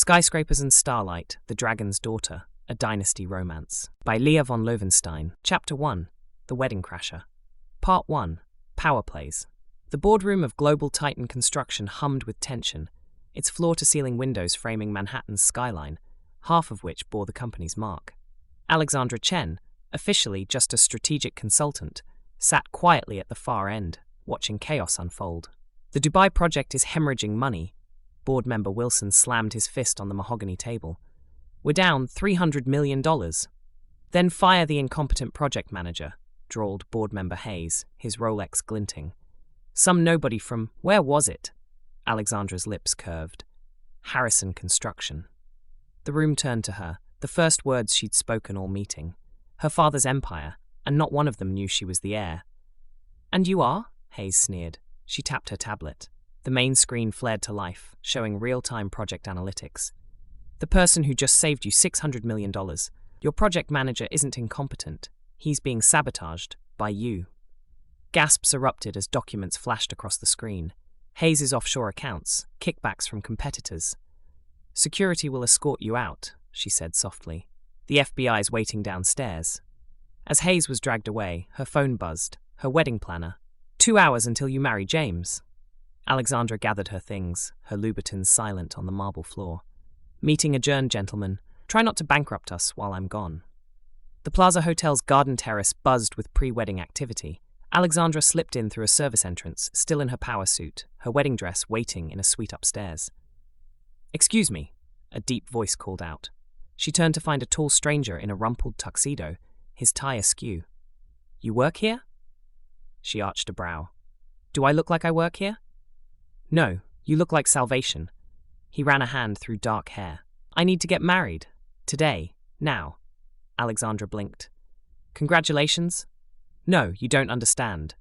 Skyscrapers and Starlight, The Dragon's Daughter, A Dynasty Romance. By Leah von Löwenstein. Chapter 1. The Wedding Crasher. Part 1. Power Plays. The boardroom of Global Titan Construction hummed with tension, its floor-to-ceiling windows framing Manhattan's skyline, half of which bore the company's mark. Alexandra Chen, officially just a strategic consultant, sat quietly at the far end, watching chaos unfold. The Dubai project is hemorrhaging money. Board member Wilson slammed his fist on the mahogany table. We're down $300 million. Then fire the incompetent project manager, drawled board member Hayes, his Rolex glinting. Some nobody from, where was it? Alexandra's lips curved. Harrison Construction. The room turned to her, the first words she'd spoken all meeting. Her father's empire, and not one of them knew she was the heir. And you are? Hayes sneered. She tapped her tablet. The main screen flared to life, showing real-time project analytics. The person who just saved you $600 million. Your project manager isn't incompetent. He's being sabotaged by you. Gasps erupted as documents flashed across the screen. Hayes' offshore accounts, kickbacks from competitors. Security will escort you out, she said softly. The FBI's waiting downstairs. As Hayes was dragged away, her phone buzzed. Her wedding planner. 2 hours until you marry James. Alexandra gathered her things, her Louboutins silent on the marble floor. Meeting adjourned, gentlemen. Try not to bankrupt us while I'm gone. The Plaza Hotel's garden terrace buzzed with pre-wedding activity. Alexandra slipped in through a service entrance, still in her power suit, her wedding dress waiting in a suite upstairs. Excuse me, a deep voice called out. She turned to find a tall stranger in a rumpled tuxedo, his tie askew. You work here? She arched a brow. Do I look like I work here? No, you look like salvation. He ran a hand through dark hair. I need to get married. Today. Now. Alexandra blinked. Congratulations? No, you don't understand.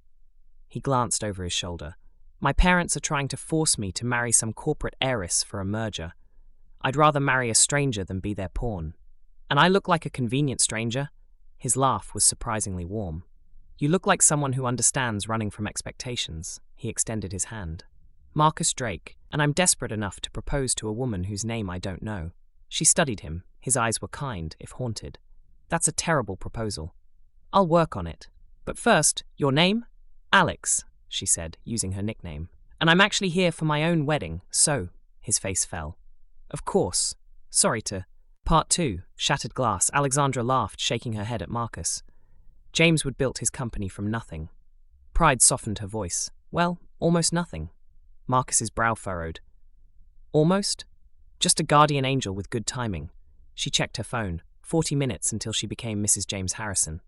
He glanced over his shoulder. My parents are trying to force me to marry some corporate heiress for a merger. I'd rather marry a stranger than be their pawn. And I look like a convenient stranger? His laugh was surprisingly warm. You look like someone who understands running from expectations. He extended his hand. Marcus Drake, and I'm desperate enough to propose to a woman whose name I don't know. She studied him. His eyes were kind, if haunted. That's a terrible proposal. I'll work on it. But first, your name? Alex, she said, using her nickname. And I'm actually here for my own wedding, so, his face fell. Of course. Sorry to... Part 2, Shattered Glass. Alexandra laughed, shaking her head at Marcus. James would built his company from nothing. Pride softened her voice. Well, almost nothing. Marcus's brow furrowed. Almost? Just a guardian angel with good timing. She checked her phone. 40 minutes until she became Mrs. James Harrison.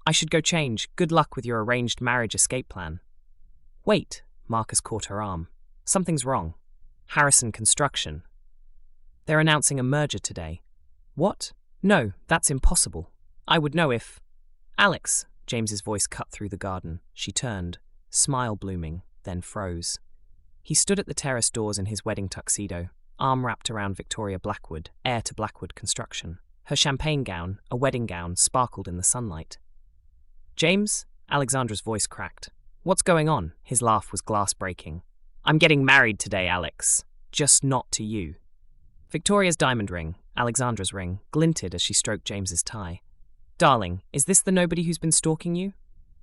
I should go change. Good luck with your arranged marriage escape plan. Wait, Marcus caught her arm. Something's wrong. Harrison Construction. They're announcing a merger today. What? No, that's impossible. I would know if... Alex, James's voice cut through the garden. She turned, smile blooming, then froze. He stood at the terrace doors in his wedding tuxedo, arm wrapped around Victoria Blackwood, heir to Blackwood Construction. Her champagne gown, a wedding gown, sparkled in the sunlight. James? Alexandra's voice cracked. What's going on? His laugh was glass-breaking. I'm getting married today, Alex. Just not to you. Victoria's diamond ring, Alexandra's ring, glinted as she stroked James's tie. Darling, is this the nobody who's been stalking you?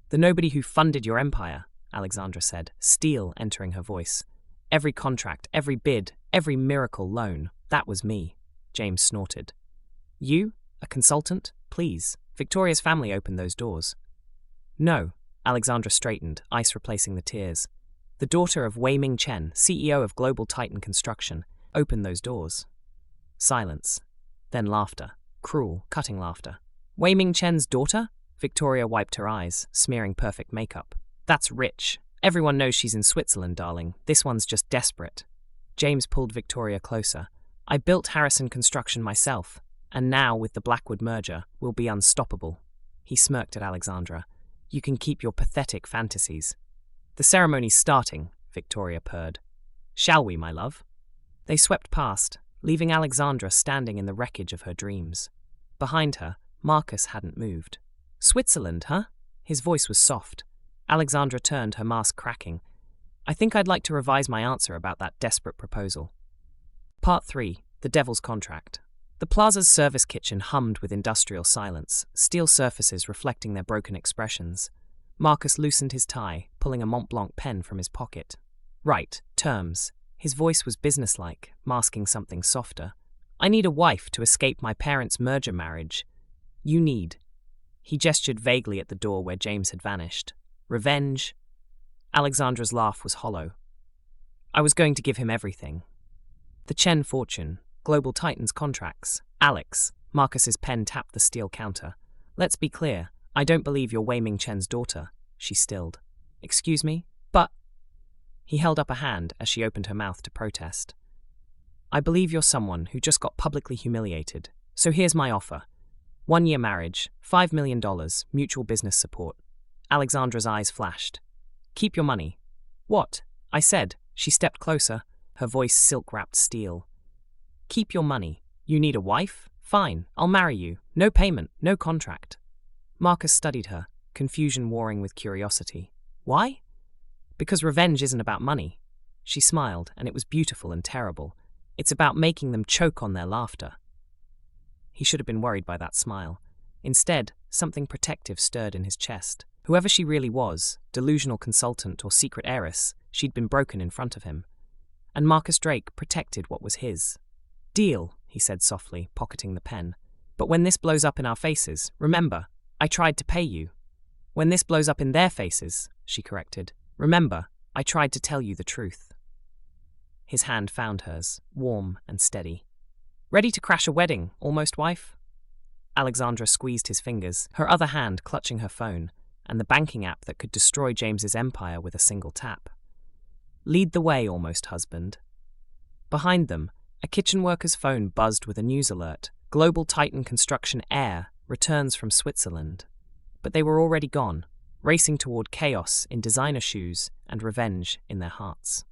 The nobody who funded your empire, Alexandra said, steel entering her voice. Every contract, every bid, every miracle loan, that was me. James snorted. You? A consultant? Please. Victoria's family opened those doors. No. Alexandra straightened, ice replacing the tears. The daughter of Wei Ming Chen, CEO of Global Titan Construction, opened those doors. Silence. Then laughter. Cruel, cutting laughter. Wei Ming Chen's daughter? Victoria wiped her eyes, smearing perfect makeup. That's rich. Everyone knows she's in Switzerland, darling. This one's just desperate. James pulled Victoria closer. I built Harrison Construction myself, and now, with the Blackwood merger, we'll be unstoppable. He smirked at Alexandra. You can keep your pathetic fantasies. The ceremony's starting, Victoria purred. Shall we, my love? They swept past, leaving Alexandra standing in the wreckage of her dreams. Behind her, Marcus hadn't moved. Switzerland, huh? His voice was soft. Alexandra turned, her mask cracking. I think I'd like to revise my answer about that desperate proposal. Part 3. The Devil's Contract. The plaza's service kitchen hummed with industrial silence, steel surfaces reflecting their broken expressions. Marcus loosened his tie, pulling a Mont Blanc pen from his pocket. Right, terms. His voice was businesslike, masking something softer. I need a wife to escape my parents' merger marriage. You need. He gestured vaguely at the door where James had vanished. Revenge. Alexandra's laugh was hollow. I was going to give him everything. The Chen fortune, Global Titans contracts. Alex. Marcus's pen tapped the steel counter. Let's be clear. I don't believe you're Wei Ming Chen's daughter. She stilled. Excuse me? But... He held up a hand as she opened her mouth to protest. I believe you're someone who just got publicly humiliated. So here's my offer. 1-year marriage, $5 million, mutual business support. Alexandra's eyes flashed. Keep your money. What? I said. She stepped closer, her voice silk-wrapped steel. Keep your money. You need a wife? Fine, I'll marry you. No payment, no contract. Marcus studied her, confusion warring with curiosity. Why? Because revenge isn't about money. She smiled, and it was beautiful and terrible. It's about making them choke on their laughter. He should have been worried by that smile. Instead, something protective stirred in his chest. Whoever she really was, delusional consultant or secret heiress, she'd been broken in front of him. And Marcus Drake protected what was his. Deal, he said softly, pocketing the pen. But when this blows up in our faces, remember, I tried to pay you. When this blows up in their faces, she corrected, remember, I tried to tell you the truth. His hand found hers, warm and steady. Ready to crash a wedding, almost wife? Alexandra squeezed his fingers, her other hand clutching her phone, and the banking app that could destroy James's empire with a single tap. Lead the way, almost husband. Behind them, a kitchen worker's phone buzzed with a news alert. Global Titan Construction Air returns from Switzerland. But they were already gone, racing toward chaos in designer shoes and revenge in their hearts.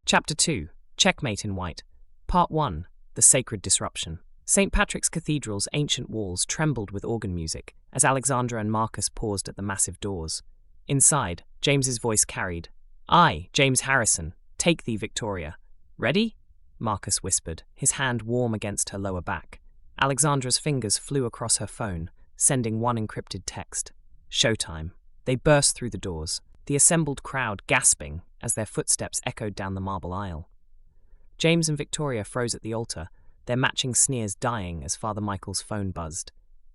Chapter 2, Checkmate in White. Part 1, The Sacred Disruption. St. Patrick's Cathedral's ancient walls trembled with organ music as Alexandra and Marcus paused at the massive doors. Inside, James's voice carried. I, James Harrison, take thee, Victoria. Ready? Marcus whispered, his hand warm against her lower back. Alexandra's fingers flew across her phone, sending one encrypted text. Showtime. They burst through the doors, the assembled crowd gasping as their footsteps echoed down the marble aisle. James and Victoria froze at the altar, their matching sneers dying as Father Michael's phone buzzed.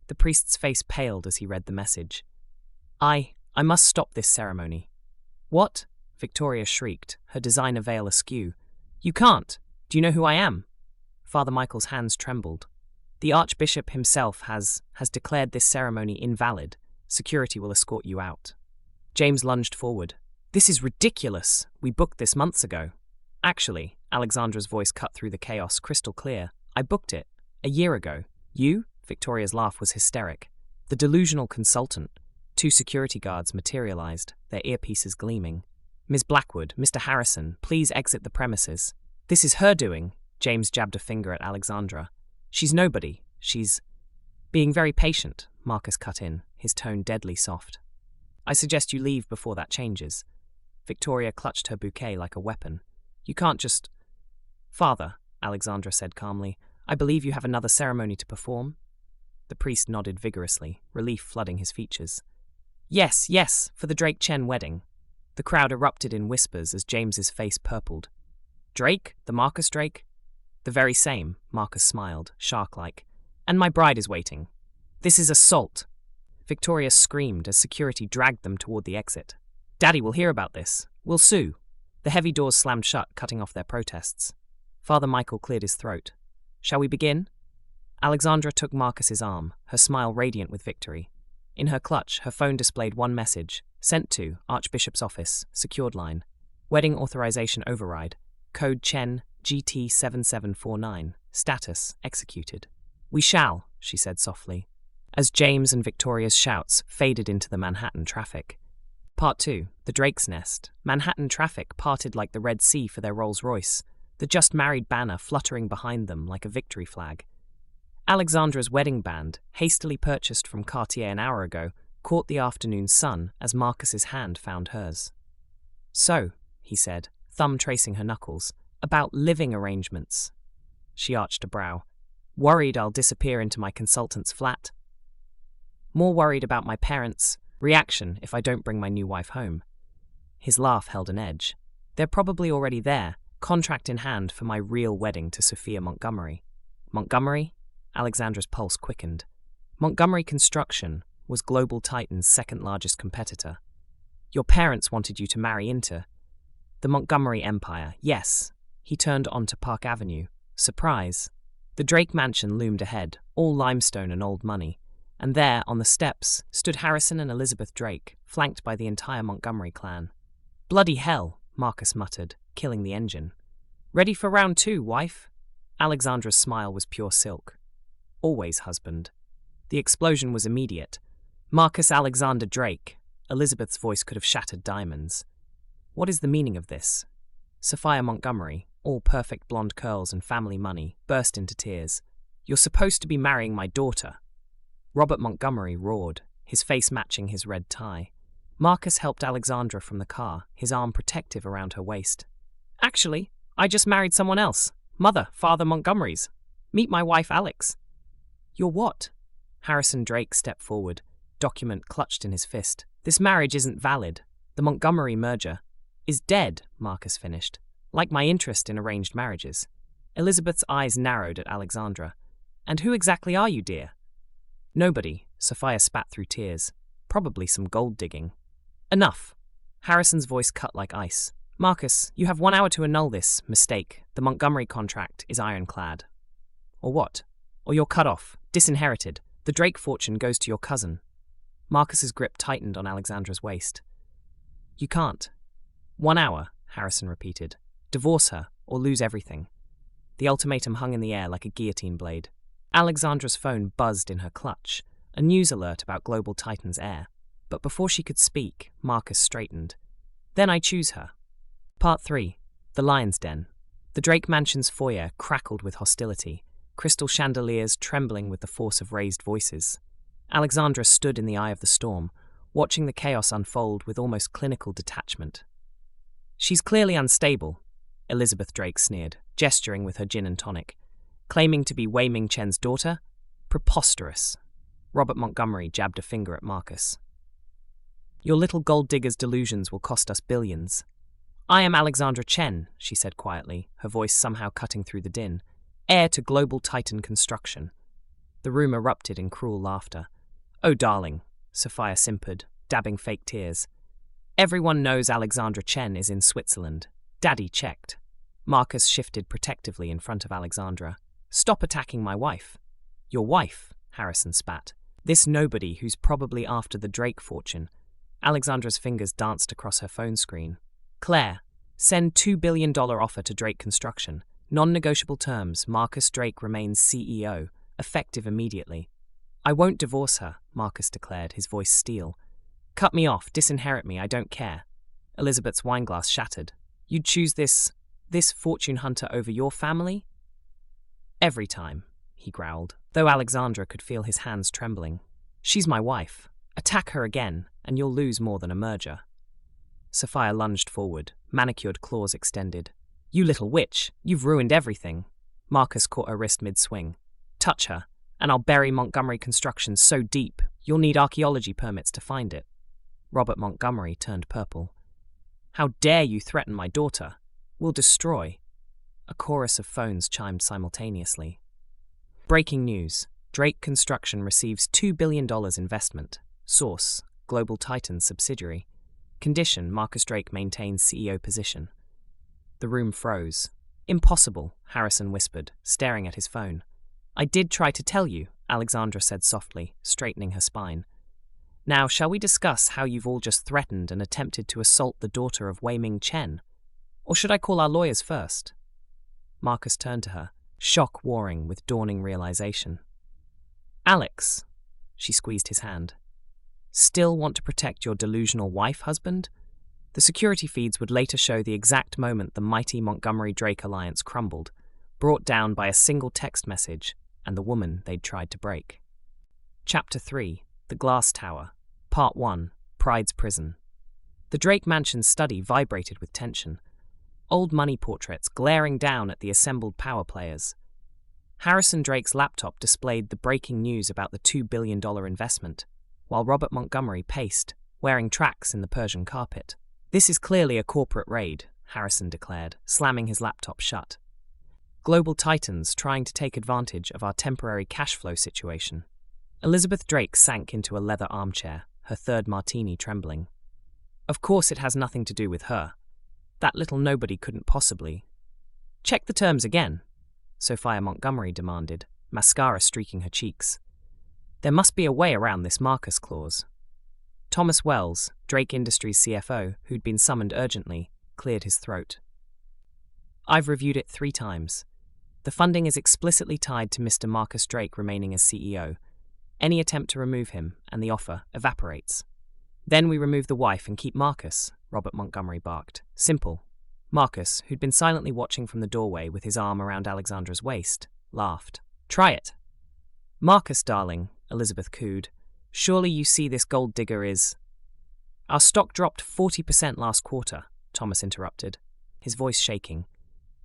The priest's face paled as he read the message. I must stop this ceremony. What? Victoria shrieked, her designer veil askew. You can't. Do you know who I am? Father Michael's hands trembled. The Archbishop himself has declared this ceremony invalid. Security will escort you out. James lunged forward. This is ridiculous. We booked this months ago. Actually, Alexandra's voice cut through the chaos crystal clear. I booked it. A year ago. You? Victoria's laugh was hysteric. The delusional consultant. 2 security guards materialized, their earpieces gleaming. Ms. Blackwood, Mr. Harrison, please exit the premises. This is her doing. James jabbed a finger at Alexandra. She's nobody. She's... Being very patient, Marcus cut in, his tone deadly soft. I suggest you leave before that changes. Victoria clutched her bouquet like a weapon. You can't just... Father, Alexandra said calmly, I believe you have another ceremony to perform. The priest nodded vigorously, relief flooding his features. Yes, yes, for the Drake-Chen wedding. The crowd erupted in whispers as James's face purpled. Drake? The Marcus Drake? The very same, Marcus smiled, shark-like. And my bride is waiting. This is assault. Victoria screamed as security dragged them toward the exit. Daddy will hear about this. We'll sue. The heavy doors slammed shut, cutting off their protests. Father Michael cleared his throat. Shall we begin? Alexandra took Marcus's arm, her smile radiant with victory. In her clutch, her phone displayed one message. Sent to Archbishop's office, secured line. Wedding authorization override. Code Chen GT7749. Status executed. We shall, she said softly, as James and Victoria's shouts faded into the Manhattan traffic. Part 2, The Drake's Nest. Manhattan traffic parted like the Red Sea for their Rolls-Royce, the just-married banner fluttering behind them like a victory flag. Alexandra's wedding band, hastily purchased from Cartier an hour ago, caught the afternoon sun as Marcus's hand found hers. So, he said, thumb tracing her knuckles, about living arrangements. She arched a brow. Worried I'll disappear into my consultant's flat? More worried about my parents' reaction if I don't bring my new wife home. His laugh held an edge. They're probably already there, contract in hand for my real wedding to Sophia Montgomery. Montgomery? Alexandra's pulse quickened. Montgomery Construction was Global Titan's second largest competitor. Your parents wanted you to marry into the Montgomery empire, yes. He turned onto Park Avenue. Surprise. The Drake mansion loomed ahead, all limestone and old money. And there, on the steps, stood Harrison and Elizabeth Drake, flanked by the entire Montgomery clan. Bloody hell, Marcus muttered, killing the engine. Ready for round 2, wife? Alexandra's smile was pure silk. Always, husband. The explosion was immediate. Marcus Alexander Drake. Elizabeth's voice could have shattered diamonds. What is the meaning of this? Sophia Montgomery, all perfect blonde curls and family money, burst into tears. You're supposed to be marrying my daughter. Robert Montgomery roared, his face matching his red tie. Marcus helped Alexandra from the car, his arm protective around her waist. Actually, I just married someone else. Father Montgomery's. Meet my wife, Alex. You're what? Harrison Drake stepped forward, document clutched in his fist. This marriage isn't valid. The Montgomery merger is dead, Marcus finished, like my interest in arranged marriages. Elizabeth's eyes narrowed at Alexandra. And who exactly are you, dear? Nobody, Sophia spat through tears. Probably some gold digging. Enough. Harrison's voice cut like ice. Marcus, you have 1 hour to annul this mistake. The Montgomery contract is ironclad. Or what? Or you're cut off, disinherited. The Drake fortune goes to your cousin. Marcus's grip tightened on Alexandra's waist. You can't. 1 hour, Harrison repeated. Divorce her, or lose everything. The ultimatum hung in the air like a guillotine blade. Alexandra's phone buzzed in her clutch, a news alert about Global Titan's heir. But before she could speak, Marcus straightened. Then I choose her. Part 3. The Lion's Den. The Drake Mansion's foyer crackled with hostility, crystal chandeliers trembling with the force of raised voices. Alexandra stood in the eye of the storm, watching the chaos unfold with almost clinical detachment. She's clearly unstable, Elizabeth Drake sneered, gesturing with her gin and tonic. Claiming to be Wei Ming Chen's daughter? Preposterous. Robert Montgomery jabbed a finger at Marcus. Your little gold digger's delusions will cost us billions. I am Alexandra Chen, she said quietly, her voice somehow cutting through the din, heir to Global Titan Construction. The room erupted in cruel laughter. Oh, darling, Sophia simpered, dabbing fake tears. Everyone knows Alexandra Chen is in Switzerland. Daddy checked. Marcus shifted protectively in front of Alexandra. Stop attacking my wife. Your wife, Harrison spat. This nobody who's probably after the Drake fortune. Alexandra's fingers danced across her phone screen. Claire, send $2 billion offer to Drake Construction. Non-negotiable terms. Marcus Drake remains CEO, effective immediately. I won't divorce her, Marcus declared, his voice steel. Cut me off, disinherit me, I don't care. Elizabeth's wineglass shattered. You'd choose this fortune hunter over your family? Every time, he growled, though Alexandra could feel his hands trembling. She's my wife. Attack her again, and you'll lose more than a merger. Sophia lunged forward, manicured claws extended. You little witch, you've ruined everything. Marcus caught her wrist mid-swing. Touch her, and I'll bury Montgomery Construction so deep, you'll need archaeology permits to find it. Robert Montgomery turned purple. How dare you threaten my daughter? We'll destroy. A chorus of phones chimed simultaneously. Breaking news. Drake Construction receives $2 billion investment. Source, Global Titan subsidiary. Condition, Marcus Drake maintains CEO position. The room froze. Impossible, Harrison whispered, staring at his phone. I did try to tell you, Alexandra said softly, straightening her spine. Now, shall we discuss how you've all just threatened and attempted to assault the daughter of Wei Ming Chen? Or should I call our lawyers first? Marcus turned to her, shock warring with dawning realization. Alex, she squeezed his hand. Still want to protect your delusional wife, husband? The security feeds would later show the exact moment the mighty Montgomery-Drake alliance crumbled, brought down by a single text message and the woman they'd tried to break. Chapter 3. The Glass Tower. Part 1. Pride's Prison. The Drake Mansion's study vibrated with tension. Old money portraits glaring down at the assembled power players. Harrison Drake's laptop displayed the breaking news about the $2 billion investment, while Robert Montgomery paced, wearing tracks in the Persian carpet. "This is clearly a corporate raid," Harrison declared, slamming his laptop shut. "Global titans trying to take advantage of our temporary cash flow situation." Elizabeth Drake sank into a leather armchair, her third martini trembling. "Of course it has nothing to do with her. That little nobody couldn't possibly—" "Check the terms again," Sophia Montgomery demanded, mascara streaking her cheeks. "There must be a way around this Marcus clause." Thomas Wells, Drake Industries CFO, who'd been summoned urgently, cleared his throat. "I've reviewed it 3 times. The funding is explicitly tied to Mr. Marcus Drake remaining as CEO. Any attempt to remove him, and the offer evaporates. Then we remove the wife and keep Marcus," Robert Montgomery barked. "Simple." Marcus, who'd been silently watching from the doorway with his arm around Alexandra's waist, laughed. "Try it." "Marcus, darling," Elizabeth cooed. "Surely you see this gold digger is—" "Our stock dropped 40% last quarter," Thomas interrupted, his voice shaking.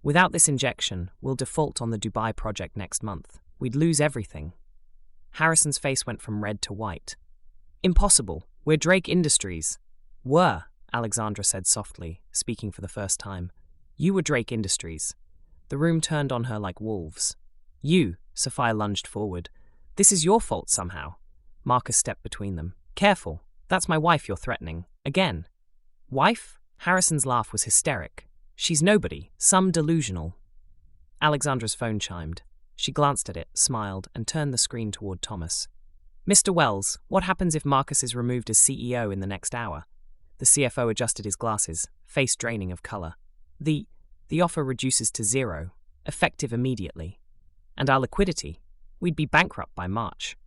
"Without this injection, we'll default on the Dubai project next month. We'd lose everything." Harrison's face went from red to white. "Impossible. We're Drake Industries." "Were," Alexandra said softly, speaking for the first time. "You were Drake Industries." The room turned on her like wolves. "You," Sophia lunged forward. "This is your fault somehow." Marcus stepped between them. "Careful. That's my wife you're threatening. Again." "Wife?" Harrison's laugh was hysteric. "She's nobody. Some delusional." Alexandra's phone chimed. She glanced at it, smiled, and turned the screen toward Thomas. "Mr. Wells, what happens if Marcus is removed as CEO in the next hour?" The CFO adjusted his glasses, face draining of color. The offer reduces to 0, effective immediately. And our liquidity? We'd be bankrupt by March."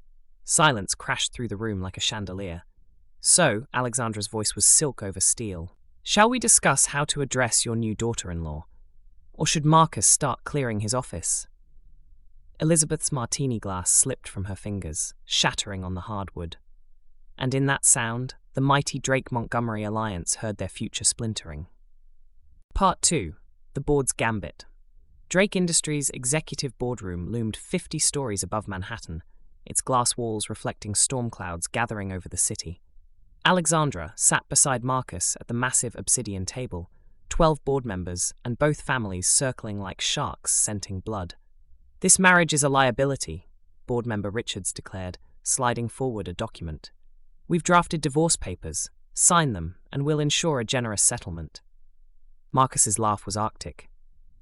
Silence crashed through the room like a chandelier. "So," Alexandra's voice was silk over steel, "shall we discuss how to address your new daughter-in-law? Or should Marcus start clearing his office?" Elizabeth's martini glass slipped from her fingers, shattering on the hardwood. And in that sound, the mighty Drake-Montgomery alliance heard their future splintering. Part 2. The Board's Gambit. Drake Industries' executive boardroom loomed 50 stories above Manhattan, its glass walls reflecting storm clouds gathering over the city. Alexandra sat beside Marcus at the massive obsidian table, 12 board members and both families circling like sharks scenting blood. "This marriage is a liability," board member Richards declared, sliding forward a document. "We've drafted divorce papers. Sign them, and we'll ensure a generous settlement." Marcus's laugh was arctic.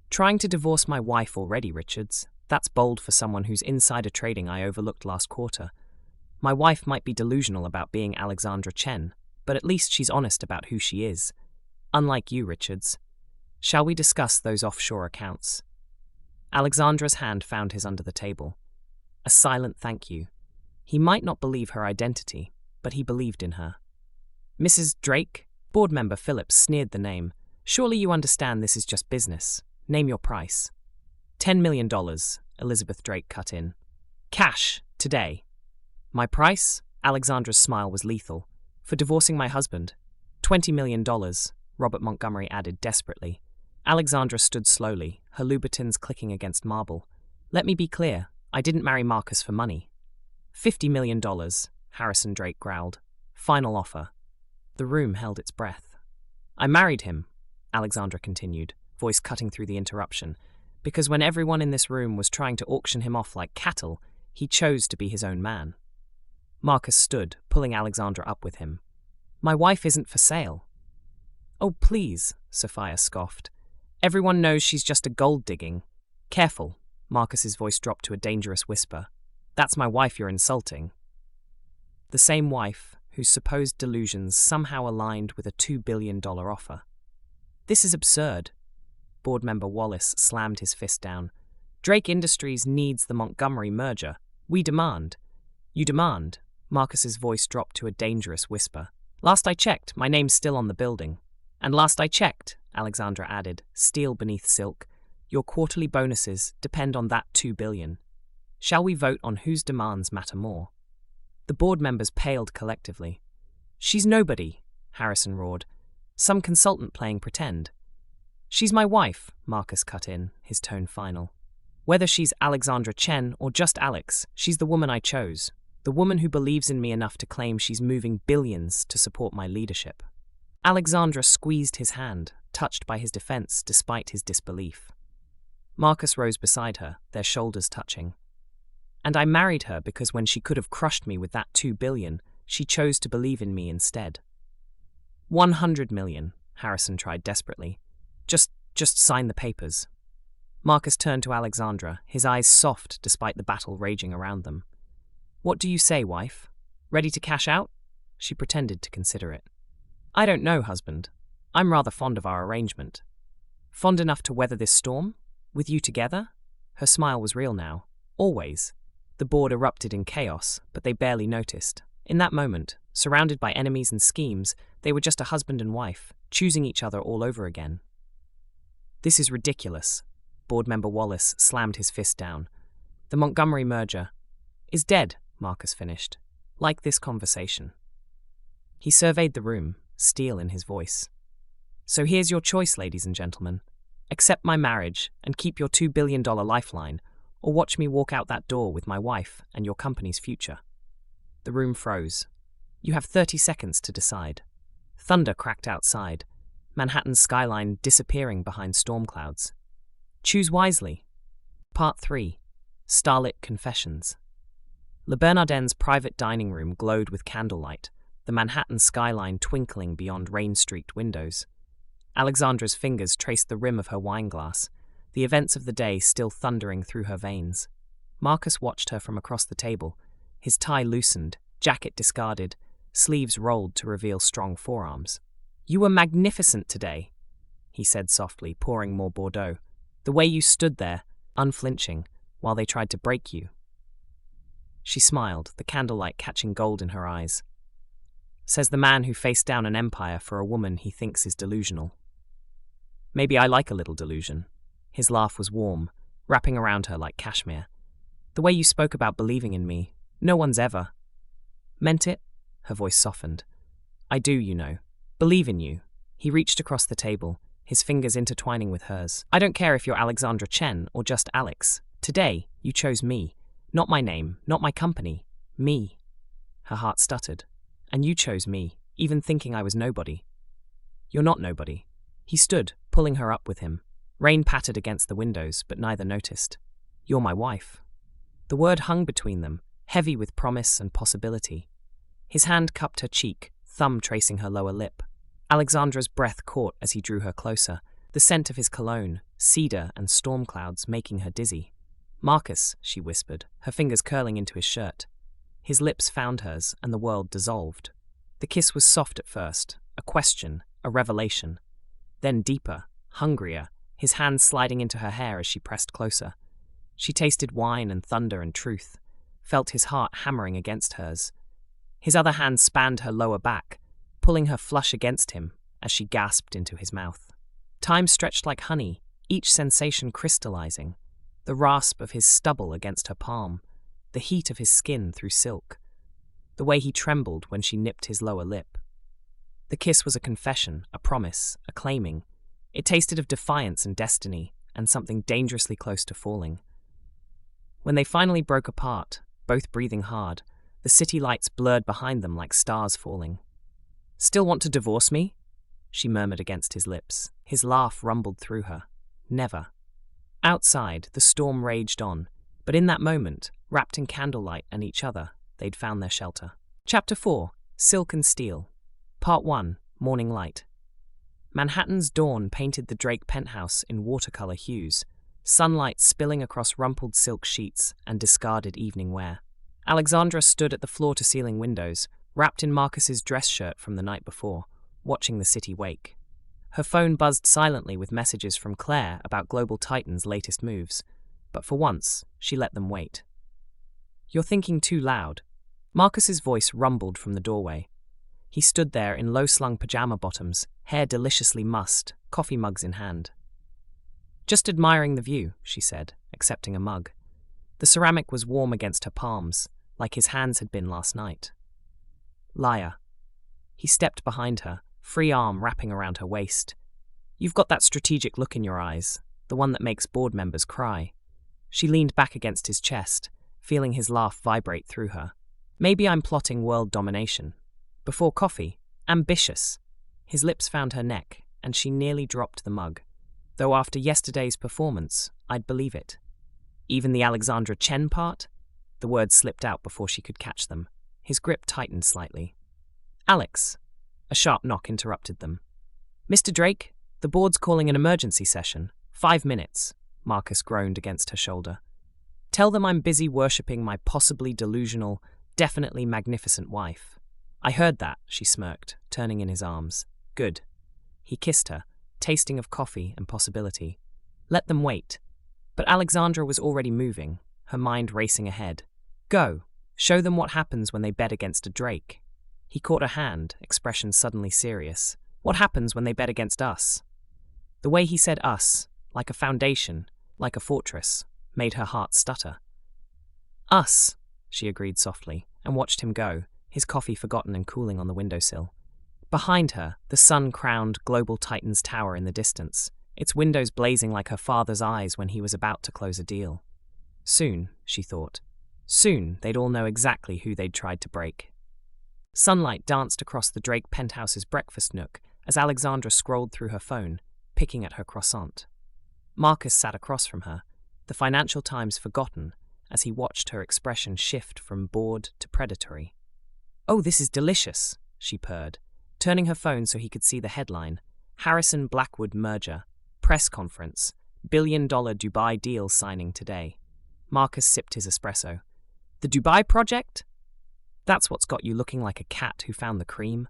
"Trying to divorce my wife already, Richards. That's bold for someone whose insider trading I overlooked last quarter. My wife might be delusional about being Alexandra Chen, but at least she's honest about who she is. Unlike you, Richards. Shall we discuss those offshore accounts?" Alexandra's hand found his under the table. A silent thank you. He might not believe her identity, but he believed in her. "Mrs. Drake?" Board member Phillips sneered the name. "Surely you understand this is just business. Name your price." $10 million, Elizabeth Drake cut in. "Cash, today." "My price?" Alexandra's smile was lethal. "For divorcing my husband. $20 million, Robert Montgomery added desperately. Alexandra stood slowly, her Louboutins clicking against marble. "Let me be clear, I didn't marry Marcus for money." $50 million, Harrison Drake growled. "Final offer." The room held its breath. "I married him," Alexandra continued, voice cutting through the interruption, "because when everyone in this room was trying to auction him off like cattle, he chose to be his own man." Marcus stood, pulling Alexandra up with him. "My wife isn't for sale." "Oh, please," Sophia scoffed. "Everyone knows she's just a gold-digging." "Careful," Marcus's voice dropped to a dangerous whisper. "That's my wife you're insulting." The same wife whose supposed delusions somehow aligned with a $2 billion offer. "This is absurd." Board member Wallace slammed his fist down. "Drake Industries needs the Montgomery merger. We demand." "You demand?" Marcus's voice dropped to a dangerous whisper. "Last I checked, my name's still on the building." "And last I checked," Alexandra added, steel beneath silk, "your quarterly bonuses depend on that $2 billion. Shall we vote on whose demands matter more?" The board members paled collectively. "She's nobody," Harrison roared. "Some consultant playing pretend." "She's my wife," Marcus cut in, his tone final. Whether she's Alexandra Chen or just Alex, she's the woman I chose. The woman who believes in me enough to claim she's moving billions to support my leadership. Alexandra squeezed his hand, touched by his defense despite his disbelief. Marcus rose beside her, their shoulders touching. And I married her because when she could have crushed me with that 2 billion, she chose to believe in me instead. 100 million, Harrison tried desperately. Just sign the papers. Marcus turned to Alexandra, his eyes soft despite the battle raging around them. What do you say, wife? Ready to cash out? She pretended to consider it. I don't know, husband. I'm rather fond of our arrangement. Fond enough to weather this storm? With you together? Her smile was real now. Always. The board erupted in chaos, but they barely noticed. In that moment, surrounded by enemies and schemes, they were just a husband and wife, choosing each other all over again. This is ridiculous. Board member Wallace slammed his fist down. The Montgomery merger is dead, Marcus finished. Like this conversation. He surveyed the room, steel in his voice. So here's your choice, ladies and gentlemen. Accept my marriage and keep your $2 billion lifeline, or watch me walk out that door with my wife and your company's future. The room froze. You have 30 seconds to decide. Thunder cracked outside, Manhattan's skyline disappearing behind storm clouds. Choose wisely. Part 3. Starlit Confessions. Le Bernardin's private dining room glowed with candlelight, the Manhattan skyline twinkling beyond rain-streaked windows. Alexandra's fingers traced the rim of her wineglass, the events of the day still thundering through her veins. Marcus watched her from across the table, his tie loosened, jacket discarded, sleeves rolled to reveal strong forearms. You were magnificent today, he said softly, pouring more Bordeaux. The way you stood there, unflinching, while they tried to break you. She smiled, the candlelight catching gold in her eyes. Says the man who faced down an empire for a woman he thinks is delusional. Maybe I like a little delusion. His laugh was warm, wrapping around her like cashmere. The way you spoke about believing in me, no one's ever. Meant it? Her voice softened. I do, you know. Believe in you. He reached across the table, his fingers intertwining with hers. I don't care if you're Alexandra Chen or just Alex. Today, you chose me. Not my name, not my company. Me. Her heart stuttered. And you chose me, even thinking I was nobody. You're not nobody. He stood, pulling her up with him. Rain pattered against the windows, but neither noticed. You're my wife. The word hung between them, heavy with promise and possibility. His hand cupped her cheek, thumb tracing her lower lip. Alexandra's breath caught as he drew her closer, the scent of his cologne, cedar and storm clouds making her dizzy. Marcus, she whispered, her fingers curling into his shirt. His lips found hers, and the world dissolved. The kiss was soft at first, a question, a revelation. Then deeper, hungrier, his hands sliding into her hair as she pressed closer. She tasted wine and thunder and truth, felt his heart hammering against hers. His other hand spanned her lower back, pulling her flush against him as she gasped into his mouth. Time stretched like honey, each sensation crystallizing. The rasp of his stubble against her palm, the heat of his skin through silk, the way he trembled when she nipped his lower lip. The kiss was a confession, a promise, a claiming. It tasted of defiance and destiny, and something dangerously close to falling. When they finally broke apart, both breathing hard, the city lights blurred behind them like stars falling. Still want to divorce me? She murmured against his lips. His laugh rumbled through her. Never. Outside, the storm raged on, but in that moment, wrapped in candlelight and each other, they'd found their shelter. Chapter 4. Silk and Steel. Part 1. Morning Light. Manhattan's dawn painted the Drake penthouse in watercolor hues, sunlight spilling across rumpled silk sheets and discarded evening wear. Alexandra stood at the floor-to-ceiling windows, wrapped in Marcus's dress shirt from the night before, watching the city wake. Her phone buzzed silently with messages from Claire about Global Titan's latest moves, but for once, she let them wait. You're thinking too loud. Marcus's voice rumbled from the doorway. He stood there in low-slung pajama bottoms, hair deliciously mussed, coffee mugs in hand. Just admiring the view, she said, accepting a mug. The ceramic was warm against her palms, like his hands had been last night. Liar. He stepped behind her, free arm wrapping around her waist. You've got that strategic look in your eyes, the one that makes board members cry. She leaned back against his chest, feeling his laugh vibrate through her. Maybe I'm plotting world domination. Before coffee, ambitious. His lips found her neck, and she nearly dropped the mug. Though after yesterday's performance, I'd believe it. Even the Alexandra Chen part? The words slipped out before she could catch them. His grip tightened slightly. Alex. A sharp knock interrupted them. Mr. Drake, the board's calling an emergency session. 5 minutes, Marcus groaned against her shoulder. Tell them I'm busy worshipping my possibly delusional, definitely magnificent wife. I heard that, she smirked, turning in his arms. Good. He kissed her, tasting of coffee and possibility. Let them wait. But Alexandra was already moving, her mind racing ahead. Go. Show them what happens when they bet against a Drake. He caught her hand, expression suddenly serious. What happens when they bet against us? The way he said us, like a foundation, like a fortress, made her heart stutter. Us, she agreed softly, and watched him go, his coffee forgotten and cooling on the windowsill. Behind her, the sun-crowned Global Titan's tower in the distance, its windows blazing like her father's eyes when he was about to close a deal. Soon, she thought. Soon, they'd all know exactly who they'd tried to break. Sunlight danced across the Drake penthouse's breakfast nook as Alexandra scrolled through her phone, picking at her croissant. Marcus sat across from her, the Financial Times forgotten, as he watched her expression shift from bored to predatory. Oh, this is delicious, she purred, turning her phone so he could see the headline, Harrison Blackwood merger, press conference, billion-dollar Dubai deal signing today. Marcus sipped his espresso. The Dubai project? That's what's got you looking like a cat who found the cream.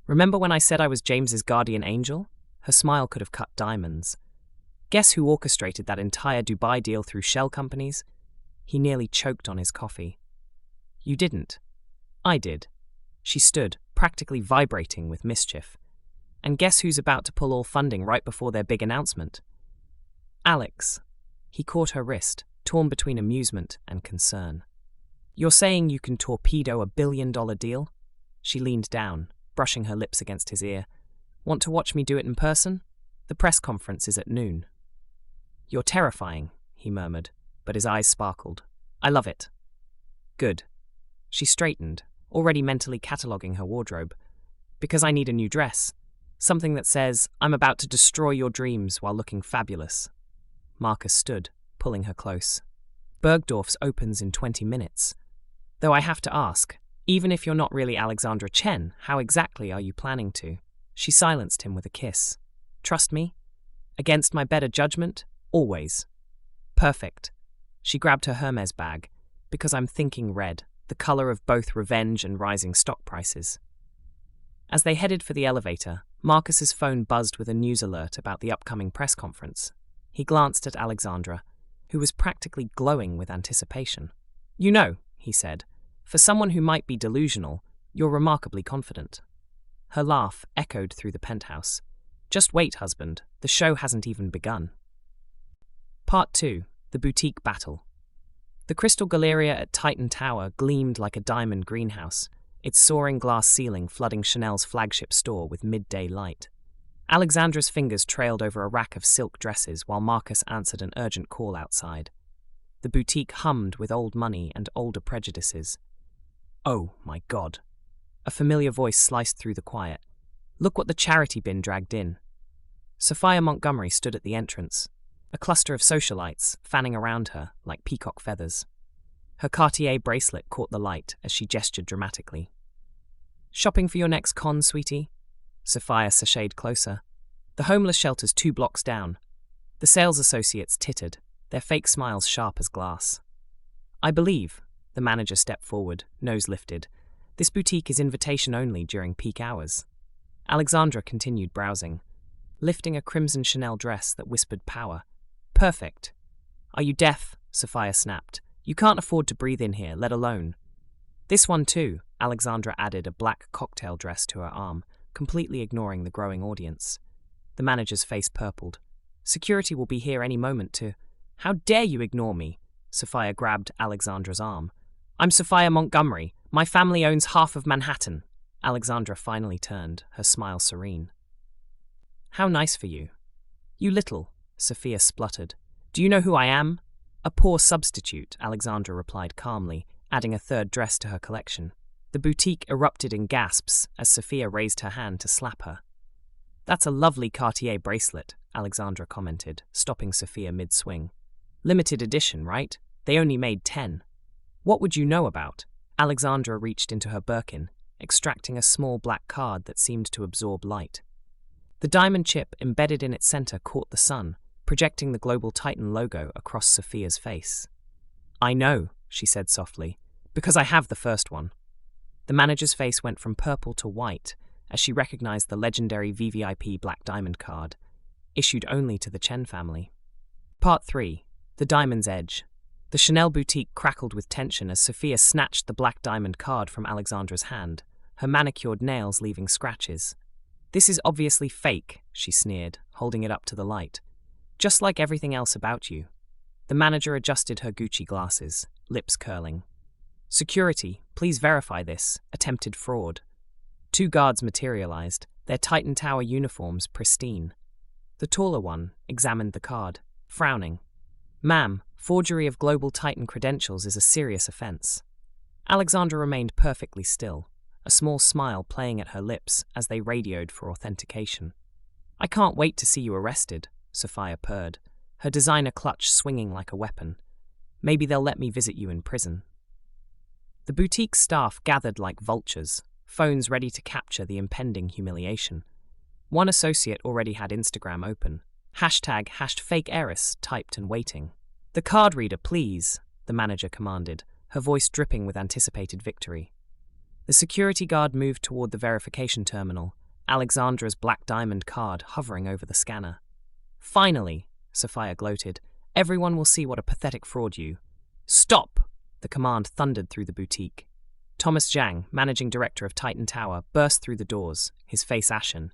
Remember when I said I was James's guardian angel? Her smile could have cut diamonds. Guess who orchestrated that entire Dubai deal through shell companies? He nearly choked on his coffee. You didn't. I did. She stood, practically vibrating with mischief. And guess who's about to pull all funding right before their big announcement? Alex. He caught her wrist, torn between amusement and concern. You're saying you can torpedo a billion-dollar deal? She leaned down, brushing her lips against his ear. Want to watch me do it in person? The press conference is at noon. You're terrifying, he murmured, but his eyes sparkled. I love it. Good. She straightened, already mentally cataloguing her wardrobe. Because I need a new dress. Something that says, I'm about to destroy your dreams while looking fabulous. Marcus stood, pulling her close. Bergdorf's opens in 20 minutes. Though I have to ask, even if you're not really Alexandra Chen, how exactly are you planning to? She silenced him with a kiss. Trust me? Against my better judgment? Always. Perfect. She grabbed her Hermes bag. Because I'm thinking red, the color of both revenge and rising stock prices. As they headed for the elevator, Marcus's phone buzzed with a news alert about the upcoming press conference. He glanced at Alexandra, who was practically glowing with anticipation. You know, he said, for someone who might be delusional, you're remarkably confident. Her laugh echoed through the penthouse. Just wait, husband, the show hasn't even begun. Part 2. The Boutique Battle. The Crystal Galleria at Titan Tower gleamed like a diamond greenhouse, its soaring glass ceiling flooding Chanel's flagship store with midday light. Alexandra's fingers trailed over a rack of silk dresses while Marcus answered an urgent call outside. The boutique hummed with old money and older prejudices. Oh, my God. A familiar voice sliced through the quiet. Look what the charity bin dragged in. Sophia Montgomery stood at the entrance, a cluster of socialites fanning around her like peacock feathers. Her Cartier bracelet caught the light as she gestured dramatically. Shopping for your next con, sweetie? Sophia sashayed closer. The homeless shelter's 2 blocks down. The sales associates tittered, their fake smiles sharp as glass. I believe, the manager stepped forward, nose lifted. This boutique is invitation only during peak hours. Alexandra continued browsing, lifting a crimson Chanel dress that whispered power. Perfect. Are you deaf? Sophia snapped. You can't afford to breathe in here, let alone. This one too, Alexandra added a black cocktail dress to her arm, completely ignoring the growing audience. The manager's face purpled. Security will be here any moment to... How dare you ignore me? Sophia grabbed Alexandra's arm. I'm Sophia Montgomery. My family owns half of Manhattan. Alexandra finally turned, her smile serene. How nice for you. You little, Sophia spluttered. Do you know who I am? A poor substitute, Alexandra replied calmly, adding a third dress to her collection. The boutique erupted in gasps as Sophia raised her hand to slap her. That's a lovely Cartier bracelet, Alexandra commented, stopping Sophia mid-swing. Limited edition, right? They only made 10. What would you know about? Alexandra reached into her Birkin, extracting a small black card that seemed to absorb light. The diamond chip embedded in its center caught the sun, projecting the Global Titan logo across Sophia's face. I know, she said softly, because I have the first one. The manager's face went from purple to white as she recognized the legendary VVIP Black Diamond card, issued only to the Chen family. Part 3. The Diamond's Edge. The Chanel boutique crackled with tension as Sophia snatched the Black Diamond card from Alexandra's hand, her manicured nails leaving scratches. This is obviously fake, she sneered, holding it up to the light. Just like everything else about you. The manager adjusted her Gucci glasses, lips curling. Security, please verify this, attempted fraud. 2 guards materialized, their Titan Tower uniforms pristine. The taller one examined the card, frowning. Ma'am, forgery of Global Titan credentials is a serious offense. Alexandra remained perfectly still, a small smile playing at her lips as they radioed for authentication. I can't wait to see you arrested, Sophia purred, her designer clutch swinging like a weapon. Maybe they'll let me visit you in prison. The boutique staff gathered like vultures, phones ready to capture the impending humiliation. One associate already had Instagram open. ##fakeheiress typed and waiting. The card reader, please, the manager commanded, her voice dripping with anticipated victory. The security guard moved toward the verification terminal, Alexandra's Black Diamond card hovering over the scanner. Finally, Sophia gloated, everyone will see what a pathetic fraud you. Stop! The command thundered through the boutique. Thomas Zhang, managing director of Titan Tower, burst through the doors, his face ashen.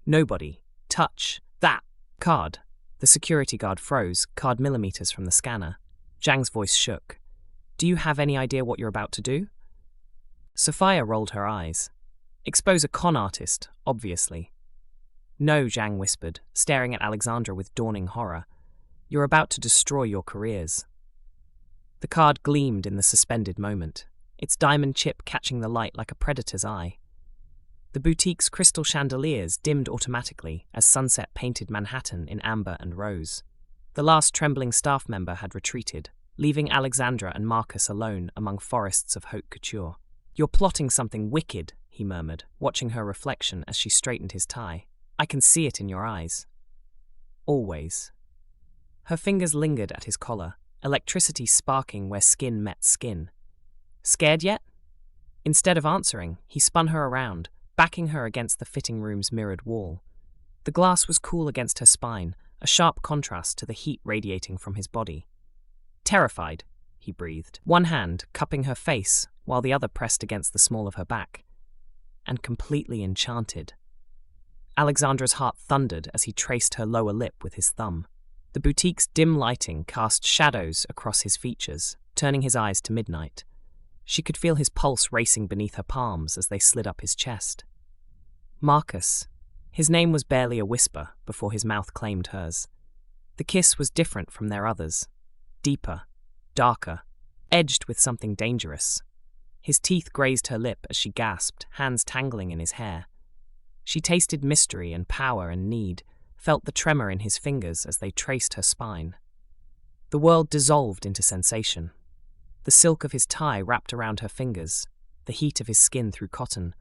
Nobody. Touch. That. Card. The security guard froze, card millimeters from the scanner. Zhang's voice shook. Do you have any idea what you're about to do? Sophia rolled her eyes. Expose a con artist, obviously. No, Zhang whispered, staring at Alexandra with dawning horror. You're about to destroy your careers. The card gleamed in the suspended moment, its diamond chip catching the light like a predator's eye. The boutique's crystal chandeliers dimmed automatically as sunset painted Manhattan in amber and rose. The last trembling staff member had retreated, leaving Alexandra and Marcus alone among forests of haute couture. You're plotting something wicked, he murmured, watching her reflection as she straightened his tie. I can see it in your eyes. Always. Her fingers lingered at his collar, electricity sparking where skin met skin. Scared yet? Instead of answering, he spun her around, backing her against the fitting room's mirrored wall. The glass was cool against her spine, a sharp contrast to the heat radiating from his body. Terrified, he breathed, one hand cupping her face while the other pressed against the small of her back. And completely enchanted. Alexandra's heart thundered as he traced her lower lip with his thumb. The boutique's dim lighting cast shadows across his features, turning his eyes to midnight. She could feel his pulse racing beneath her palms as they slid up his chest. Marcus. His name was barely a whisper before his mouth claimed hers. The kiss was different from their others. Deeper, darker, edged with something dangerous. His teeth grazed her lip as she gasped, hands tangling in his hair. She tasted mystery and power and need, felt the tremor in his fingers as they traced her spine. The world dissolved into sensation. The silk of his tie wrapped around her fingers, the heat of his skin through cotton,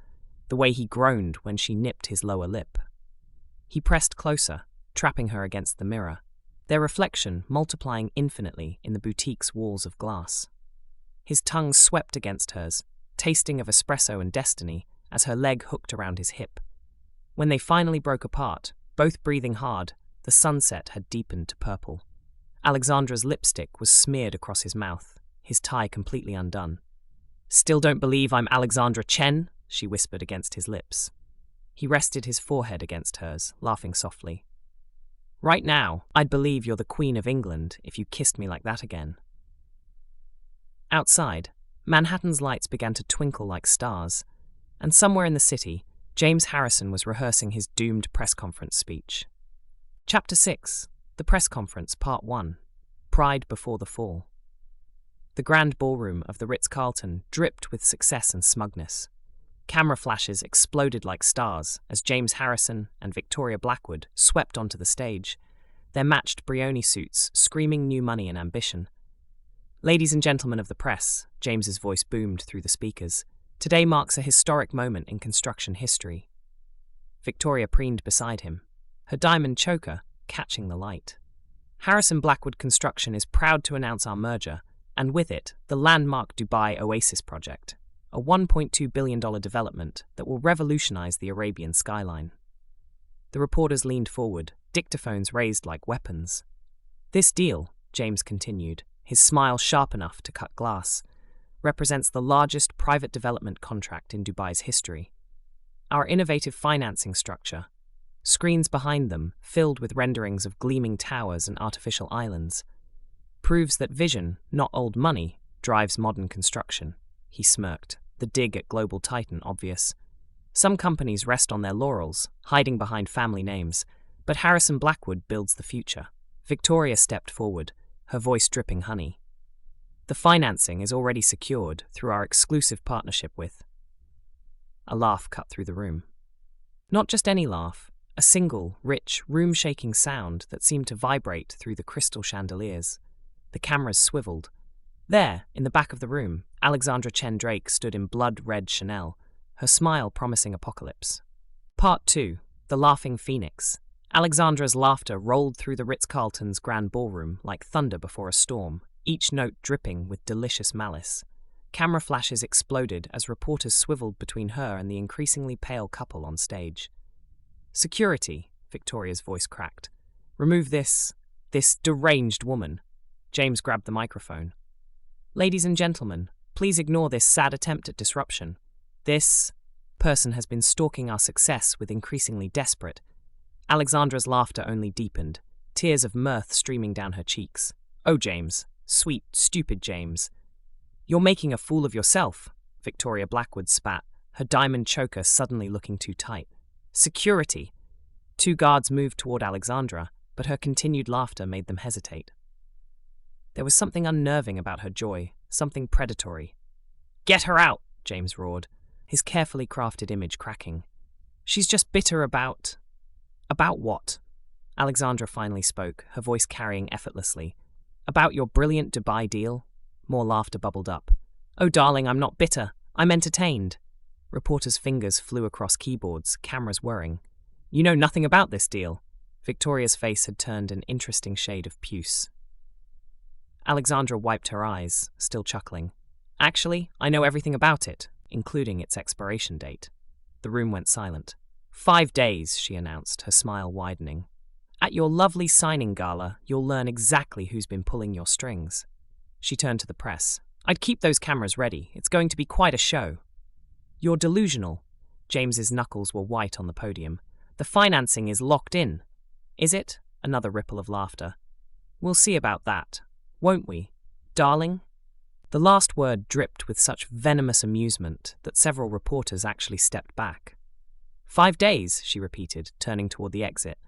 the way he groaned when she nipped his lower lip. He pressed closer, trapping her against the mirror, their reflection multiplying infinitely in the boutique's walls of glass. His tongue swept against hers, tasting of espresso and destiny as her leg hooked around his hip. When they finally broke apart, both breathing hard, the sunset had deepened to purple. Alexandra's lipstick was smeared across his mouth, his tie completely undone. Still don't believe I'm Alexandra Chen? She whispered against his lips. He rested his forehead against hers, laughing softly. Right now, I'd believe you're the Queen of England if you kissed me like that again. Outside, Manhattan's lights began to twinkle like stars, and somewhere in the city, James Harrison was rehearsing his doomed press conference speech. Chapter 6. The Press Conference, Part 1. pride before the fall. The grand ballroom of the Ritz-Carlton dripped with success and smugness. Camera flashes exploded like stars as James Harrison and Victoria Blackwood swept onto the stage, their matched Brioni suits screaming new money and ambition. "Ladies and gentlemen of the press," James's voice boomed through the speakers, "today marks a historic moment in construction history." Victoria preened beside him, her diamond choker catching the light. "Harrison Blackwood Construction is proud to announce our merger, and with it, the landmark Dubai Oasis project, a $1.2 billion development that will revolutionize the Arabian skyline." The reporters leaned forward, dictaphones raised like weapons. "This deal," James continued, his smile sharp enough to cut glass, "represents the largest private development contract in Dubai's history. Our innovative financing structure, screens behind them filled with renderings of gleaming towers and artificial islands, proves that vision, not old money, drives modern construction." He smirked, the dig at global titan obvious. "Some companies rest on their laurels, hiding behind family names, but Harrison Blackwood builds the future." Victoria stepped forward, her voice dripping honey. "The financing is already secured through our exclusive partnership with—" A laugh cut through the room. Not just any laugh, a single, rich, room-shaking sound that seemed to vibrate through the crystal chandeliers. The cameras swiveled. There, in the back of the room, Alexandra Chen Drake stood in blood-red Chanel, her smile promising apocalypse. Part 2. The Laughing Phoenix. Alexandra's laughter rolled through the Ritz-Carlton's grand ballroom like thunder before a storm, each note dripping with delicious malice. Camera flashes exploded as reporters swiveled between her and the increasingly pale couple on stage. "Security," Victoria's voice cracked. "Remove this deranged woman." James grabbed the microphone. "Ladies and gentlemen, please ignore this sad attempt at disruption. This person has been stalking our success with increasingly desperate—" Alexandra's laughter only deepened, tears of mirth streaming down her cheeks. "Oh, James. Sweet, stupid James. You're making a fool of yourself," Victoria Blackwood spat, her diamond choker suddenly looking too tight. "Security." Two guards moved toward Alexandra, but her continued laughter made them hesitate. There was something unnerving about her joy, something predatory. "Get her out," James roared, his carefully crafted image cracking. "She's just bitter about—" "About what?" Alexandra finally spoke, her voice carrying effortlessly. "About your brilliant Dubai deal?" More laughter bubbled up. "Oh, darling, I'm not bitter. I'm entertained." Reporters' fingers flew across keyboards, cameras whirring. "You know nothing about this deal." Victoria's face had turned an interesting shade of puce. Alexandra wiped her eyes, still chuckling. "Actually, I know everything about it, including its expiration date." The room went silent. 5 days, she announced, her smile widening. "At your lovely signing gala, you'll learn exactly who's been pulling your strings." She turned to the press. "I'd keep those cameras ready. It's going to be quite a show." "You're delusional." James's knuckles were white on the podium. "The financing is locked in." "Is it?" Another ripple of laughter. "We'll see about that. Won't we, darling?" The last word dripped with such venomous amusement that several reporters actually stepped back. 5 days, she repeated, turning toward the exit.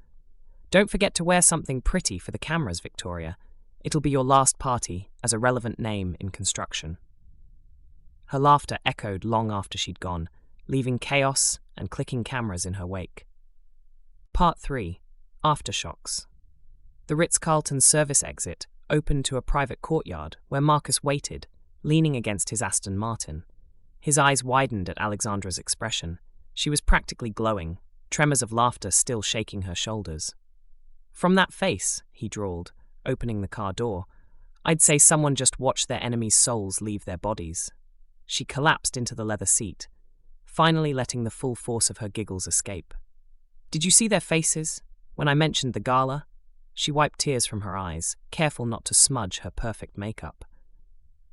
"Don't forget to wear something pretty for the cameras, Victoria. It'll be your last party as a relevant name in construction." Her laughter echoed long after she'd gone, leaving chaos and clicking cameras in her wake. Part 3. Aftershocks. The Ritz-Carlton service exit opened to a private courtyard where Marcus waited, leaning against his Aston Martin. His eyes widened at Alexandra's expression. She was practically glowing, tremors of laughter still shaking her shoulders. "From that face," he drawled, opening the car door, "I'd say someone just watched their enemies' souls leave their bodies." She collapsed into the leather seat, finally letting the full force of her giggles escape. "Did you see their faces when I mentioned the gala?" She wiped tears from her eyes, careful not to smudge her perfect makeup.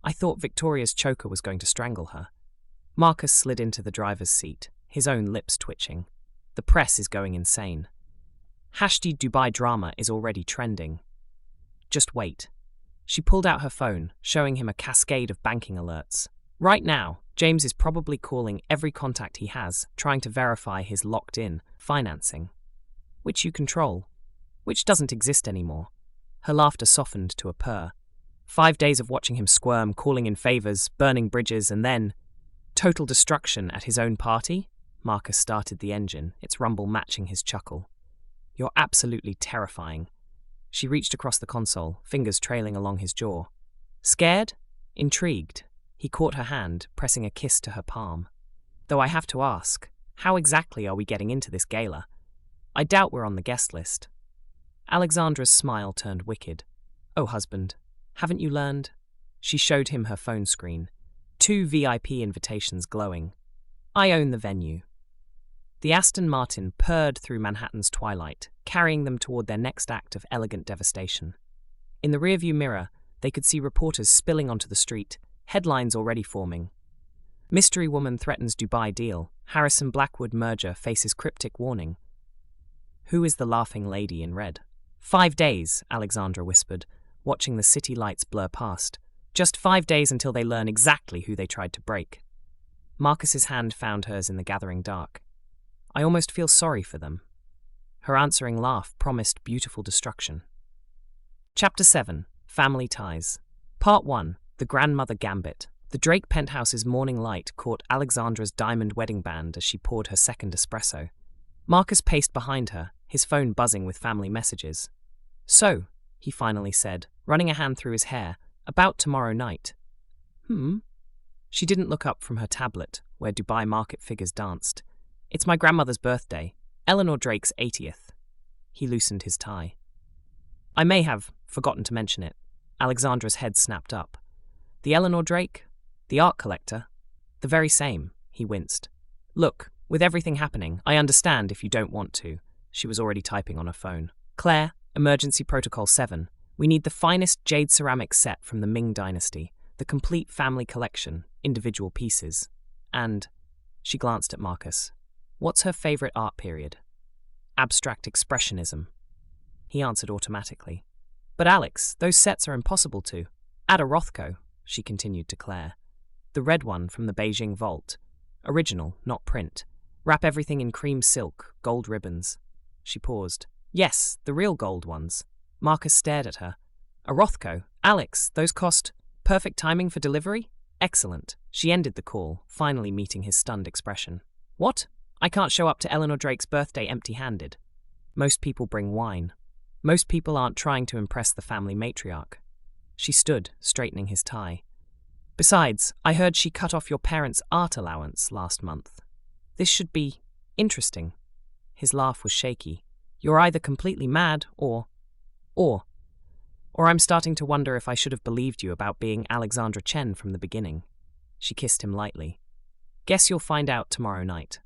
"I thought Victoria's choker was going to strangle her." Marcus slid into the driver's seat, his own lips twitching. "The press is going insane. #Dubai drama is already trending. Just wait." She pulled out her phone, showing him a cascade of banking alerts. Right now, James is probably calling every contact he has, trying to verify his locked-in financing, which you control, which doesn't exist anymore. Her laughter softened to a purr. 5 days of watching him squirm, calling in favors, burning bridges, and then total destruction at his own party? Marcus started the engine, its rumble matching his chuckle. You're absolutely terrifying. She reached across the console, fingers trailing along his jaw. Scared? Intrigued. He caught her hand, pressing a kiss to her palm. Though I have to ask, how exactly are we getting into this gala? I doubt we're on the guest list. Alexandra's smile turned wicked. Oh, husband, haven't you learned? She showed him her phone screen. 2 VIP invitations glowing. I own the venue. The Aston Martin purred through Manhattan's twilight, carrying them toward their next act of elegant devastation. In the rearview mirror, they could see reporters spilling onto the street, headlines already forming. Mystery woman threatens Dubai deal. Harrison Blackwood merger faces cryptic warning. Who is the laughing lady in red? 5 days, Alexandra whispered, watching the city lights blur past. Just 5 days until they learn exactly who they tried to break. Marcus's hand found hers in the gathering dark. I almost feel sorry for them. Her answering laugh promised beautiful destruction. Chapter 7. Family Ties. Part 1. The Grandmother Gambit. The Drake penthouse's morning light caught Alexandra's diamond wedding band as she poured her second espresso. Marcus paced behind her, his phone buzzing with family messages. So, he finally said, running a hand through his hair, about tomorrow night. She didn't look up from her tablet, where Dubai market figures danced. It's my grandmother's birthday, Eleanor Drake's 80th. He loosened his tie. I may have forgotten to mention it. Alexandra's head snapped up. The Eleanor Drake? The art collector? The very same, he winced. Look, with everything happening, I understand if you don't want to. She was already typing on her phone. Claire, Emergency Protocol 7. We need the finest jade ceramic set from the Ming Dynasty, the complete family collection, individual pieces. And, she glanced at Marcus. What's her favorite art period? Abstract Expressionism. He answered automatically. But Alex, those sets are impossible to. Add a Rothko, she continued to Claire. The red one from the Beijing vault. Original, not print. Wrap everything in cream silk, gold ribbons. She paused. Yes, the real gold ones. Marcus stared at her. A Rothko? Alex, those cost... Perfect timing for delivery? Excellent. She ended the call, finally meeting his stunned expression. What? I can't show up to Eleanor Drake's birthday empty-handed. Most people bring wine. Most people aren't trying to impress the family matriarch. She stood, straightening his tie. Besides, I heard she cut off your parents' art allowance last month. This should be interesting. His laugh was shaky. You're either completely mad or I'm starting to wonder if I should have believed you about being Alexandra Chen from the beginning. She kissed him lightly. Guess you'll find out tomorrow night.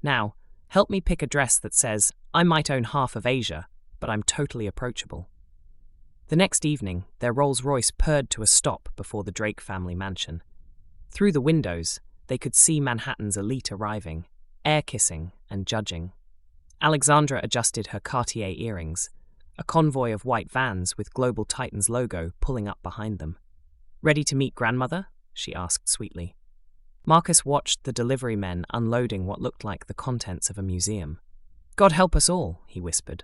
Now, help me pick a dress that says, I might own half of Asia, but I'm totally approachable. The next evening, their Rolls-Royce purred to a stop before the Drake family mansion. Through the windows, they could see Manhattan's elite arriving, air-kissing and judging. Alexandra adjusted her Cartier earrings, a convoy of white vans with Global Titan's logo pulling up behind them. Ready to meet grandmother? She asked sweetly. Marcus watched the delivery men unloading what looked like the contents of a museum. God help us all, he whispered.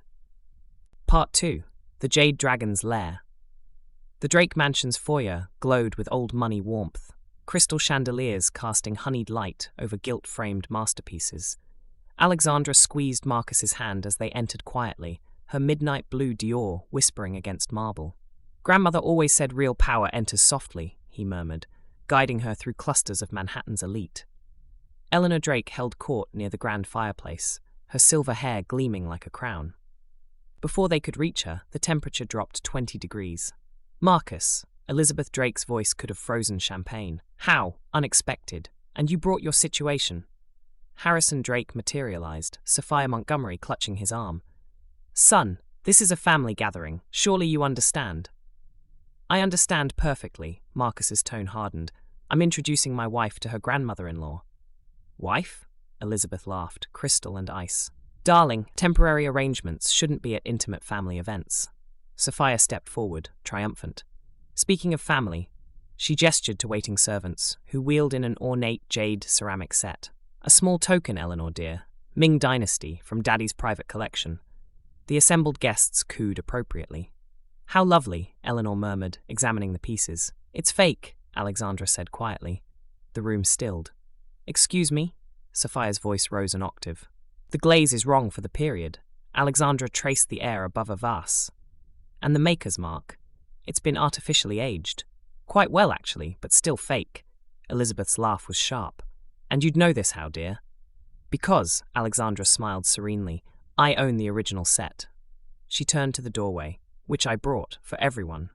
Part 2. The Jade Dragon's Lair. The Drake Mansion's foyer glowed with old money warmth, crystal chandeliers casting honeyed light over gilt-framed masterpieces. Alexandra squeezed Marcus's hand as they entered quietly, her midnight blue Dior whispering against marble. Grandmother always said real power enters softly, he murmured, guiding her through clusters of Manhattan's elite. Eleanor Drake held court near the grand fireplace, her silver hair gleaming like a crown. Before they could reach her, the temperature dropped 20 degrees. Marcus, Elizabeth Drake's voice could have frozen champagne. How? Unexpected. And you brought your situation. Harrison Drake materialized, Sophia Montgomery clutching his arm. Son, this is a family gathering. Surely you understand. I understand perfectly, Marcus's tone hardened. I'm introducing my wife to her grandmother-in-law. Wife? Elizabeth laughed, crystal and ice. Darling, temporary arrangements shouldn't be at intimate family events. Sophia stepped forward, triumphant. Speaking of family, she gestured to waiting servants, who wheeled in an ornate jade ceramic set. A small token, Eleanor dear. Ming Dynasty, from Daddy's private collection. The assembled guests cooed appropriately. How lovely, Eleanor murmured, examining the pieces. It's fake, Alexandra said quietly. The room stilled. Excuse me? Sophia's voice rose an octave. The glaze is wrong for the period. Alexandra traced the air above a vase. And the maker's mark? It's been artificially aged. Quite well, actually, but still fake. Elizabeth's laugh was sharp. And you'd know this how, dear? Because, Alexandra smiled serenely, I own the original set. She turned to the doorway, which I brought for everyone.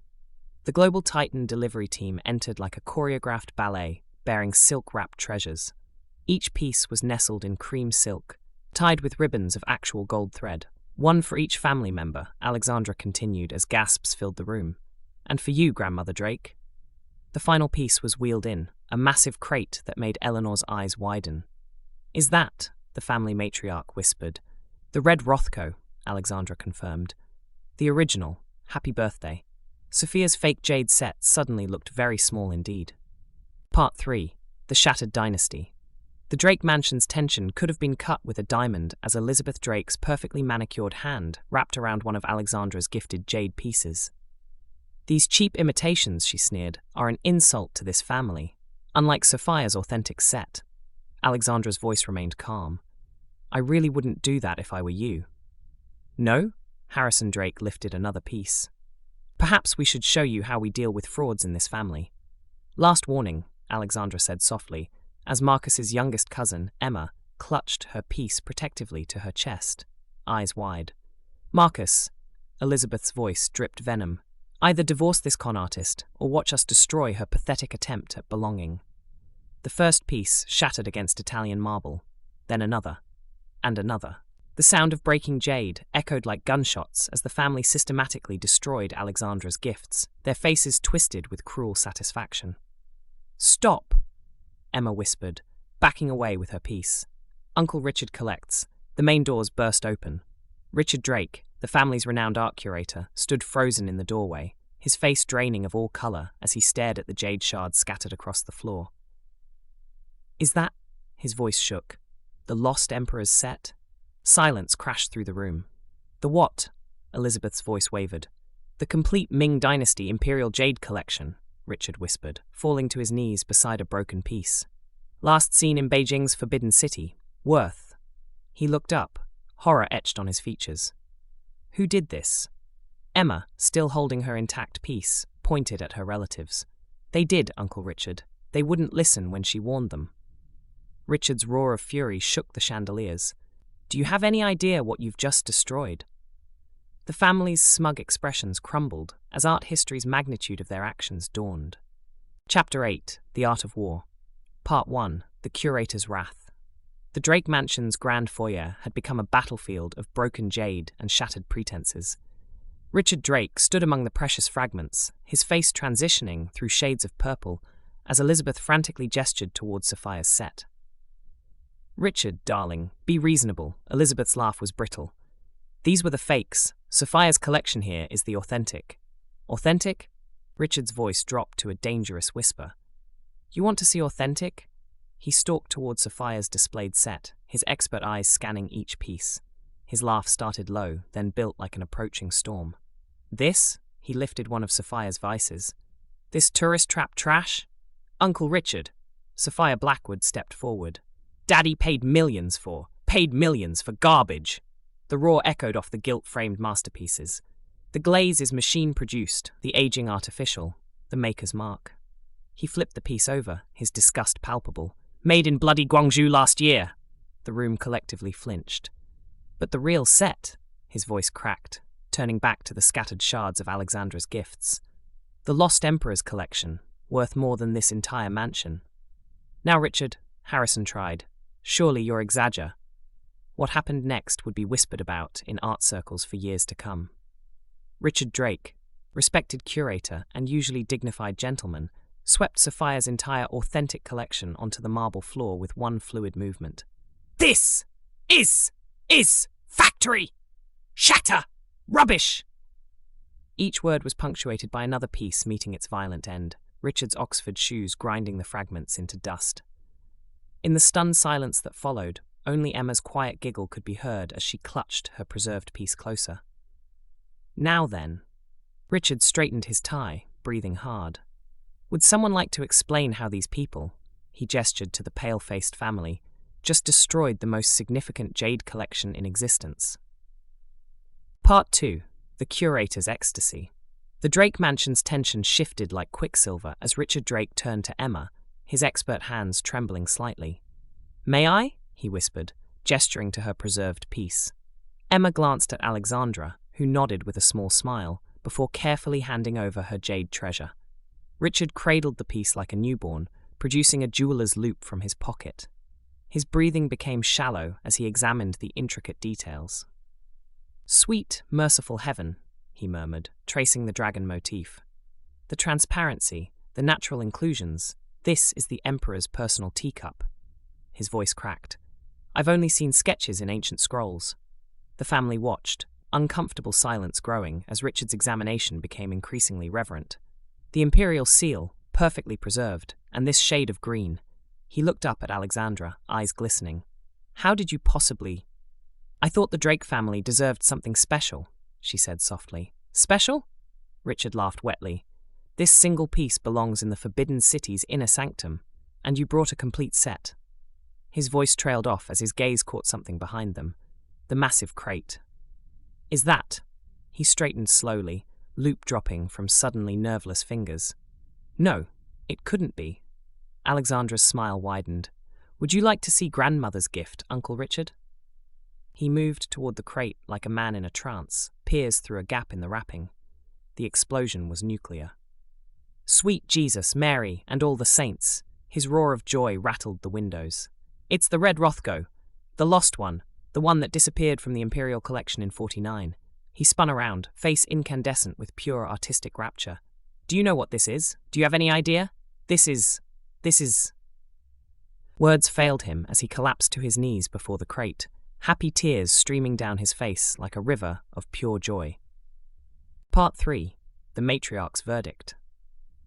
The Global Titan delivery team entered like a choreographed ballet, bearing silk-wrapped treasures. Each piece was nestled in cream silk, tied with ribbons of actual gold thread. One for each family member, Alexandra continued as gasps filled the room. And for you, Grandmother Drake. The final piece was wheeled in, a massive crate that made Eleanor's eyes widen. Is that, the family matriarch whispered. The red Rothko, Alexandra confirmed. The original, happy birthday. Sophia's fake jade set suddenly looked very small indeed. Part 3. The Shattered Dynasty. The Drake mansion's tension could have been cut with a diamond as Elizabeth Drake's perfectly manicured hand wrapped around one of Alexandra's gifted jade pieces. These cheap imitations, she sneered, are an insult to this family, unlike Sophia's authentic set. Alexandra's voice remained calm. I really wouldn't do that if I were you. No? Harrison Drake lifted another piece. Perhaps we should show you how we deal with frauds in this family. Last warning, Alexandra said softly, as Marcus's youngest cousin, Emma, clutched her piece protectively to her chest, eyes wide. Marcus, Elizabeth's voice dripped venom. Either divorce this con artist or watch us destroy her pathetic attempt at belonging. The first piece shattered against Italian marble, then another, and another. The sound of breaking jade echoed like gunshots as the family systematically destroyed Alexandra's gifts, their faces twisted with cruel satisfaction. Stop, Emma whispered, backing away with her piece. Uncle Richard collects. The main doors burst open. Richard Drake, the family's renowned art curator, stood frozen in the doorway, his face draining of all colour as he stared at the jade shards scattered across the floor. Is that, his voice shook, the lost Emperor's set? Silence crashed through the room. The what? Elizabeth's voice wavered. The complete Ming Dynasty Imperial Jade Collection, Richard whispered, falling to his knees beside a broken piece. Last seen in Beijing's Forbidden City, Worth. He looked up, horror etched on his features. Who did this? Emma, still holding her intact piece, pointed at her relatives. They did, Uncle Richard. They wouldn't listen when she warned them. Richard's roar of fury shook the chandeliers. Do you have any idea what you've just destroyed? The family's smug expressions crumbled as art history's magnitude of their actions dawned. Chapter 8. The Art of War. Part 1. The Curator's Wrath. The Drake Mansion's grand foyer had become a battlefield of broken jade and shattered pretenses. Richard Drake stood among the precious fragments, his face transitioning through shades of purple as Elizabeth frantically gestured towards Sophia's set. Richard, darling, be reasonable. Elizabeth's laugh was brittle. These were the fakes. Sophia's collection here is the authentic. Authentic? Richard's voice dropped to a dangerous whisper. You want to see authentic? He stalked towards Sophia's displayed set, his expert eyes scanning each piece. His laugh started low, then built like an approaching storm. This? He lifted one of Sophia's vices. This tourist trap trash? Uncle Richard. Sophia Blackwood stepped forward. Daddy paid millions for garbage. The roar echoed off the gilt-framed masterpieces. The glaze is machine-produced, the aging artificial, the maker's mark. He flipped the piece over, his disgust palpable. Made in bloody Guangzhou last year. The room collectively flinched. But the real set, his voice cracked, turning back to the scattered shards of Alexandra's gifts. The Lost Emperor's collection, worth more than this entire mansion. Now, Richard, Harrison tried. Surely you're exagger. What happened next would be whispered about in art circles for years to come. Richard Drake, respected curator and usually dignified gentleman, swept Sophia's entire authentic collection onto the marble floor with one fluid movement. This is factory! Shatter! Rubbish! Each word was punctuated by another piece meeting its violent end, Richard's Oxford shoes grinding the fragments into dust. In the stunned silence that followed, only Emma's quiet giggle could be heard as she clutched her preserved piece closer. Now then, Richard straightened his tie, breathing hard. Would someone like to explain how these people, he gestured to the pale-faced family, just destroyed the most significant jade collection in existence? Part 2. The Curator's Ecstasy. The Drake mansion's tension shifted like quicksilver as Richard Drake turned to Emma, his expert hands trembling slightly. "May I?" he whispered, gesturing to her preserved piece. Emma glanced at Alexandra, who nodded with a small smile, before carefully handing over her jade treasure. Richard cradled the piece like a newborn, producing a jeweler's loupe from his pocket. His breathing became shallow as he examined the intricate details. "Sweet, merciful heaven," he murmured, tracing the dragon motif. "The transparency, the natural inclusions, this is the Emperor's personal teacup." His voice cracked. "I've only seen sketches in ancient scrolls." The family watched, uncomfortable silence growing as Richard's examination became increasingly reverent. The imperial seal, perfectly preserved, and this shade of green. He looked up at Alexandra, eyes glistening. "How did you possibly—" "I thought the Drake family deserved something special," she said softly. "Special?" Richard laughed wetly. "This single piece belongs in the Forbidden City's inner sanctum, and you brought a complete set." His voice trailed off as his gaze caught something behind them. The massive crate. "Is that—" He straightened slowly, loop dropping from suddenly nerveless fingers. "No, it couldn't be." Alexandra's smile widened. "Would you like to see grandmother's gift, Uncle Richard?" He moved toward the crate like a man in a trance, peers through a gap in the wrapping. The explosion was nuclear. "Sweet Jesus, Mary, and all the saints!" His roar of joy rattled the windows. "It's the Red Rothko, the lost one, the one that disappeared from the Imperial collection in 49. He spun around, face incandescent with pure artistic rapture. "Do you know what this is? Do you have any idea? This is... Words failed him as he collapsed to his knees before the crate, happy tears streaming down his face like a river of pure joy. Part 3. The Matriarch's Verdict.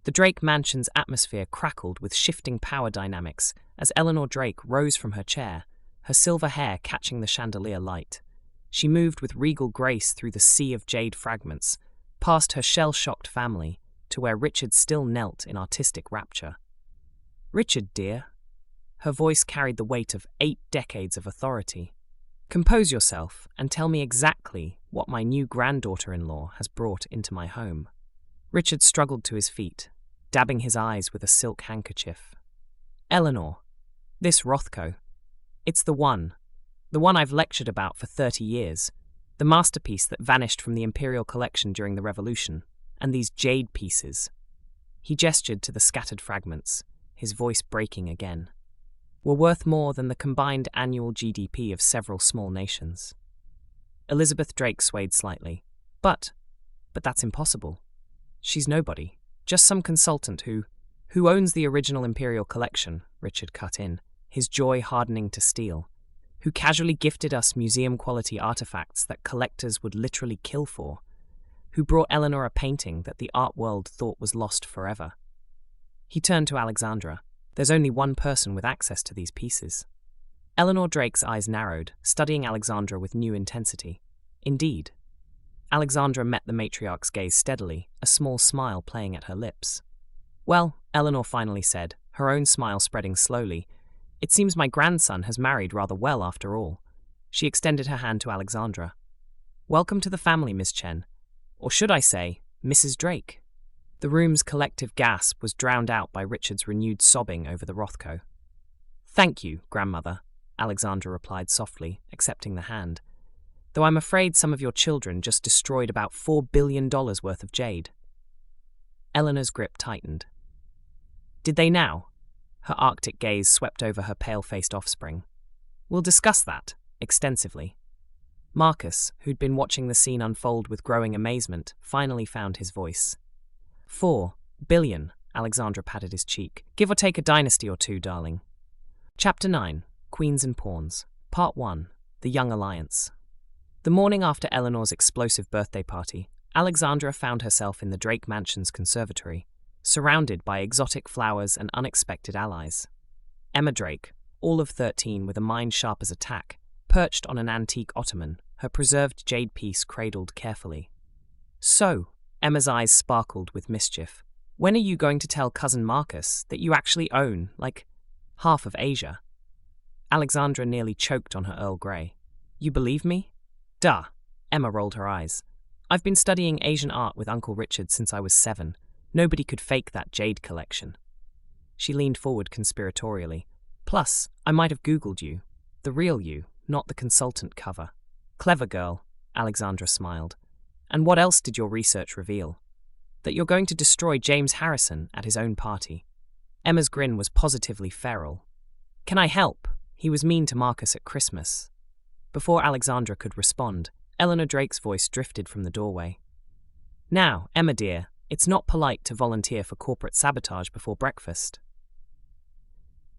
The Drake mansion's atmosphere crackled with shifting power dynamics as Eleanor Drake rose from her chair, her silver hair catching the chandelier light. She moved with regal grace through the sea of jade fragments, past her shell-shocked family, to where Richard still knelt in artistic rapture. "Richard, dear." Her voice carried the weight of 8 decades of authority. "Compose yourself and tell me exactly what my new granddaughter-in-law has brought into my home." Richard struggled to his feet, dabbing his eyes with a silk handkerchief. "Eleanor, this Rothko, it's the one I've lectured about for 30 years, the masterpiece that vanished from the Imperial collection during the Revolution, and these jade pieces." He gestured to the scattered fragments, his voice breaking again. "Were worth more than the combined annual GDP of several small nations." Elizabeth Drake swayed slightly. But that's impossible. She's nobody, just some consultant who owns the original Imperial collection," Richard cut in, his joy hardening to steel, "who casually gifted us museum-quality artifacts that collectors would literally kill for, who brought Eleanor a painting that the art world thought was lost forever." He turned to Alexandra. "There's only one person with access to these pieces." Eleanor Drake's eyes narrowed, studying Alexandra with new intensity. "Indeed." Alexandra met the matriarch's gaze steadily, a small smile playing at her lips. "Well," Eleanor finally said, her own smile spreading slowly, "it seems my grandson has married rather well after all." She extended her hand to Alexandra. "Welcome to the family, Miss Chen. Or should I say, Mrs. Drake?" The room's collective gasp was drowned out by Richard's renewed sobbing over the Rothko. "Thank you, grandmother," Alexandra replied softly, accepting the hand. "Though I'm afraid some of your children just destroyed about $4 billion worth of jade." Eleanor's grip tightened. "Did they now?" Her arctic gaze swept over her pale-faced offspring. "We'll discuss that, extensively." Marcus, who'd been watching the scene unfold with growing amazement, finally found his voice. $4 billion, Alexandra patted his cheek. "Give or take a dynasty or two, darling." Chapter 9. Queens and Pawns. Part 1. The Young Alliance. The morning after Eleanor's explosive birthday party, Alexandra found herself in the Drake Mansion's conservatory, surrounded by exotic flowers and unexpected allies. Emma Drake, all of 13 with a mind sharp as a tack, perched on an antique ottoman, her preserved jade piece cradled carefully. "So," Emma's eyes sparkled with mischief. When are you going to tell cousin Marcus that you actually own, like, half of Asia? Alexandra nearly choked on her Earl Grey. You believe me? Duh. Emma rolled her eyes. I've been studying Asian art with Uncle Richard since I was 7. Nobody could fake that jade collection. She leaned forward conspiratorially. Plus, I might have Googled you. The real you, not the consultant cover. Clever girl, Alexandra smiled. And what else did your research reveal? That you're going to destroy James Harrison at his own party. Emma's grin was positively feral. Can I help? He was mean to Marcus at Christmas. Before Alexandra could respond, Eleanor Drake's voice drifted from the doorway. Now, Emma dear, it's not polite to volunteer for corporate sabotage before breakfast.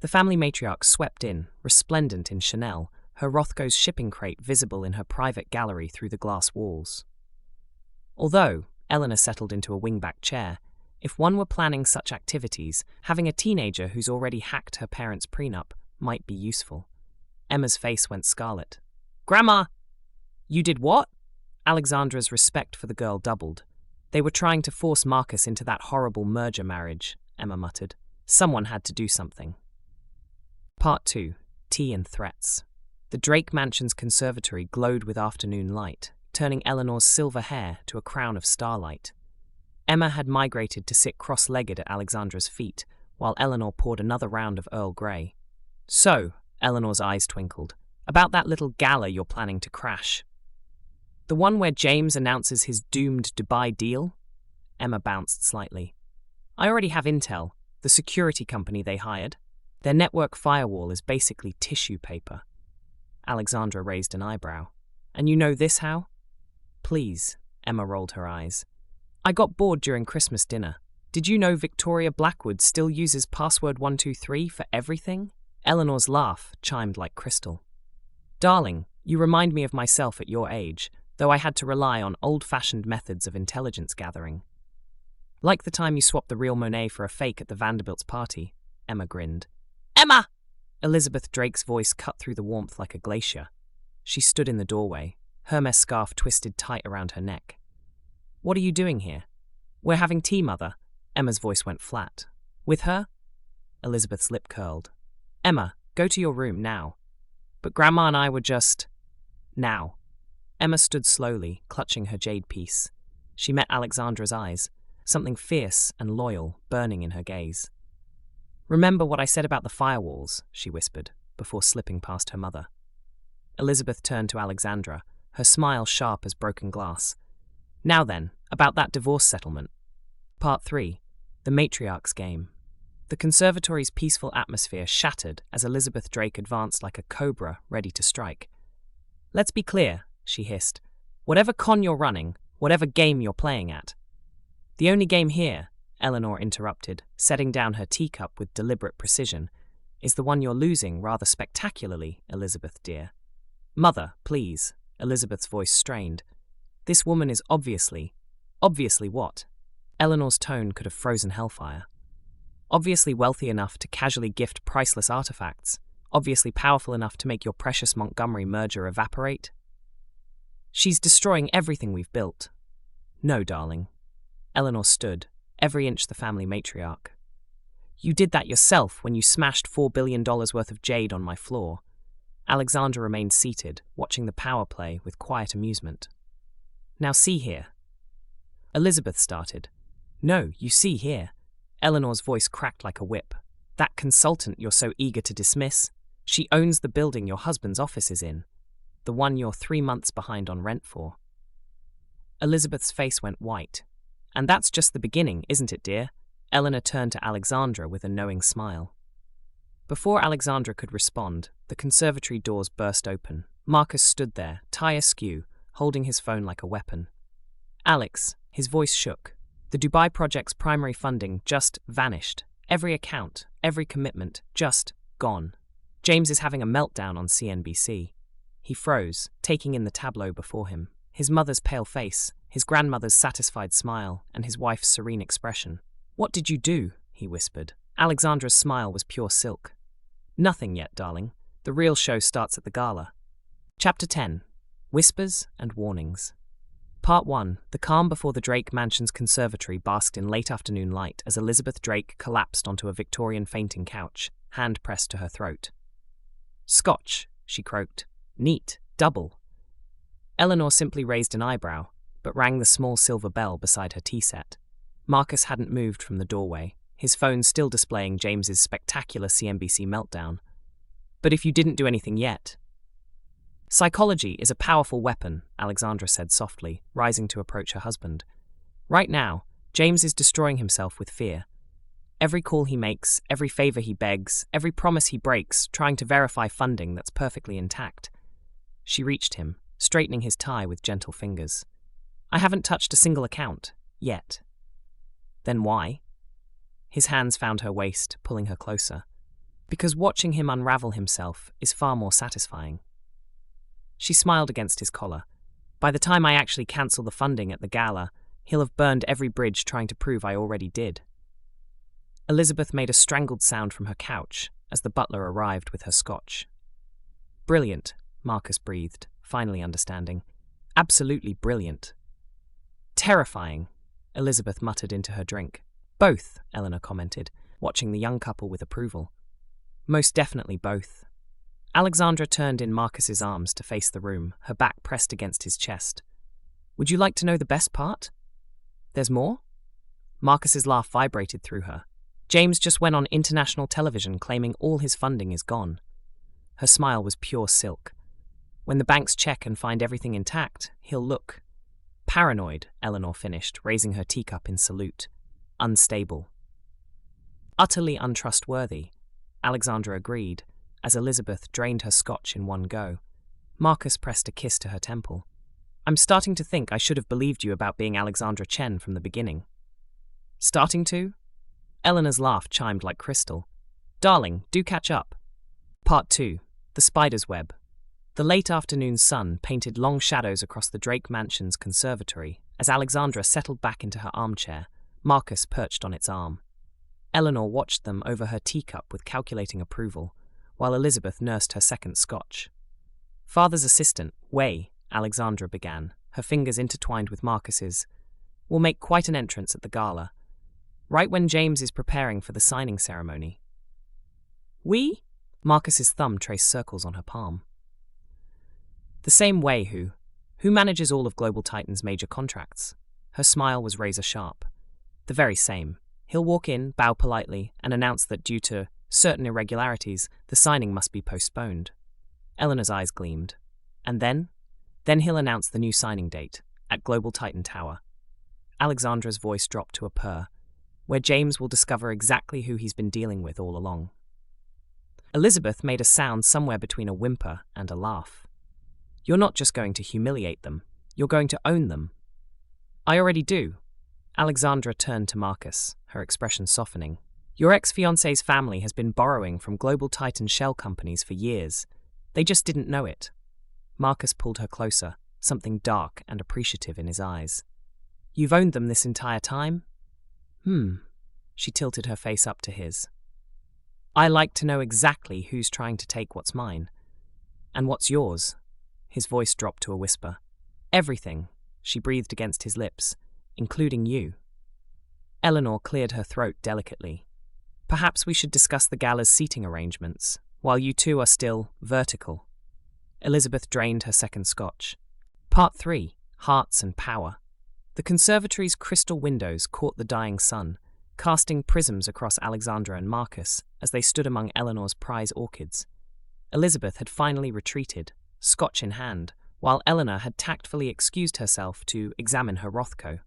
The family matriarch swept in, resplendent in Chanel, her Rothko's shipping crate visible in her private gallery through the glass walls. Although, Eleanor settled into a wingback chair, if one were planning such activities, having a teenager who's already hacked her parents' prenup might be useful. Emma's face went scarlet. Grandma! You did what? Alexandra's respect for the girl doubled. They were trying to force Marcus into that horrible merger marriage, Emma muttered. Someone had to do something. Part 2. Tea and Threats. The Drake Mansion's conservatory glowed with afternoon light, turning Eleanor's silver hair to a crown of starlight. Emma had migrated to sit cross-legged at Alexandra's feet, while Eleanor poured another round of Earl Grey. So, Eleanor's eyes twinkled, about that little gala you're planning to crash. The one where James announces his doomed Dubai deal? Emma bounced slightly. I already have intel, the security company they hired. Their network firewall is basically tissue paper. Alexandra raised an eyebrow. And you know this how? Please, Emma rolled her eyes. I got bored during Christmas dinner. Did you know Victoria Blackwood still uses password 123 for everything? Eleanor's laugh chimed like crystal. Darling, you remind me of myself at your age, though I had to rely on old-fashioned methods of intelligence gathering. Like the time you swapped the real Monet for a fake at the Vanderbilt's party, Emma grinned. Emma! Elizabeth Drake's voice cut through the warmth like a glacier. She stood in the doorway, Hermes scarf twisted tight around her neck. What are you doing here? We're having tea, Mother. Emma's voice went flat. With her? Elizabeth's lip curled. Emma, go to your room now. But Grandma and I were just... Now. Emma stood slowly, clutching her jade piece. She met Alexandra's eyes, something fierce and loyal burning in her gaze. Remember what I said about the firewalls, she whispered, before slipping past her mother. Elizabeth turned to Alexandra, her smile sharp as broken glass. Now then, about that divorce settlement. Part 3. The Matriarch's Game. The conservatory's peaceful atmosphere shattered as Elizabeth Drake advanced like a cobra ready to strike. Let's be clear, she hissed. Whatever con you're running, whatever game you're playing at. The only game here, Eleanor interrupted, setting down her teacup with deliberate precision, is the one you're losing rather spectacularly, Elizabeth dear. Mother, please, Elizabeth's voice strained. This woman is obviously what? Eleanor's tone could have frozen hellfire. Obviously wealthy enough to casually gift priceless artifacts, obviously powerful enough to make your precious Montgomery merger evaporate. She's destroying everything we've built. No, darling. Eleanor stood, every inch the family matriarch. You did that yourself when you smashed $4 billion worth of jade on my floor. Alexandra remained seated, watching the power play with quiet amusement. Now see here. Elizabeth started. No, you see here. Eleanor's voice cracked like a whip. That consultant you're so eager to dismiss, she owns the building your husband's office is in, the one you're 3 months behind on rent for. Elizabeth's face went white. And that's just the beginning, isn't it, dear? Eleanor turned to Alexandra with a knowing smile. Before Alexandra could respond, the conservatory doors burst open. Marcus stood there, tie askew, holding his phone like a weapon. Alex, his voice shook. The Dubai project's primary funding just vanished. Every account, every commitment, just gone. James is having a meltdown on CNBC. He froze, taking in the tableau before him. His mother's pale face, his grandmother's satisfied smile, and his wife's serene expression. What did you do? He whispered. Alexandra's smile was pure silk. Nothing yet, darling. The real show starts at the gala. Chapter 10. Whispers and Warnings. Part 1. The calm before the Drake Mansion's conservatory basked in late afternoon light as Elizabeth Drake collapsed onto a Victorian fainting couch, hand pressed to her throat. "Scotch," she croaked. "Neat. Double." Eleanor simply raised an eyebrow, but rang the small silver bell beside her tea set. Marcus hadn't moved from the doorway, his phone still displaying James's spectacular CNBC meltdown. "But if you didn't do anything yet..." "Psychology is a powerful weapon," Alexandra said softly, rising to approach her husband. "Right now, James is destroying himself with fear. Every call he makes, every favor he begs, every promise he breaks, trying to verify funding that's perfectly intact." She reached him, straightening his tie with gentle fingers. "I haven't touched a single account, yet." "Then why?" His hands found her waist, pulling her closer. "Because watching him unravel himself is far more satisfying." She smiled against his collar. "By the time I actually cancel the funding at the gala, he'll have burned every bridge trying to prove I already did." Elizabeth made a strangled sound from her couch as the butler arrived with her scotch. "Brilliant," Marcus breathed, finally understanding. "Absolutely brilliant." "Terrifying," Elizabeth muttered into her drink. "Both," Eleanor commented, watching the young couple with approval. "Most definitely both." Alexandra turned in Marcus's arms to face the room, her back pressed against his chest. "Would you like to know the best part?" "There's more?" Marcus's laugh vibrated through her. "James just went on international television claiming all his funding is gone." Her smile was pure silk. "When the banks check and find everything intact, he'll look..." "Paranoid," Eleanor finished, raising her teacup in salute. "Unstable." "Utterly untrustworthy," Alexandra agreed, as Elizabeth drained her scotch in one go. Marcus pressed a kiss to her temple. "I'm starting to think I should have believed you about being Alexandra Chen from the beginning." "Starting to?" Eleanor's laugh chimed like crystal. "Darling, do catch up." Part 2. The Spider's Web. The late afternoon sun painted long shadows across the Drake Mansion's conservatory as Alexandra settled back into her armchair, Marcus perched on its arm. Eleanor watched them over her teacup with calculating approval, while Elizabeth nursed her second scotch. "Father's assistant, Wei," Alexandra began, her fingers intertwined with Marcus's, "will make quite an entrance at the gala, right when James is preparing for the signing ceremony." "We?" Marcus's thumb traced circles on her palm. "The same Wei who manages all of Global Titan's major contracts." Her smile was razor sharp. "The very same. He'll walk in, bow politely, and announce that due to certain irregularities, the signing must be postponed." Eleanor's eyes gleamed. "And then? Then he'll announce the new signing date, at Global Titan Tower." Alexandra's voice dropped to a purr, "where James will discover exactly who he's been dealing with all along." Elizabeth made a sound somewhere between a whimper and a laugh. "You're not just going to humiliate them, you're going to own them." "I already do." Alexandra turned to Marcus, her expression softening. "Your ex-fiancé's family has been borrowing from Global Titan shell companies for years. They just didn't know it." Marcus pulled her closer, something dark and appreciative in his eyes. "You've owned them this entire time?" She tilted her face up to his. "I like to know exactly who's trying to take what's mine. And what's yours?" His voice dropped to a whisper. "Everything," she breathed against his lips, "including you." Eleanor cleared her throat delicately. "Perhaps we should discuss the gala's seating arrangements, while you two are still vertical." Elizabeth drained her second scotch. Part 3. Hearts and Power. The conservatory's crystal windows caught the dying sun, casting prisms across Alexandra and Marcus as they stood among Eleanor's prize orchids. Elizabeth had finally retreated, scotch in hand, while Eleanor had tactfully excused herself to examine her Rothko.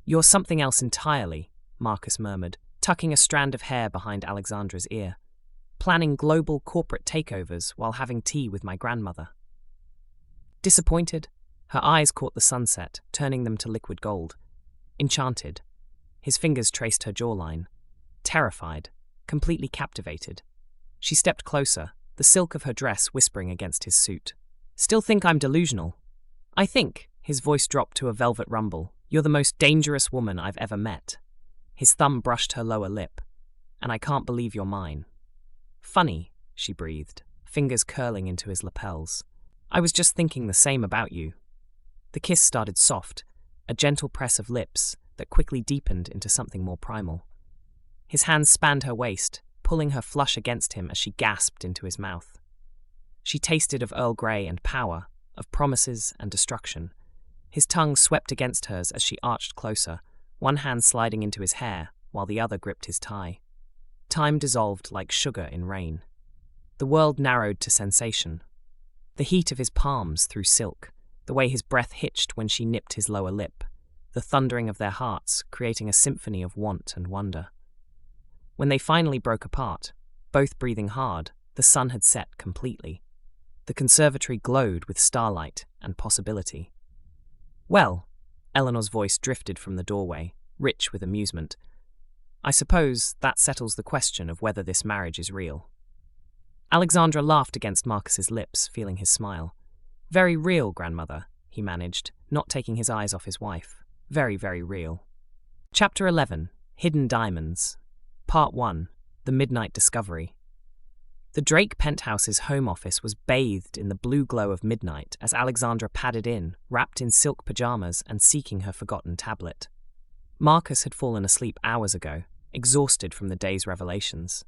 "You're something else entirely," Marcus murmured, tucking a strand of hair behind Alexandra's ear. "Planning global corporate takeovers while having tea with my grandmother." Disappointed, her eyes caught the sunset, turning them to liquid gold. Enchanted. His fingers traced her jawline. Terrified, completely captivated. She stepped closer, the silk of her dress whispering against his suit. "Still think I'm delusional?" "I think," his voice dropped to a velvet rumble, "you're the most dangerous woman I've ever met." His thumb brushed her lower lip. "And I can't believe you're mine." "Funny," she breathed, fingers curling into his lapels. "I was just thinking the same about you." The kiss started soft, a gentle press of lips that quickly deepened into something more primal. His hands spanned her waist, pulling her flush against him as she gasped into his mouth. She tasted of Earl Grey and power, of promises and destruction. His tongue swept against hers as she arched closer, one hand sliding into his hair while the other gripped his tie. Time dissolved like sugar in rain. The world narrowed to sensation. The heat of his palms through silk, the way his breath hitched when she nipped his lower lip, the thundering of their hearts creating a symphony of want and wonder. When they finally broke apart, both breathing hard, the sun had set completely. The conservatory glowed with starlight and possibility. "Well," Eleanor's voice drifted from the doorway, rich with amusement, "I suppose that settles the question of whether this marriage is real." Alexandra laughed against Marcus's lips, feeling his smile. "Very real, grandmother," he managed, not taking his eyes off his wife. "Very, very real." Chapter 11. Hidden Diamonds. Part 1. The Midnight Discovery. The Drake penthouse's home office was bathed in the blue glow of midnight as Alexandra padded in, wrapped in silk pajamas and seeking her forgotten tablet. Marcus had fallen asleep hours ago, exhausted from the day's revelations.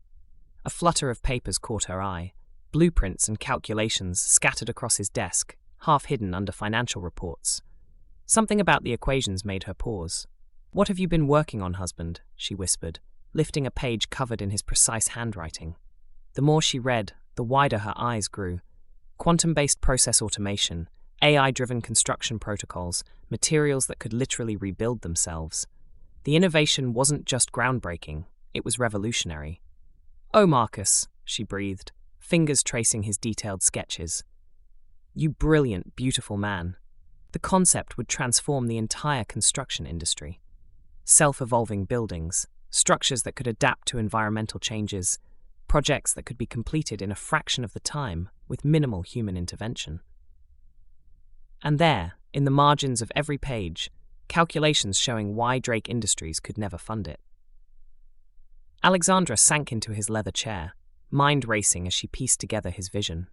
A flutter of papers caught her eye, blueprints and calculations scattered across his desk, half hidden under financial reports. Something about the equations made her pause. "What have you been working on, husband?" she whispered, lifting a page covered in his precise handwriting. The more she read, the wider her eyes grew. Quantum-based process automation, AI-driven construction protocols, materials that could literally rebuild themselves. The innovation wasn't just groundbreaking, it was revolutionary. "Oh, Marcus," she breathed, fingers tracing his detailed sketches. "You brilliant, beautiful man. The concept would transform the entire construction industry. Self-evolving buildings, structures that could adapt to environmental changes, projects that could be completed in a fraction of the time with minimal human intervention." And there, in the margins of every page, calculations showing why Drake Industries could never fund it. Alexandra sank into his leather chair, mind racing as she pieced together his vision.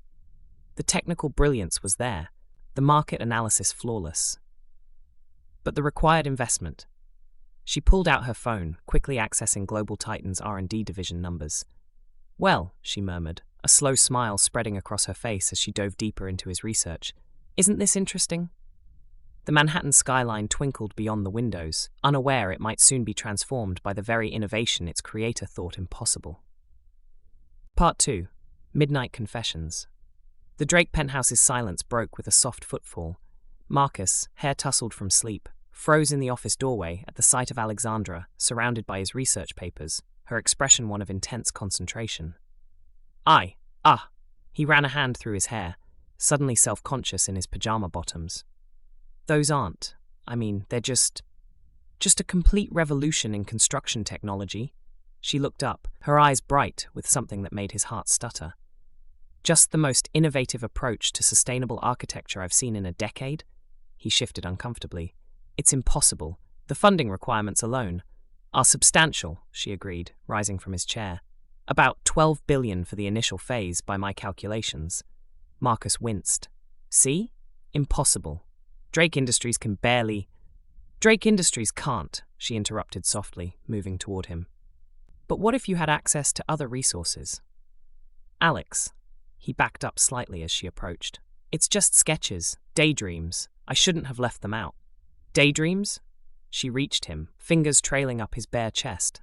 The technical brilliance was there, the market analysis flawless. But the required investment. She pulled out her phone, quickly accessing Global Titan's R&D division numbers. "Well," she murmured, a slow smile spreading across her face as she dove deeper into his research, "isn't this interesting?" The Manhattan skyline twinkled beyond the windows, unaware it might soon be transformed by the very innovation its creator thought impossible. Part 2. Midnight Confessions. The Drake penthouse's silence broke with a soft footfall. Marcus, hair tousled from sleep, froze in the office doorway at the sight of Alexandra, surrounded by his research papers, her expression one of intense concentration. He ran a hand through his hair, suddenly self-conscious in his pajama bottoms. "Those aren't. They're just a complete revolution in construction technology." She looked up, her eyes bright with something that made his heart stutter. "Just the most innovative approach to sustainable architecture I've seen in a decade?" He shifted uncomfortably. "It's impossible. The funding requirements alone are substantial," she agreed, rising from his chair. "About $12 billion for the initial phase by my calculations." Marcus winced. "See? Impossible. Drake Industries can barely—" "Drake Industries can't," she interrupted softly, moving toward him. "But what if you had access to other resources?" "Alex," he backed up slightly as she approached. "It's just sketches, daydreams. I shouldn't have left them out." "Daydreams?" She reached him, fingers trailing up his bare chest.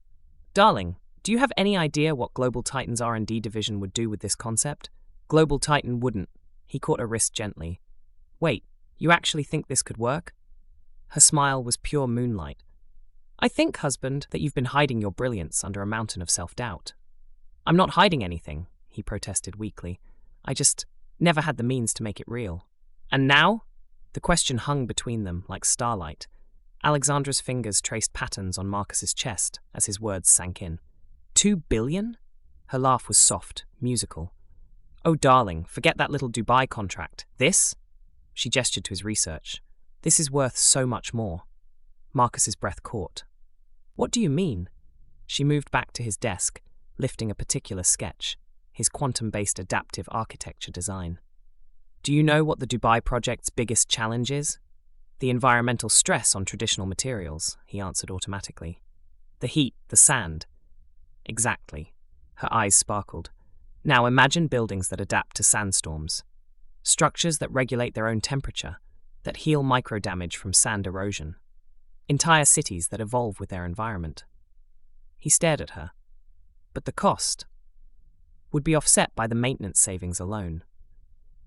"Darling, do you have any idea what Global Titan's R&D division would do with this concept?" "Global Titan wouldn't." He caught her wrist gently. "Wait, you actually think this could work?" Her smile was pure moonlight. "I think, husband, that you've been hiding your brilliance under a mountain of self-doubt." "I'm not hiding anything," he protested weakly. "I just never had the means to make it real." "And now?" The question hung between them like starlight. Alexandra's fingers traced patterns on Marcus's chest as his words sank in. $2 billion? Her laugh was soft, musical. "Oh, darling, forget that little Dubai contract. This?" She gestured to his research. "This is worth so much more." Marcus's breath caught. "What do you mean?" She moved back to his desk, lifting a particular sketch, his quantum-based adaptive architecture design. "Do you know what the Dubai project's biggest challenge is?" The environmental stress on traditional materials, he answered automatically. The heat, the sand. Exactly. Her eyes sparkled. Now imagine buildings that adapt to sandstorms. Structures that regulate their own temperature, that heal microdamage from sand erosion. Entire cities that evolve with their environment. He stared at her. But the cost would be offset by the maintenance savings alone.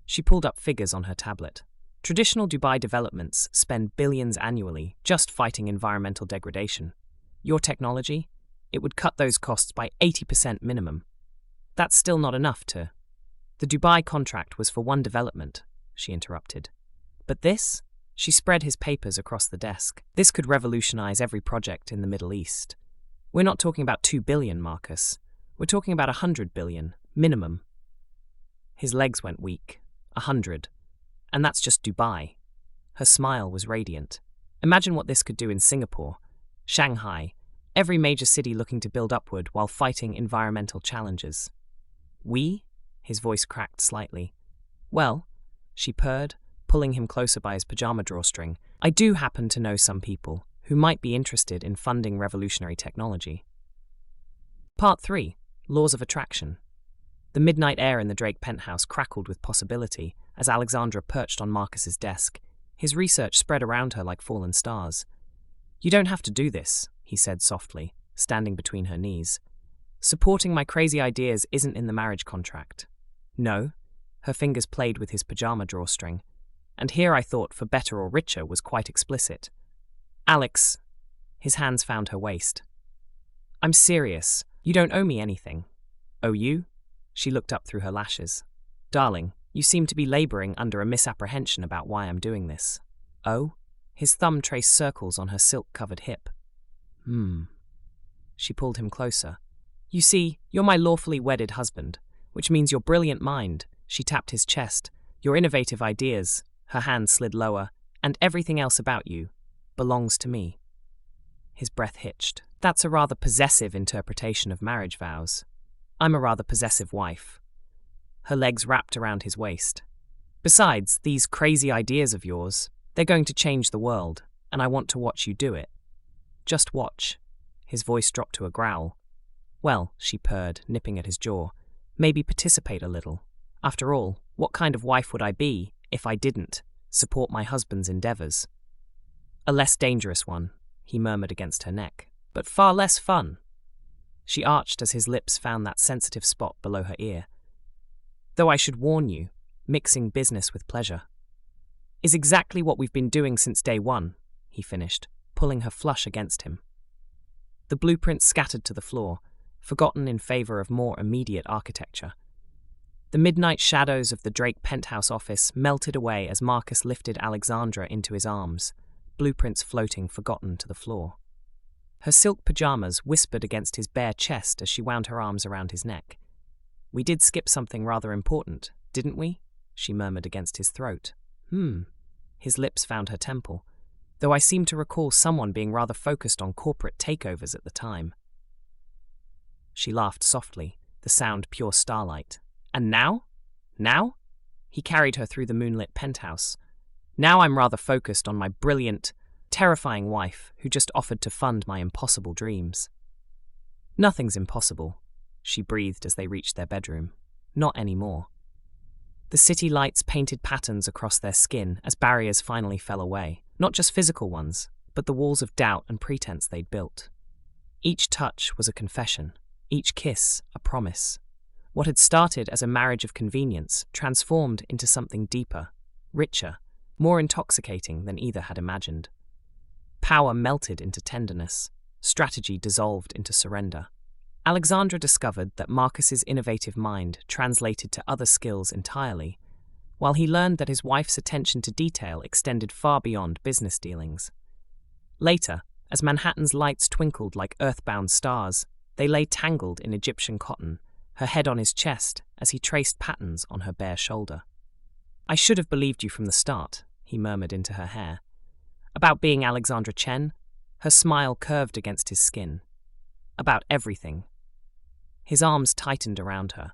She pulled up figures on her tablet. Traditional Dubai developments spend billions annually just fighting environmental degradation. Your technology? It would cut those costs by 80% minimum. That's still not enough to... The Dubai contract was for one development, she interrupted. But this? She spread his papers across the desk. This could revolutionize every project in the Middle East. We're not talking about 2 billion, Marcus. We're talking about 100 billion, minimum. His legs went weak. 100. And that's just Dubai. Her smile was radiant. Imagine what this could do in Singapore, Shanghai, every major city looking to build upward while fighting environmental challenges. We? His voice cracked slightly. Well, she purred, pulling him closer by his pajama drawstring. I do happen to know some people who might be interested in funding revolutionary technology. Part 3. Laws of Attraction. The midnight air in the Drake penthouse crackled with possibility as Alexandra perched on Marcus's desk. His research spread around her like fallen stars. You don't have to do this, he said softly, standing between her knees. Supporting my crazy ideas isn't in the marriage contract. No, her fingers played with his pajama drawstring. And here I thought for better or richer was quite explicit. Alex, his hands found her waist. I'm serious. You don't owe me anything. Owe you? She looked up through her lashes. Darling, you seem to be laboring under a misapprehension about why I'm doing this. Oh? His thumb traced circles on her silk-covered hip. She pulled him closer. You see, you're my lawfully wedded husband, which means your brilliant mind, she tapped his chest, your innovative ideas, her hand slid lower, and everything else about you, belongs to me. His breath hitched. That's a rather possessive interpretation of marriage vows. I'm a rather possessive wife. Her legs wrapped around his waist. Besides, these crazy ideas of yours, they're going to change the world, and I want to watch you do it. Just watch. His voice dropped to a growl. Well, she purred, nipping at his jaw, maybe participate a little. After all, what kind of wife would I be if I didn't support my husband's endeavors? A less dangerous one, he murmured against her neck, but far less fun. She arched as his lips found that sensitive spot below her ear. Though I should warn you, mixing business with pleasure is exactly what we've been doing since day one, he finished, pulling her flush against him. The blueprints scattered to the floor, forgotten in favor of more immediate architecture. The midnight shadows of the Drake penthouse office melted away as Marcus lifted Alexandra into his arms, blueprints floating forgotten to the floor. Her silk pajamas whispered against his bare chest as she wound her arms around his neck. We did skip something rather important, didn't we? She murmured against his throat. His lips found her temple, though I seem to recall someone being rather focused on corporate takeovers at the time. She laughed softly, the sound pure starlight. And now? Now? He carried her through the moonlit penthouse. Now I'm rather focused on my brilliant, terrifying wife who just offered to fund my impossible dreams. Nothing's impossible, she breathed as they reached their bedroom. Not anymore. The city lights painted patterns across their skin as barriers finally fell away, not just physical ones, but the walls of doubt and pretense they'd built. Each touch was a confession, each kiss a promise. What had started as a marriage of convenience transformed into something deeper, richer, more intoxicating than either had imagined. Power melted into tenderness, strategy dissolved into surrender. Alexandra discovered that Marcus's innovative mind translated to other skills entirely, while he learned that his wife's attention to detail extended far beyond business dealings. Later, as Manhattan's lights twinkled like earthbound stars, they lay tangled in Egyptian cotton, her head on his chest as he traced patterns on her bare shoulder. I should have believed you from the start, he murmured into her hair. About being Alexandra Chen, her smile curved against his skin. About everything. His arms tightened around her.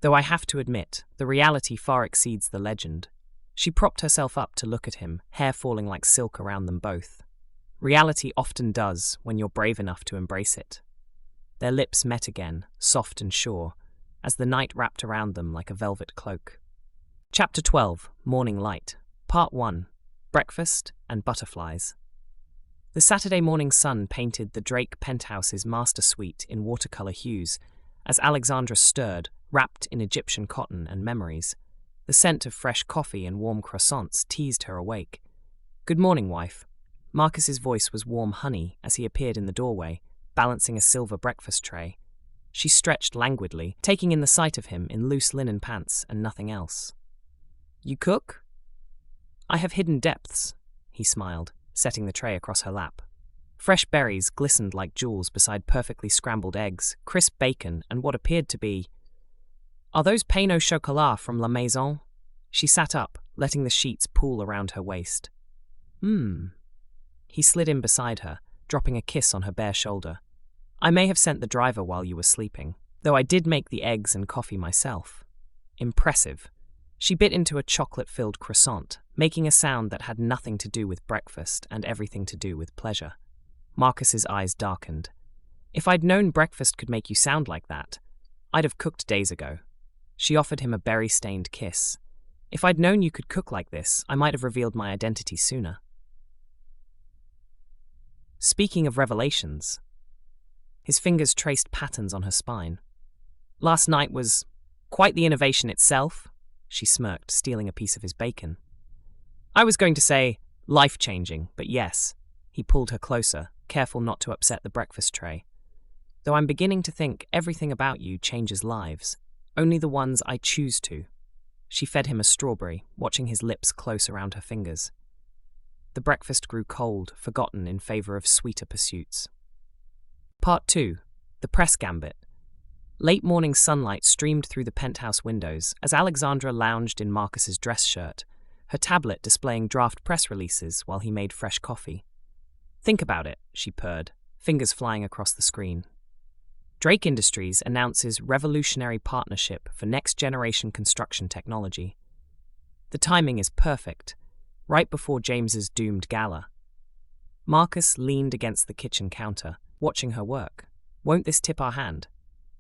Though I have to admit, the reality far exceeds the legend. She propped herself up to look at him, hair falling like silk around them both. Reality often does when you're brave enough to embrace it. Their lips met again, soft and sure, as the night wrapped around them like a velvet cloak. Chapter 12, Morning Light, Part 1, Breakfast and Butterflies. The Saturday morning sun painted the Drake penthouse's master suite in watercolor hues as Alexandra stirred, wrapped in Egyptian cotton and memories. The scent of fresh coffee and warm croissants teased her awake. "Good morning, wife." Marcus's voice was warm honey as he appeared in the doorway, balancing a silver breakfast tray. She stretched languidly, taking in the sight of him in loose linen pants and nothing else. "You cook?" "I have hidden depths," he smiled, setting the tray across her lap. Fresh berries glistened like jewels beside perfectly scrambled eggs, crisp bacon, and what appeared to be... "Are those pain au chocolat from La Maison?" She sat up, letting the sheets pool around her waist. He slid in beside her, dropping a kiss on her bare shoulder. "I may have sent the driver while you were sleeping, though I did make the eggs and coffee myself." Impressive. She bit into a chocolate-filled croissant, making a sound that had nothing to do with breakfast and everything to do with pleasure. Marcus's eyes darkened. "If I'd known breakfast could make you sound like that, I'd have cooked days ago." She offered him a berry-stained kiss. "If I'd known you could cook like this, I might have revealed my identity sooner." Speaking of revelations, his fingers traced patterns on her spine. "Last night was quite the innovation itself," she smirked, stealing a piece of his bacon. "I was going to say life-changing, but yes." He pulled her closer, careful not to upset the breakfast tray. "Though I'm beginning to think everything about you changes lives, only the ones I choose to." She fed him a strawberry, watching his lips close around her fingers. The breakfast grew cold, forgotten in favor of sweeter pursuits. Part 2, The Press Gambit. Late morning sunlight streamed through the penthouse windows as Alexandra lounged in Marcus's dress shirt, her tablet displaying draft press releases while he made fresh coffee. "Think about it," she purred, fingers flying across the screen. Drake Industries announces revolutionary partnership for next-generation construction technology. The timing is perfect, right before James's doomed gala. Marcus leaned against the kitchen counter, watching her work. Won't this tip our hand?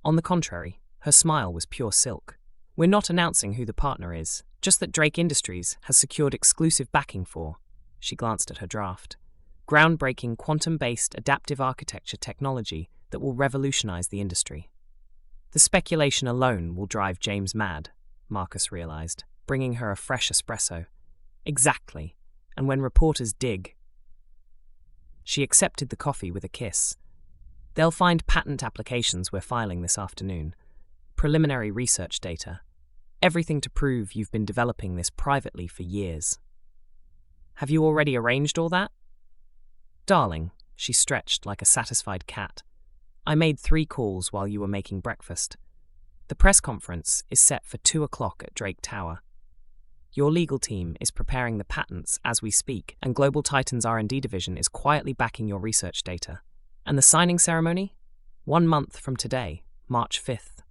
On the contrary, her smile was pure silk. "We're not announcing who the partner is, just that Drake Industries has secured exclusive backing for," she glanced at her draft, "groundbreaking quantum-based adaptive architecture technology that will revolutionize the industry." The speculation alone will drive James mad, Marcus realized, bringing her a fresh espresso. "Exactly, and when reporters dig..." She accepted the coffee with a kiss. "They'll find patent applications we're filing this afternoon, preliminary research data, everything to prove you've been developing this privately for years." "Have you already arranged all that?" "Darling," she stretched like a satisfied cat, "I made 3 calls while you were making breakfast. The press conference is set for 2 o'clock at Drake Tower. Your legal team is preparing the patents as we speak, and Global Titan's R&D division is quietly backing your research data. And the signing ceremony? 1 month from today, March 5th.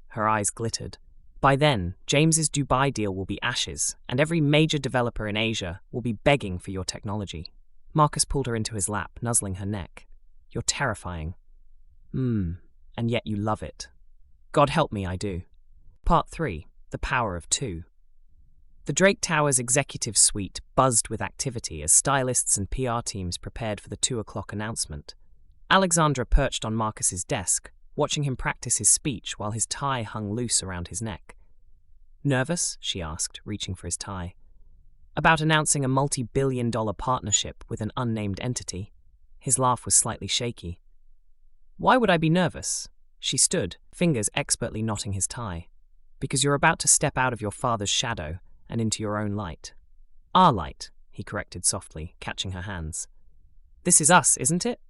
Her eyes glittered. "By then, James's Dubai deal will be ashes, and every major developer in Asia will be begging for your technology." Marcus pulled her into his lap, nuzzling her neck. "You're terrifying." And yet you love it." "God help me, I do." Part 3, The Power of Two. The Drake Tower's executive suite buzzed with activity as stylists and PR teams prepared for the 2 o'clock announcement. Alexandra perched on Marcus's desk, watching him practice his speech while his tie hung loose around his neck. "Nervous?" she asked, reaching for his tie. "About announcing a multi-billion-dollar partnership with an unnamed entity." His laugh was slightly shaky. "Why would I be nervous?" She stood, fingers expertly knotting his tie. "Because you're about to step out of your father's shadow and into your own light." "Our light," he corrected softly, catching her hands. "This is us, isn't it?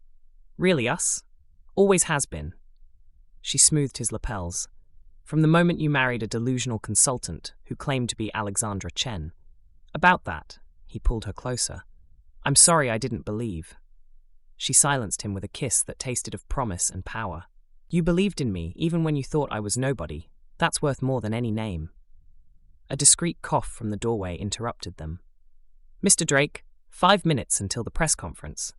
Really us? Always has been." She smoothed his lapels. "From the moment you married a delusional consultant who claimed to be Alexandra Chen." "About that," he pulled her closer. "I'm sorry I didn't believe." She silenced him with a kiss that tasted of promise and power. "You believed in me even when you thought I was nobody. That's worth more than any name." A discreet cough from the doorway interrupted them. "Mr. Drake, 5 minutes until the press conference."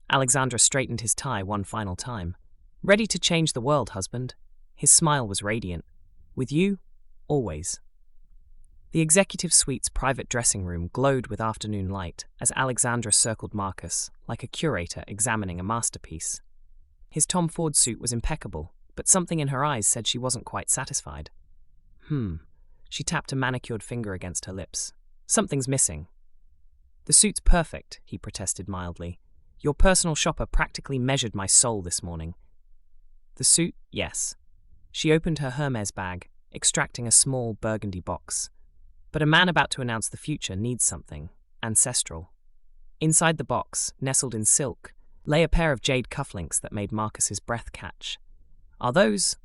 Alexandra straightened his tie one final time. "Ready to change the world, husband." His smile was radiant. "With you, always." The executive suite's private dressing room glowed with afternoon light as Alexandra circled Marcus, like a curator examining a masterpiece. His Tom Ford suit was impeccable, but something in her eyes said she wasn't quite satisfied. She tapped a manicured finger against her lips. "Something's missing." "The suit's perfect," he protested mildly. "Your personal shopper practically measured my soul this morning." "The suit, yes." She opened her Hermes bag, extracting a small burgundy box. "But a man about to announce the future needs something ancestral." Inside the box, nestled in silk, lay a pair of jade cufflinks that made Marcus's breath catch. "Are those—"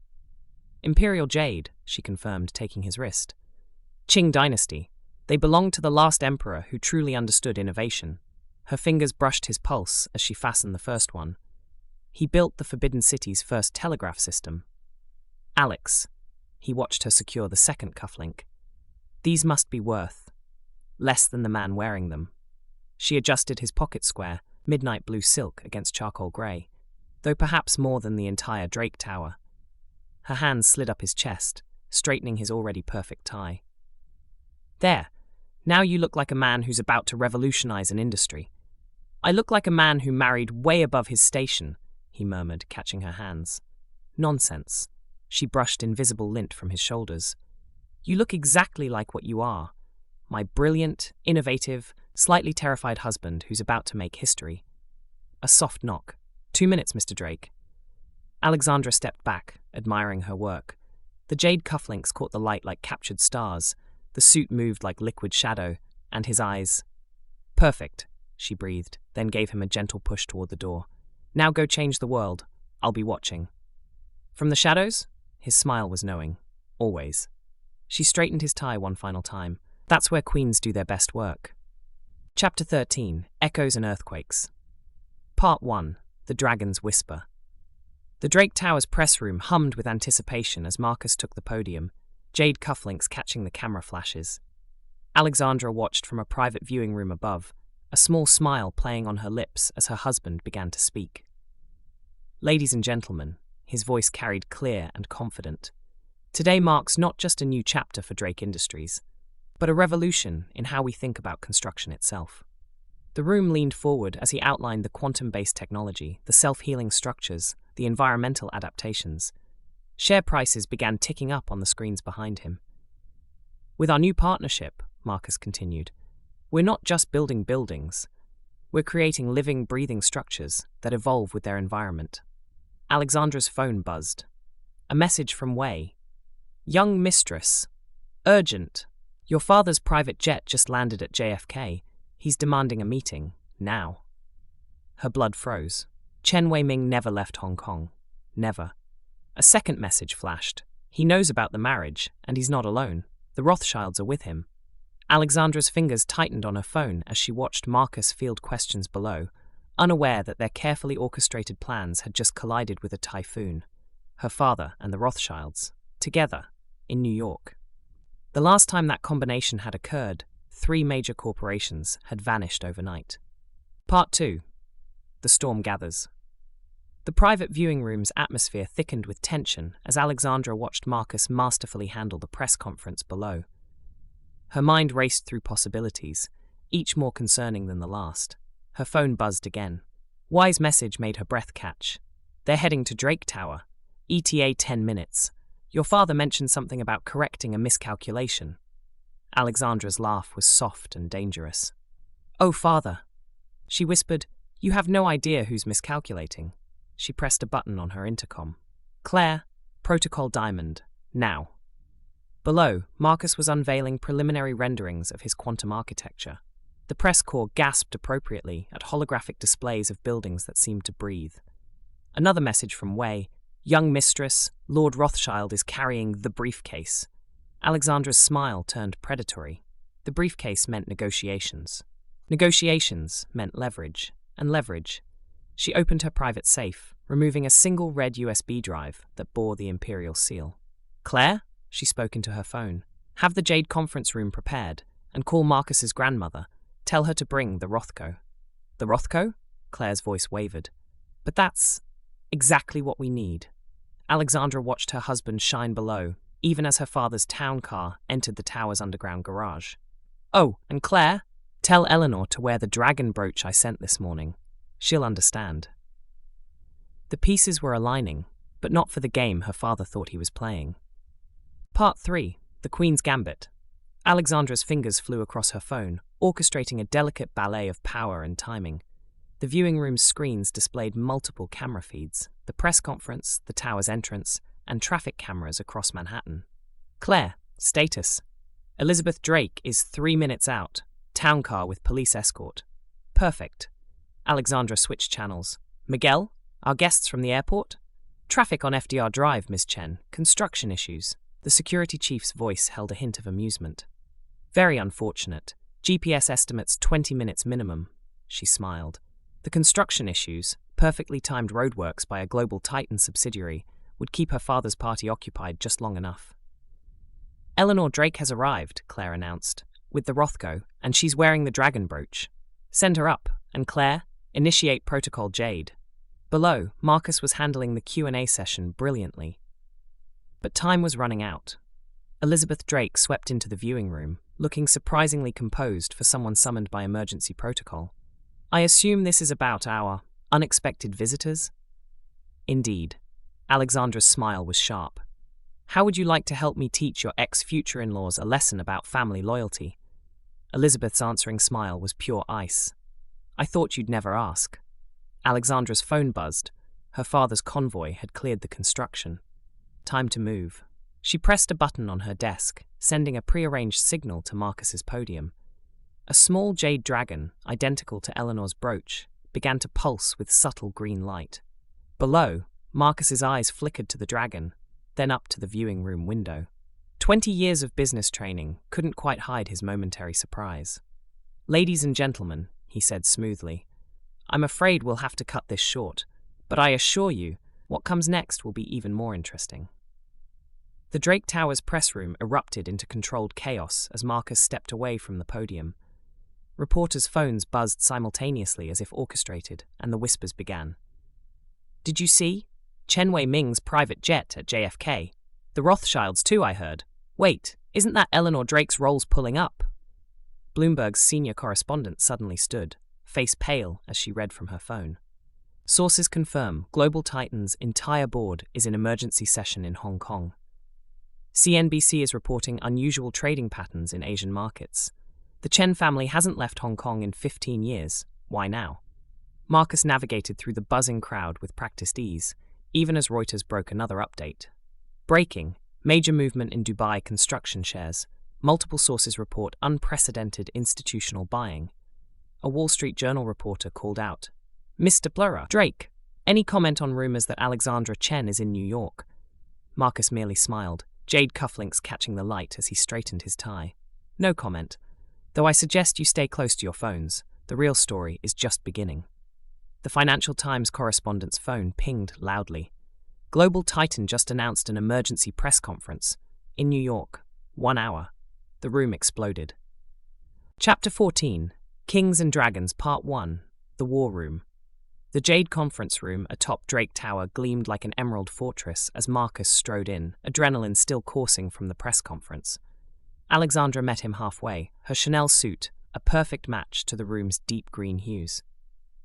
"Imperial jade," she confirmed, taking his wrist. "Qing dynasty. They belonged to the last emperor who truly understood innovation." Her fingers brushed his pulse as she fastened the first one. "He built the Forbidden City's first telegraph system." "Alex." He watched her secure the second cufflink. "These must be worth—" "Less than the man wearing them." She adjusted his pocket square, midnight blue silk against charcoal grey, though perhaps more than the entire Drake Tower. Her hands slid up his chest, straightening his already perfect tie. "There. Now you look like a man who's about to revolutionize an industry." "I look like a man who married way above his station," he murmured, catching her hands. "Nonsense." She brushed invisible lint from his shoulders. "You look exactly like what you are. My brilliant, innovative, slightly terrified husband who's about to make history." A soft knock. "2 minutes, Mr. Drake." Alexandra stepped back, admiring her work. The jade cufflinks caught the light like captured stars. The suit moved like liquid shadow, and his eyes— "Perfect," she breathed, then gave him a gentle push toward the door. "Now go change the world. I'll be watching." "From the shadows?" His smile was knowing. "Always." She straightened his tie one final time. That's where queens do their best work. Chapter 13. Echoes and Earthquakes. Part 1. The Dragon's Whisper. The Drake Tower's press room hummed with anticipation as Marcus took the podium, jade cufflinks catching the camera flashes. Alexandra watched from a private viewing room above, a small smile playing on her lips as her husband began to speak. "Ladies and gentlemen," his voice carried clear and confident, "today marks not just a new chapter for Drake Industries, but a revolution in how we think about construction itself." The room leaned forward as he outlined the quantum-based technology, the self-healing structures, the environmental adaptations. Share prices began ticking up on the screens behind him. "With our new partnership," Marcus continued, "we're not just building buildings. We're creating living, breathing structures that evolve with their environment." Alexandra's phone buzzed. A message from Wei. "Young mistress. Urgent. Your father's private jet just landed at JFK. He's demanding a meeting. Now." Her blood froze. Chen Wei-ming never left Hong Kong. Never. A second message flashed. "He knows about the marriage, and he's not alone. The Rothschilds are with him." Alexandra's fingers tightened on her phone as she watched Marcus field questions below, unaware that their carefully orchestrated plans had just collided with a typhoon. Her father and the Rothschilds, together, in New York. The last time that combination had occurred, 3 major corporations had vanished overnight. Part 2. The Storm Gathers. The private viewing room's atmosphere thickened with tension as Alexandra watched Marcus masterfully handle the press conference below. Her mind raced through possibilities, each more concerning than the last. Her phone buzzed again. Wai's message made her breath catch. "They're heading to Drake Tower. ETA 10 minutes. Your father mentioned something about correcting a miscalculation." Alexandra's laugh was soft and dangerous. "Oh, father." She whispered, "You have no idea who's miscalculating." She pressed a button on her intercom. "Claire, Protocol Diamond, now." Below, Marcus was unveiling preliminary renderings of his quantum architecture. The press corps gasped appropriately at holographic displays of buildings that seemed to breathe. Another message from Wei. "Young mistress, Lord Rothschild is carrying the briefcase." Alexandra's smile turned predatory. The briefcase meant negotiations. Negotiations meant leverage, and leverage. She opened her private safe, removing a single red USB drive that bore the imperial seal. "Claire?" She spoke into her phone. Have the Jade conference room prepared, and call Marcus's grandmother. Tell her to bring the Rothko. The Rothko? Claire's voice wavered. But that's exactly what we need. Alexandra watched her husband shine below, even as her father's town car entered the tower's underground garage. Oh, and Claire, tell Eleanor to wear the dragon brooch I sent this morning. She'll understand. The pieces were aligning, but not for the game her father thought he was playing. Part 3. The Queen's Gambit. Alexandra's fingers flew across her phone, orchestrating a delicate ballet of power and timing. The viewing room's screens displayed multiple camera feeds, the press conference, the tower's entrance, and traffic cameras across Manhattan. Claire, status. Elizabeth Drake is 3 minutes out. Town car with police escort. Perfect. Alexandra switched channels. Miguel, our guests from the airport? Traffic on FDR Drive, Miss Chen. Construction issues. The security chief's voice held a hint of amusement. Very unfortunate. GPS estimates 20 minutes minimum. She smiled. The construction issues, perfectly timed roadworks by a Global Titan subsidiary, would keep her father's party occupied just long enough. Eleanor Drake has arrived, Claire announced, with the Rothko, and she's wearing the dragon brooch. Send her up, and Claire, initiate Protocol Jade. Below, Marcus was handling the Q&A session brilliantly. But time was running out. Elizabeth Drake swept into the viewing room, looking surprisingly composed for someone summoned by emergency protocol. I assume this is about our unexpected visitors? Indeed. Alexandra's smile was sharp. How would you like to help me teach your ex-future-in-laws a lesson about family loyalty? Elizabeth's answering smile was pure ice. I thought you'd never ask. Alexandra's phone buzzed. Her father's convoy had cleared the construction. Time to move. She pressed a button on her desk, sending a prearranged signal to Marcus's podium. A small jade dragon, identical to Eleanor's brooch, began to pulse with subtle green light. Below, Marcus's eyes flickered to the dragon, then up to the viewing room window. 20 years of business training couldn't quite hide his momentary surprise. Ladies and gentlemen, he said smoothly, I'm afraid we'll have to cut this short, but I assure you, what comes next will be even more interesting. The Drake Tower's press room erupted into controlled chaos as Marcus stepped away from the podium. Reporters' phones buzzed simultaneously as if orchestrated, and the whispers began. Did you see? Chen Wei-ming's private jet at JFK. The Rothschilds too, I heard. Wait, isn't that Eleanor Drake's Rolls pulling up? Bloomberg's senior correspondent suddenly stood, face pale as she read from her phone. Sources confirm Global Titan's entire board is in emergency session in Hong Kong. CNBC is reporting unusual trading patterns in Asian markets. The Chen family hasn't left Hong Kong in 15 years. Why now? Marcus navigated through the buzzing crowd with practiced ease, even as Reuters broke another update. Breaking, major movement in Dubai construction shares. Multiple sources report unprecedented institutional buying. A Wall Street Journal reporter called out, Mr. Blurrer, Drake, any comment on rumors that Alexandra Chen is in New York? Marcus merely smiled, jade cufflinks catching the light as he straightened his tie. No comment, though I suggest you stay close to your phones. The real story is just beginning. The Financial Times correspondent's phone pinged loudly. Global Titan just announced an emergency press conference. In New York. 1 hour. The room exploded. Chapter 14. Kings and Dragons Part 1. The War Room. The Jade conference room atop Drake Tower gleamed like an emerald fortress as Marcus strode in, adrenaline still coursing from the press conference. Alexandra met him halfway, her Chanel suit, a perfect match to the room's deep green hues.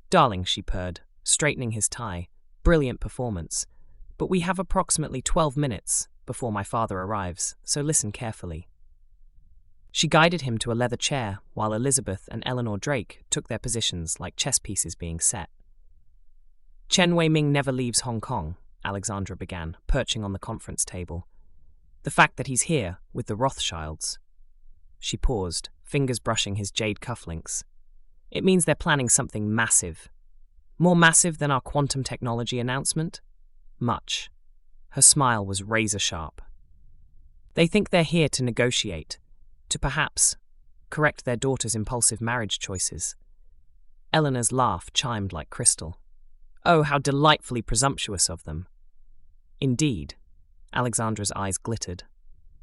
Darling, she purred, straightening his tie. Brilliant performance. But we have approximately 12 minutes before my father arrives, so listen carefully. She guided him to a leather chair while Elizabeth and Eleanor Drake took their positions like chess pieces being set. Chen Wei-ming never leaves Hong Kong, Alexandra began, perching on the conference table. The fact that he's here with the Rothschilds. She paused, fingers brushing his jade cufflinks. It means they're planning something massive. More massive than our quantum technology announcement? Much. Her smile was razor-sharp. They think they're here to negotiate, to perhaps correct their daughter's impulsive marriage choices. Eleanor's laugh chimed like crystal. Oh, how delightfully presumptuous of them. Indeed. Alexandra's eyes glittered.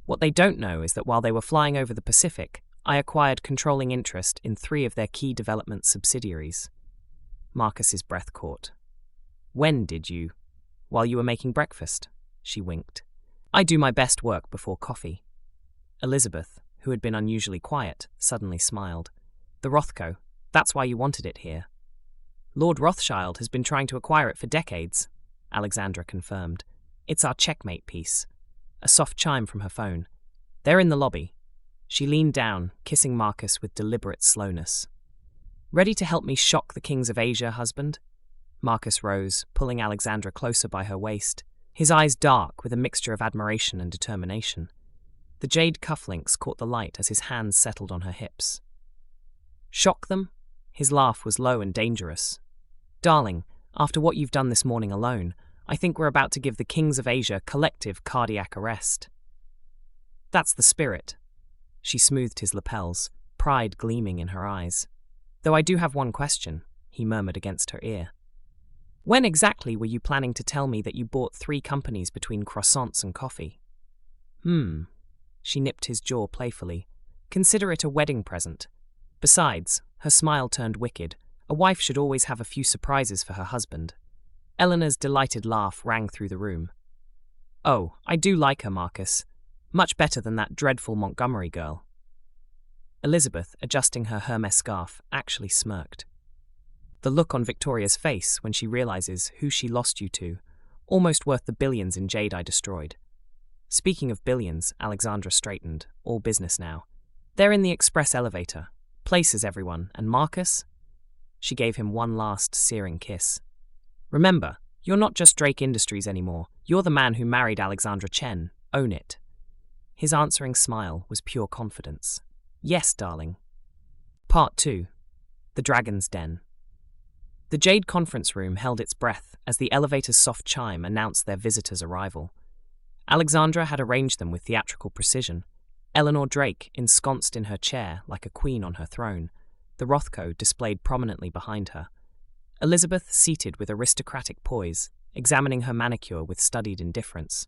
What they don't know is that while they were flying over the Pacific, I acquired controlling interest in 3 of their key development subsidiaries. Marcus's breath caught. When did you? While you were making breakfast, she winked. I do my best work before coffee. Elizabeth, who had been unusually quiet, suddenly smiled. The Rothko, that's why you wanted it here. Lord Rothschild has been trying to acquire it for decades, Alexandra confirmed. It's our checkmate piece. A soft chime from her phone. They're in the lobby. She leaned down, kissing Marcus with deliberate slowness. Ready to help me shock the kings of Asia, husband? Marcus rose, pulling Alexandra closer by her waist, his eyes dark with a mixture of admiration and determination. The jade cufflinks caught the light as his hands settled on her hips. Shock them? His laugh was low and dangerous. Darling, after what you've done this morning alone, I think we're about to give the kings of Asia collective cardiac arrest. That's the spirit. She smoothed his lapels, pride gleaming in her eyes. Though I do have one question, he murmured against her ear. When exactly were you planning to tell me that you bought 3 companies between croissants and coffee? She nipped his jaw playfully. Consider it a wedding present. Besides, her smile turned wicked. A wife should always have a few surprises for her husband. Eleanor's delighted laugh rang through the room. Oh, I do like her, Marcus. Much better than that dreadful Montgomery girl. Elizabeth, adjusting her Hermes scarf, actually smirked. The look on Victoria's face when she realizes who she lost you to, almost worth the billions in jade I destroyed. Speaking of billions, Alexandra straightened, all business now. They're in the express elevator. Places, everyone, and Marcus? She gave him one last searing kiss. Remember, you're not just Drake Industries anymore. You're the man who married Alexandra Chen. Own it. His answering smile was pure confidence. Yes, darling. Part 2. The Dragon's Den. The Jade conference room held its breath as the elevator's soft chime announced their visitor's arrival. Alexandra had arranged them with theatrical precision. Eleanor Drake ensconced in her chair like a queen on her throne, the Rothko displayed prominently behind her. Elizabeth seated with aristocratic poise, examining her manicure with studied indifference.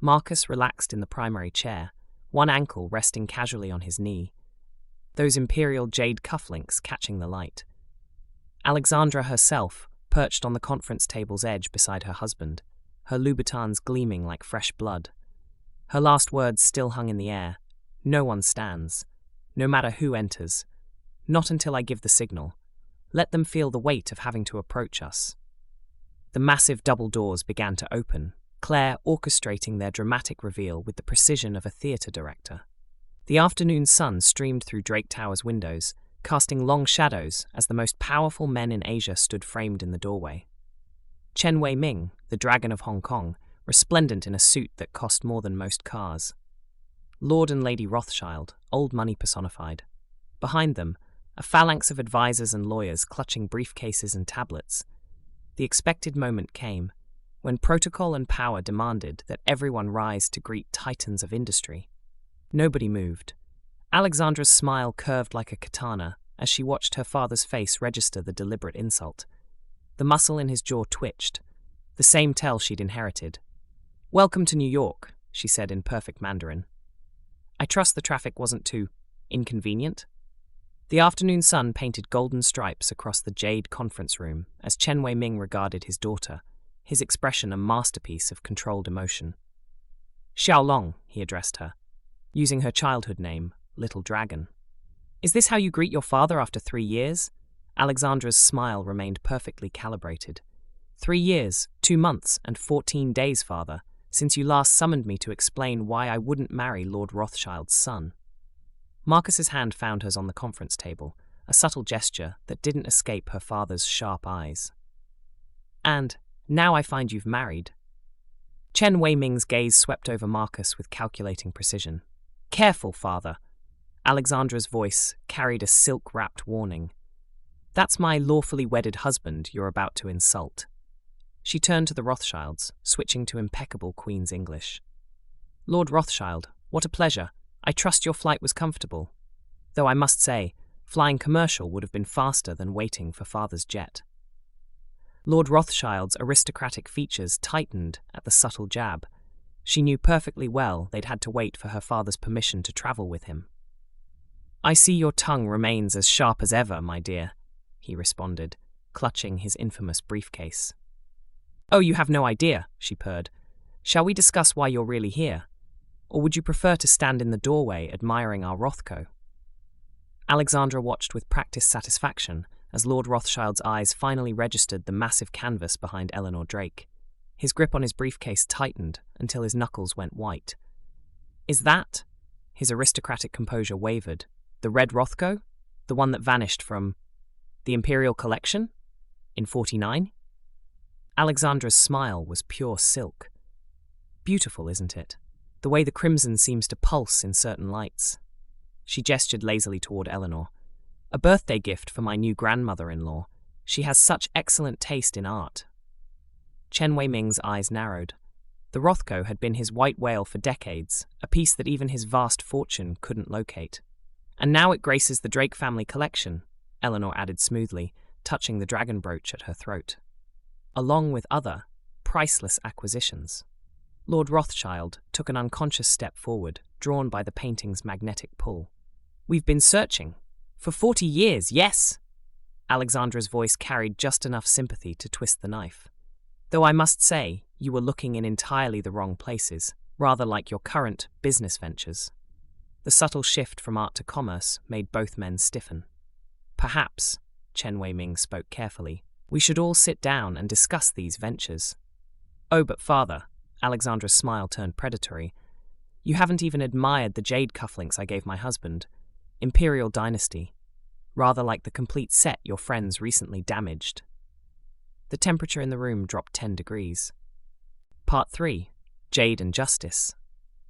Marcus relaxed in the primary chair, one ankle resting casually on his knee, those imperial jade cufflinks catching the light. Alexandra herself perched on the conference table's edge beside her husband, her Louboutins gleaming like fresh blood. Her last words still hung in the air. No one stands, no matter who enters. Not until I give the signal. Let them feel the weight of having to approach us. The massive double doors began to open, Claire orchestrating their dramatic reveal with the precision of a theatre director. The afternoon sun streamed through Drake Tower's windows, casting long shadows as the most powerful men in Asia stood framed in the doorway. Chen Wei-ming, the Dragon of Hong Kong, resplendent in a suit that cost more than most cars. Lord and Lady Rothschild, old money personified. Behind them, a phalanx of advisors and lawyers clutching briefcases and tablets. The expected moment came, when protocol and power demanded that everyone rise to greet titans of industry. Nobody moved. Alexandra's smile curved like a katana as she watched her father's face register the deliberate insult. The muscle in his jaw twitched, the same tell she'd inherited. "Welcome to New York," she said in perfect Mandarin. "I trust the traffic wasn't too inconvenient?" The afternoon sun painted golden stripes across the jade conference room as Chen Wei-ming regarded his daughter, his expression a masterpiece of controlled emotion. "Xiaolong," he addressed her, using her childhood name, Little Dragon. "Is this how you greet your father after 3 years?" Alexandra's smile remained perfectly calibrated. 3 years, 2 months, and 14 days, father, since you last summoned me to explain why I wouldn't marry Lord Rothschild's son. Marcus's hand found hers on the conference table, a subtle gesture that didn't escape her father's sharp eyes. "And now I find you've married." Chen Wei-ming's gaze swept over Marcus with calculating precision. "Careful, father." Alexandra's voice carried a silk-wrapped warning. "That's my lawfully wedded husband you're about to insult." She turned to the Rothschilds, switching to impeccable Queen's English. "Lord Rothschild, what a pleasure. I trust your flight was comfortable. Though I must say, flying commercial would have been faster than waiting for father's jet." Lord Rothschild's aristocratic features tightened at the subtle jab. She knew perfectly well they'd had to wait for her father's permission to travel with him. "I see your tongue remains as sharp as ever, my dear," he responded, clutching his infamous briefcase. "Oh, you have no idea," she purred. "Shall we discuss why you're really here? Or would you prefer to stand in the doorway admiring our Rothko?" Alexandra watched with practiced satisfaction as Lord Rothschild's eyes finally registered the massive canvas behind Eleanor Drake. His grip on his briefcase tightened until his knuckles went white. "Is that?" His aristocratic composure wavered. "The red Rothko? The one that vanished from the Imperial Collection? In 49? Alexandra's smile was pure silk. "Beautiful, isn't it? The way the crimson seems to pulse in certain lights." She gestured lazily toward Eleanor. "A birthday gift for my new grandmother-in-law. She has such excellent taste in art." Chen Wei-ming's eyes narrowed. The Rothko had been his white whale for decades, a piece that even his vast fortune couldn't locate. "And now it graces the Drake family collection," Eleanor added smoothly, touching the dragon brooch at her throat. "Along with other, priceless acquisitions." Lord Rothschild took an unconscious step forward, drawn by the painting's magnetic pull. "We've been searching. For 40 years, yes!" Alexandra's voice carried just enough sympathy to twist the knife. "Though I must say, you were looking in entirely the wrong places, rather like your current business ventures." The subtle shift from art to commerce made both men stiffen. "Perhaps," Chen Wei-ming spoke carefully, "we should all sit down and discuss these ventures." "Oh, but father," Alexandra's smile turned predatory, "you haven't even admired the jade cufflinks I gave my husband. Imperial Dynasty. Rather like the complete set your friends recently damaged." The temperature in the room dropped 10 degrees. Part 3. Jade and Justice.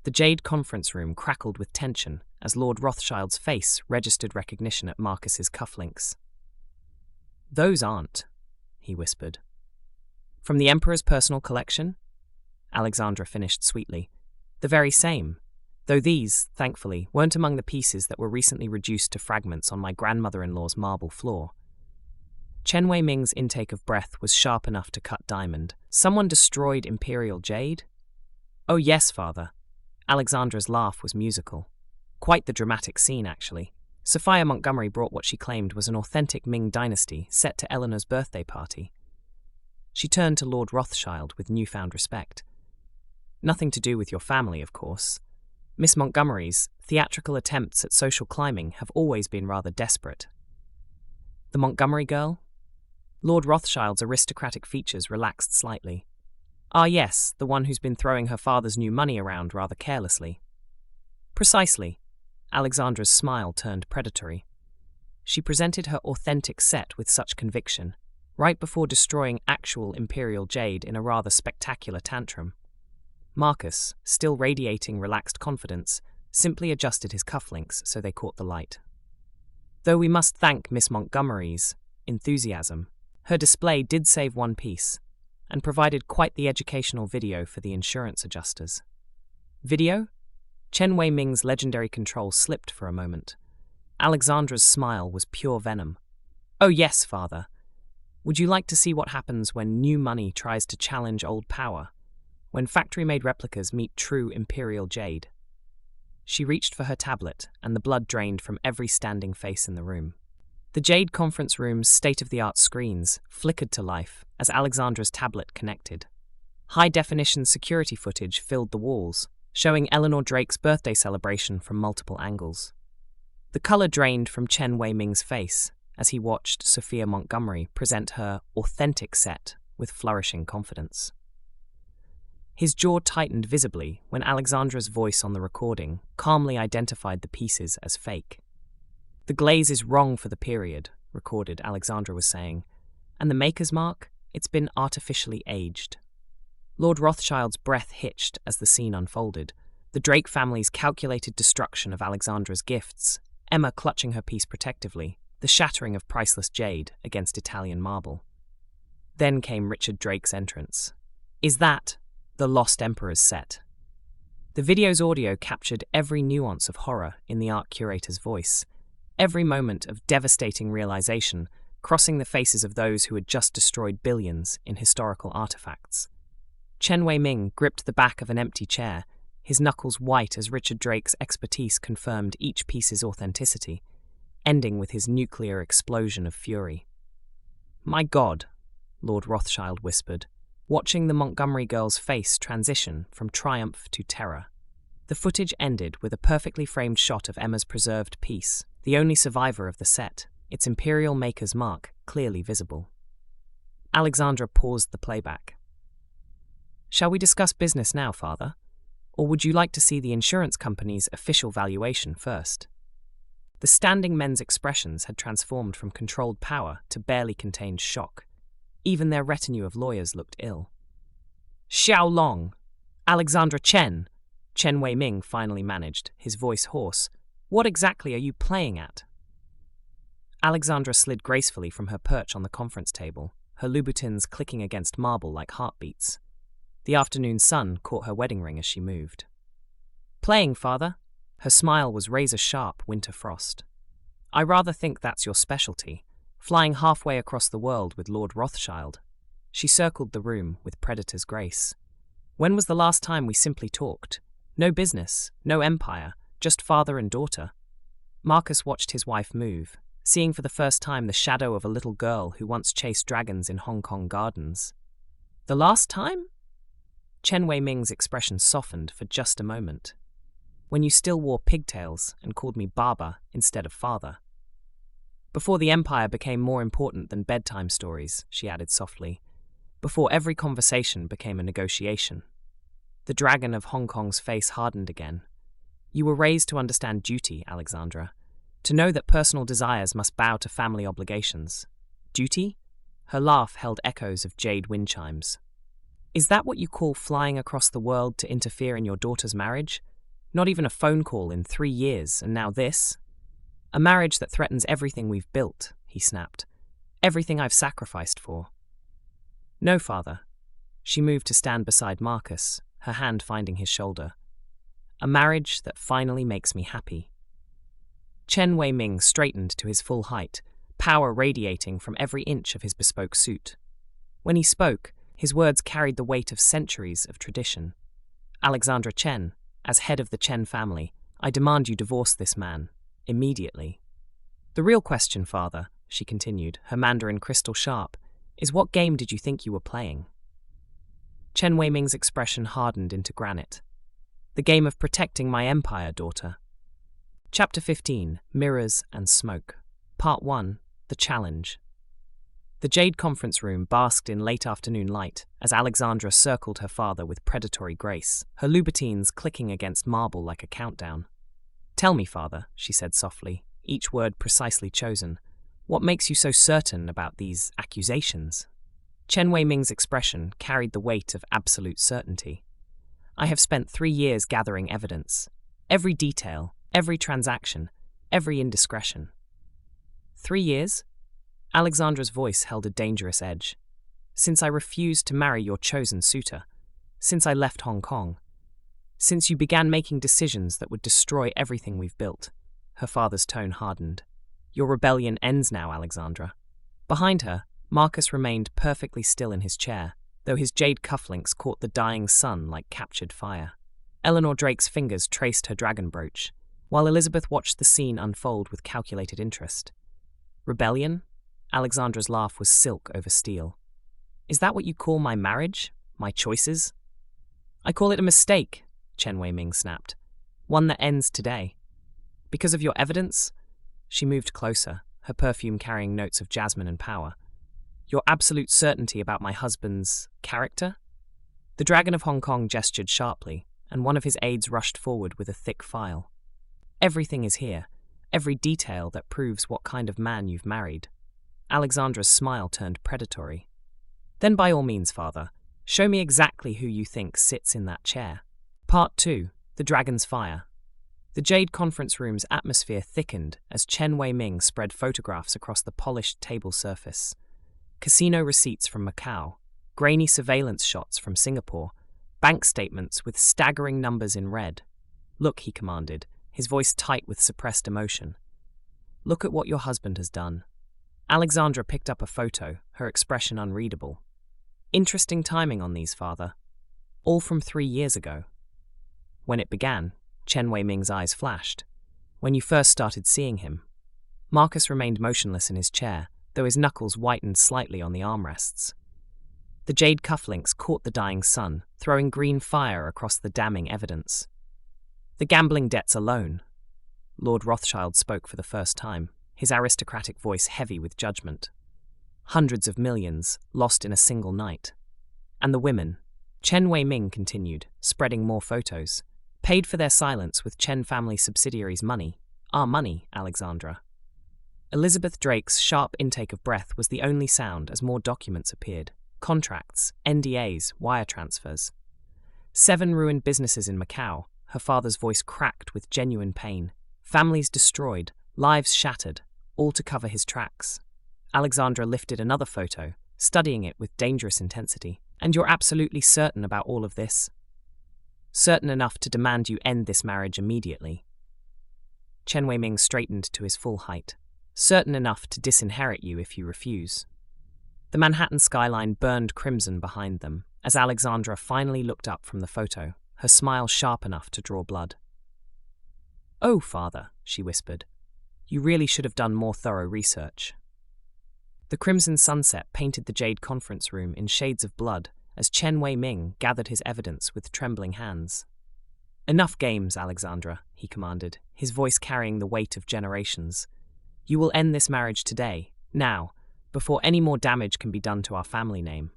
The Jade conference room crackled with tension as Lord Rothschild's face registered recognition at Marcus's cufflinks. "Those aren't," he whispered. "From the Emperor's personal collection?" Alexandra finished sweetly. "The very same, though these, thankfully, weren't among the pieces that were recently reduced to fragments on my grandmother-in-law's marble floor." Chen Wei-ming's intake of breath was sharp enough to cut diamond. "Someone destroyed Imperial Jade?" "Oh yes, father." Alexandra's laugh was musical. "Quite the dramatic scene, actually. Sophia Montgomery brought what she claimed was an authentic Ming dynasty set to Eleanor's birthday party." She turned to Lord Rothschild with newfound respect. "Nothing to do with your family, of course. Miss Montgomery's theatrical attempts at social climbing have always been rather desperate." "The Montgomery girl?" Lord Rothschild's aristocratic features relaxed slightly. "Ah yes, the one who's been throwing her father's new money around rather carelessly." "Precisely." Alexandra's smile turned predatory. She presented her authentic set with such conviction, right before destroying actual Imperial Jade in a rather spectacular tantrum. Marcus, still radiating relaxed confidence, simply adjusted his cufflinks so they caught the light. "Though we must thank Miss Montgomery's enthusiasm, her display did save one piece, and provided quite the educational video for the insurance adjusters." "Video?" Chen Wei-ming's legendary control slipped for a moment. Alexandra's smile was pure venom. "Oh yes, father. Would you like to see what happens when new money tries to challenge old power? When factory-made replicas meet true Imperial Jade?" She reached for her tablet, and the blood drained from every standing face in the room. The Jade conference room's state-of-the-art screens flickered to life as Alexandra's tablet connected. High-definition security footage filled the walls, showing Eleanor Drake's birthday celebration from multiple angles. The color drained from Chen Wei-ming's face as he watched Sophia Montgomery present her authentic set with flourishing confidence. His jaw tightened visibly when Alexandra's voice on the recording calmly identified the pieces as fake. "The glaze is wrong for the period," recorded Alexandra was saying, "and the maker's mark, it's been artificially aged." Lord Rothschild's breath hitched as the scene unfolded, the Drake family's calculated destruction of Alexandra's gifts, Emma clutching her piece protectively, the shattering of priceless jade against Italian marble. Then came Richard Drake's entrance. "Is that the Lost Emperor's set?" The video's audio captured every nuance of horror in the art curator's voice, every moment of devastating realization crossing the faces of those who had just destroyed billions in historical artifacts. Chen Wei-ming gripped the back of an empty chair, his knuckles white as Richard Drake's expertise confirmed each piece's authenticity, ending with his nuclear explosion of fury. "My God," Lord Rothschild whispered, watching the Montgomery girl's face transition from triumph to terror. The footage ended with a perfectly framed shot of Emma's preserved piece, the only survivor of the set, its imperial maker's mark clearly visible. Alexandra paused the playback. "Shall we discuss business now, Father? Or would you like to see the insurance company's official valuation first?" The standing men's expressions had transformed from controlled power to barely contained shock. Even their retinue of lawyers looked ill. "Xiao Long! Alexandra Chen!" Chen Wei-ming finally managed, his voice hoarse. "What exactly are you playing at?" Alexandra slid gracefully from her perch on the conference table, her Louboutins clicking against marble like heartbeats. The afternoon sun caught her wedding ring as she moved. "Playing, Father?" Her smile was razor-sharp winter frost. "I rather think that's your specialty, flying halfway across the world with Lord Rothschild." She circled the room with predator's grace. "When was the last time we simply talked? No business, no empire, just father and daughter." Marcus watched his wife move, seeing for the first time the shadow of a little girl who once chased dragons in Hong Kong gardens. "The last time?" Chen Wei-ming's expression softened for just a moment. "When you still wore pigtails and called me Baba instead of father." "Before the empire became more important than bedtime stories," she added softly. "Before every conversation became a negotiation." The dragon of Hong Kong's face hardened again. "You were raised to understand duty, Alexandra. To know that personal desires must bow to family obligations. Duty?" Her laugh held echoes of jade wind chimes. "Is that what you call flying across the world to interfere in your daughter's marriage? Not even a phone call in 3 years, and now this? A marriage that threatens everything we've built," he snapped. "Everything I've sacrificed for." "No, Father." She moved to stand beside Marcus, her hand finding his shoulder. "A marriage that finally makes me happy." Chen Wei-ming straightened to his full height, power radiating from every inch of his bespoke suit. When he spoke, his words carried the weight of centuries of tradition. "Alexandra Chen, as head of the Chen family, I demand you divorce this man, immediately." "The real question, Father," she continued, her Mandarin crystal sharp, "is what game did you think you were playing?" Chen Wei-ming's expression hardened into granite. "The game of protecting my empire, daughter." Chapter 15, Mirrors and Smoke. Part 1, The Challenge. The Jade conference room basked in late afternoon light as Alexandra circled her father with predatory grace, her Louboutins clicking against marble like a countdown. "Tell me, Father," she said softly, each word precisely chosen, "what makes you so certain about these accusations?" Chen Wei-ming's expression carried the weight of absolute certainty. "I have spent 3 years gathering evidence. Every detail, every transaction, every indiscretion." 3 years? Alexandra's voice held a dangerous edge. "Since I refused to marry your chosen suitor. Since I left Hong Kong. Since you began making decisions that would destroy everything we've built." Her father's tone hardened. "Your rebellion ends now, Alexandra." Behind her, Marcus remained perfectly still in his chair, though his jade cufflinks caught the dying sun like captured fire. Eleanor Drake's fingers traced her dragon brooch, while Elizabeth watched the scene unfold with calculated interest. "Rebellion?" Alexandra's laugh was silk over steel. "Is that what you call my marriage? My choices?" "I call it a mistake," Chen Wei-ming snapped. "One that ends today." "Because of your evidence?" She moved closer, her perfume carrying notes of jasmine and power. "Your absolute certainty about my husband's character?" The Dragon of Hong Kong gestured sharply, and one of his aides rushed forward with a thick file. "Everything is here, every detail that proves what kind of man you've married." Alexandra's smile turned predatory. "Then by all means, Father, show me exactly who you think sits in that chair." Part 2, The Dragon's Fire. The Jade conference room's atmosphere thickened as Chen Wei-ming spread photographs across the polished table surface. Casino receipts from Macau, grainy surveillance shots from Singapore, bank statements with staggering numbers in red. "Look," he commanded, his voice tight with suppressed emotion. "Look at what your husband has done." Alexandra picked up a photo, her expression unreadable. "Interesting timing on these, Father." all from 3 years ago. When it began, Chen Wei-ming's eyes flashed. When you first started seeing him. Marcus remained motionless in his chair, though his knuckles whitened slightly on the armrests. The jade cufflinks caught the dying sun, throwing green fire across the damning evidence. The gambling debts alone. Lord Rothschild spoke for the first time, his aristocratic voice heavy with judgment. Hundreds of millions, lost in a single night. And the women. Chen Wei-ming continued, spreading more photos. Paid for their silence with Chen family subsidiaries' money. Our money, Alexandra. Elizabeth Drake's sharp intake of breath was the only sound as more documents appeared. Contracts, NDAs, wire transfers. 7 ruined businesses in Macau. Her father's voice cracked with genuine pain. Families destroyed, lives shattered, all to cover his tracks. Alexandra lifted another photo, studying it with dangerous intensity. And you're absolutely certain about all of this? Certain enough to demand you end this marriage immediately. Chen Wei-ming straightened to his full height. Certain enough to disinherit you if you refuse. The Manhattan skyline burned crimson behind them as Alexandra finally looked up from the photo, her smile sharp enough to draw blood. "Oh, father," she whispered, "you really should have done more thorough research." The crimson sunset painted the jade conference room in shades of blood as Chen Wei-ming gathered his evidence with trembling hands. "Enough games, Alexandra," he commanded, his voice carrying the weight of generations. "You will end this marriage today, now, before any more damage can be done to our family name."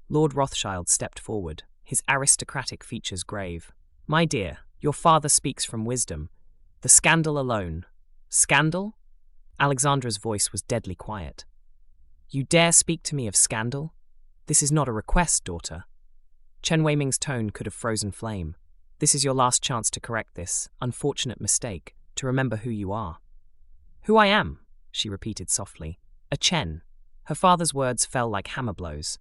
Lord Rothschild stepped forward, his aristocratic features grave. "My dear, your father speaks from wisdom. The scandal alone." "Scandal?" Alexandra's voice was deadly quiet. "You dare speak to me of scandal? This is not a request, daughter." Chen Wei-ming's tone could have frozen flame. "This is your last chance to correct this unfortunate mistake, to remember who you are." "Who I am," she repeated softly. "A Chen." Her father's words fell like hammer blows.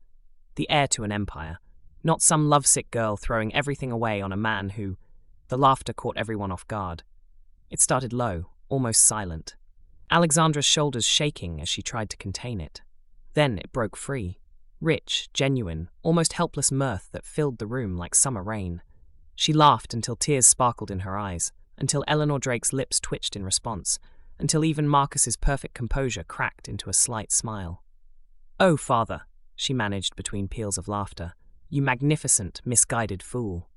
The heir to an empire, not some lovesick girl throwing everything away on a man who... The laughter caught everyone off guard. It started low, almost silent. Alexandra's shoulders shaking as she tried to contain it. Then it broke free. Rich, genuine, almost helpless mirth that filled the room like summer rain. She laughed until tears sparkled in her eyes, until Eleanor Drake's lips twitched in response, until even Marcus's perfect composure cracked into a slight smile. "Oh, father," she managed between peals of laughter, "you magnificent, misguided fool."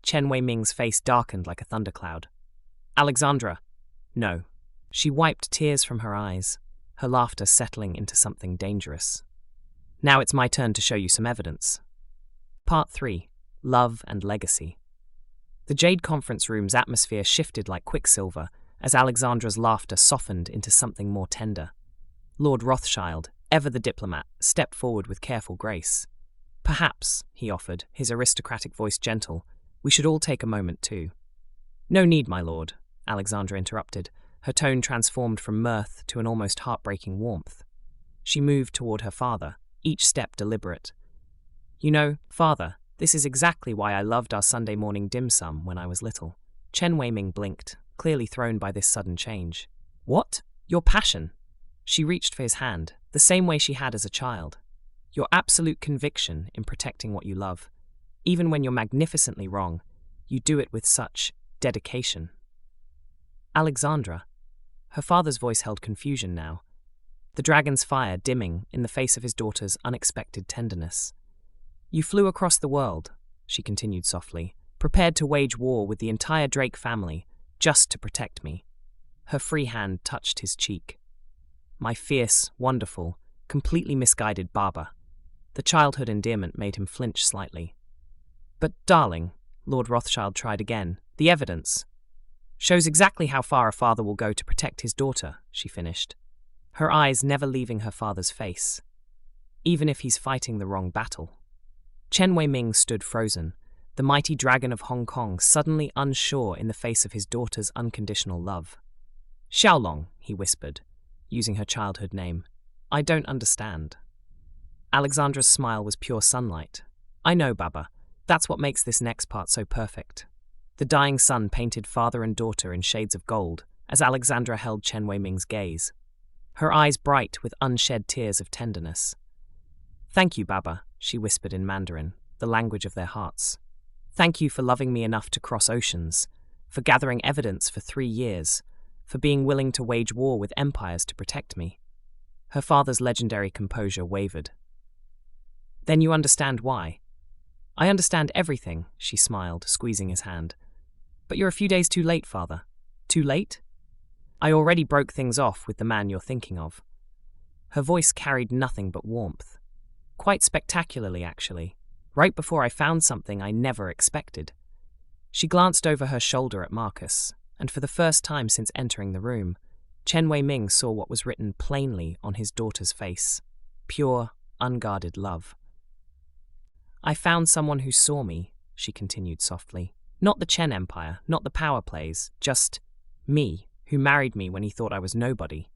Chen Wei-ming's face darkened like a thundercloud. "Alexandra." "No." She wiped tears from her eyes, her laughter settling into something dangerous. "Now it's my turn to show you some evidence." Part 3. Love and Legacy. The Jade Conference Room's atmosphere shifted like quicksilver as Alexandra's laughter softened into something more tender. Lord Rothschild, ever the diplomat, stepped forward with careful grace. "Perhaps," he offered, his aristocratic voice gentle, "we should all take a moment too." "No need, my lord," Alexandra interrupted, her tone transformed from mirth to an almost heartbreaking warmth. She moved toward her father, each step deliberate. "You know, father, this is exactly why I loved our Sunday morning dim sum when I was little." Chen Wei-ming blinked, clearly thrown by this sudden change. "What? Your passion?" She reached for his hand, the same way she had as a child. "Your absolute conviction in protecting what you love. Even when you're magnificently wrong, you do it with such dedication." "Alexandra." Her father's voice held confusion now, the dragon's fire dimming in the face of his daughter's unexpected tenderness. "You flew across the world," she continued softly, "prepared to wage war with the entire Drake family, just to protect me." Her free hand touched his cheek. "My fierce, wonderful, completely misguided Baba." The childhood endearment made him flinch slightly. "But, darling," Lord Rothschild tried again, "the evidence shows exactly how far a father will go to protect his daughter," she finished, her eyes never leaving her father's face, "even if he's fighting the wrong battle." Chen Wei-ming stood frozen, the mighty dragon of Hong Kong suddenly unsure in the face of his daughter's unconditional love. "Xiaolong," he whispered, using her childhood name, "I don't understand." Alexandra's smile was pure sunlight. "I know, Baba. That's what makes this next part so perfect." The dying sun painted father and daughter in shades of gold as Alexandra held Chen Wei-ming's gaze, her eyes bright with unshed tears of tenderness. "Thank you, Baba," she whispered in Mandarin. the language of their hearts. Thank you for loving me enough to cross oceans, for gathering evidence for 3 years, for being willing to wage war with empires to protect me. Her father's legendary composure wavered. Then you understand why. I understand everything, she smiled, squeezing his hand. But you're a few days too late, father. Too late? I already broke things off with the man you're thinking of. Her voice carried nothing but warmth. Quite spectacularly, actually, right before I found something I never expected. She glanced over her shoulder at Marcus, and for the first time since entering the room, Chen Wei-ming saw what was written plainly on his daughter's face. Pure, unguarded love. I found someone who saw me, she continued softly. Not the Chen Empire, not the power plays, just me, who married me when he thought I was nobody.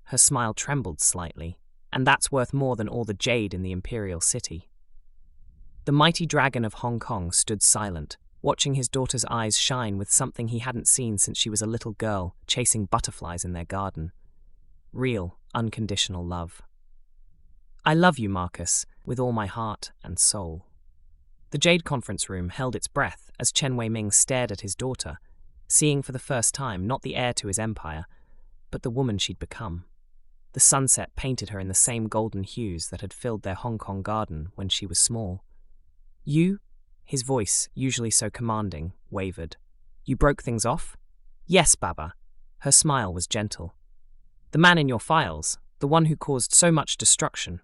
Her smile trembled slightly, and that's worth more than all the jade in the imperial city. The mighty dragon of Hong Kong stood silent, watching his daughter's eyes shine with something he hadn't seen since she was a little girl chasing butterflies in their garden. Real, unconditional love. I love you, Marcus, with all my heart and soul. The Jade conference room held its breath as Chen Wei-ming stared at his daughter, seeing for the first time not the heir to his empire, but the woman she'd become. The sunset painted her in the same golden hues that had filled their Hong Kong garden when she was small. You? His voice, usually so commanding, wavered. You broke things off? Yes, Baba. Her smile was gentle. The man in your files, the one who caused so much destruction,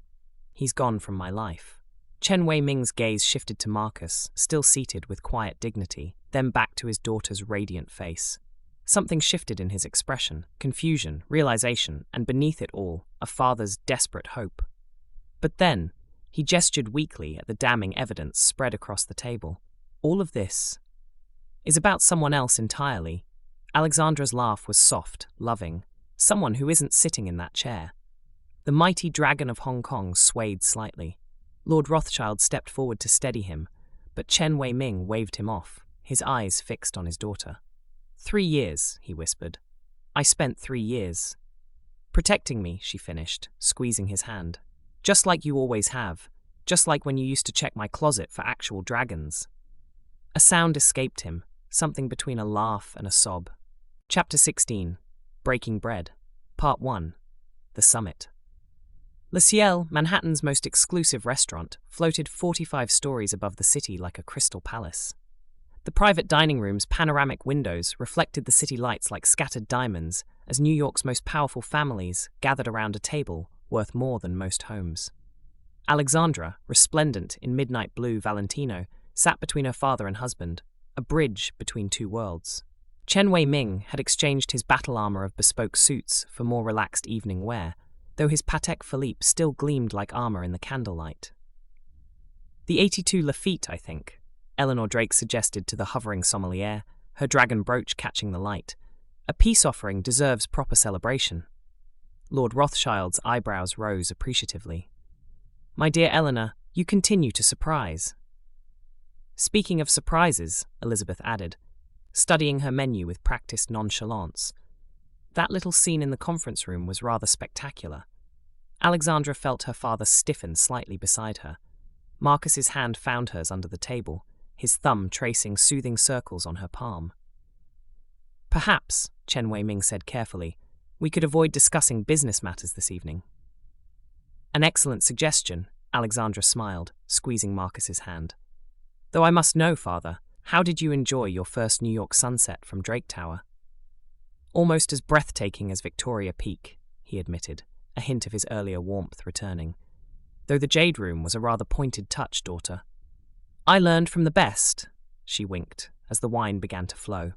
he's gone from my life. Chen Wei-ming's gaze shifted to Marcus, still seated with quiet dignity, then back to his daughter's radiant face. Something shifted in his expression, confusion, realization, and beneath it all, a father's desperate hope. But then, he gestured weakly at the damning evidence spread across the table. All of this is about someone else entirely. Alexandra's laugh was soft, loving. Someone who isn't sitting in that chair. The mighty dragon of Hong Kong swayed slightly. Lord Rothschild stepped forward to steady him, but Chen Wei-ming waved him off, his eyes fixed on his daughter. 3 years, he whispered. I spent 3 years. Protecting me, she finished, squeezing his hand. Just like you always have. Just like when you used to check my closet for actual dragons. A sound escaped him, something between a laugh and a sob. Chapter 16. Breaking Bread. Part 1. The Summit. Le Ciel, Manhattan's most exclusive restaurant, floated 45 stories above the city like a crystal palace. The private dining room's panoramic windows reflected the city lights like scattered diamonds as New York's most powerful families gathered around a table worth more than most homes. Alexandra, resplendent in midnight blue Valentino, sat between her father and husband, a bridge between two worlds. Chen Wei-ming had exchanged his battle armor of bespoke suits for more relaxed evening wear, though his Patek Philippe still gleamed like armor in the candlelight. The 82 Lafite, I think, Eleanor Drake suggested to the hovering sommelier, her dragon brooch catching the light. A peace offering deserves proper celebration. Lord Rothschild's eyebrows rose appreciatively. My dear Eleanor, you continue to surprise. Speaking of surprises, Elizabeth added, studying her menu with practiced nonchalance. That little scene in the conference room was rather spectacular. Alexandra felt her father stiffen slightly beside her. Marcus's hand found hers under the table, his thumb tracing soothing circles on her palm. Perhaps, Chen Wei-ming said carefully, we could avoid discussing business matters this evening. An excellent suggestion, Alexandra smiled, squeezing Marcus's hand. Though I must know, father, how did you enjoy your first New York sunset from Drake Tower? Almost as breathtaking as Victoria Peak, he admitted, a hint of his earlier warmth returning. Though the Jade Room was a rather pointed touch, daughter. I learned from the best, she winked, as the wine began to flow.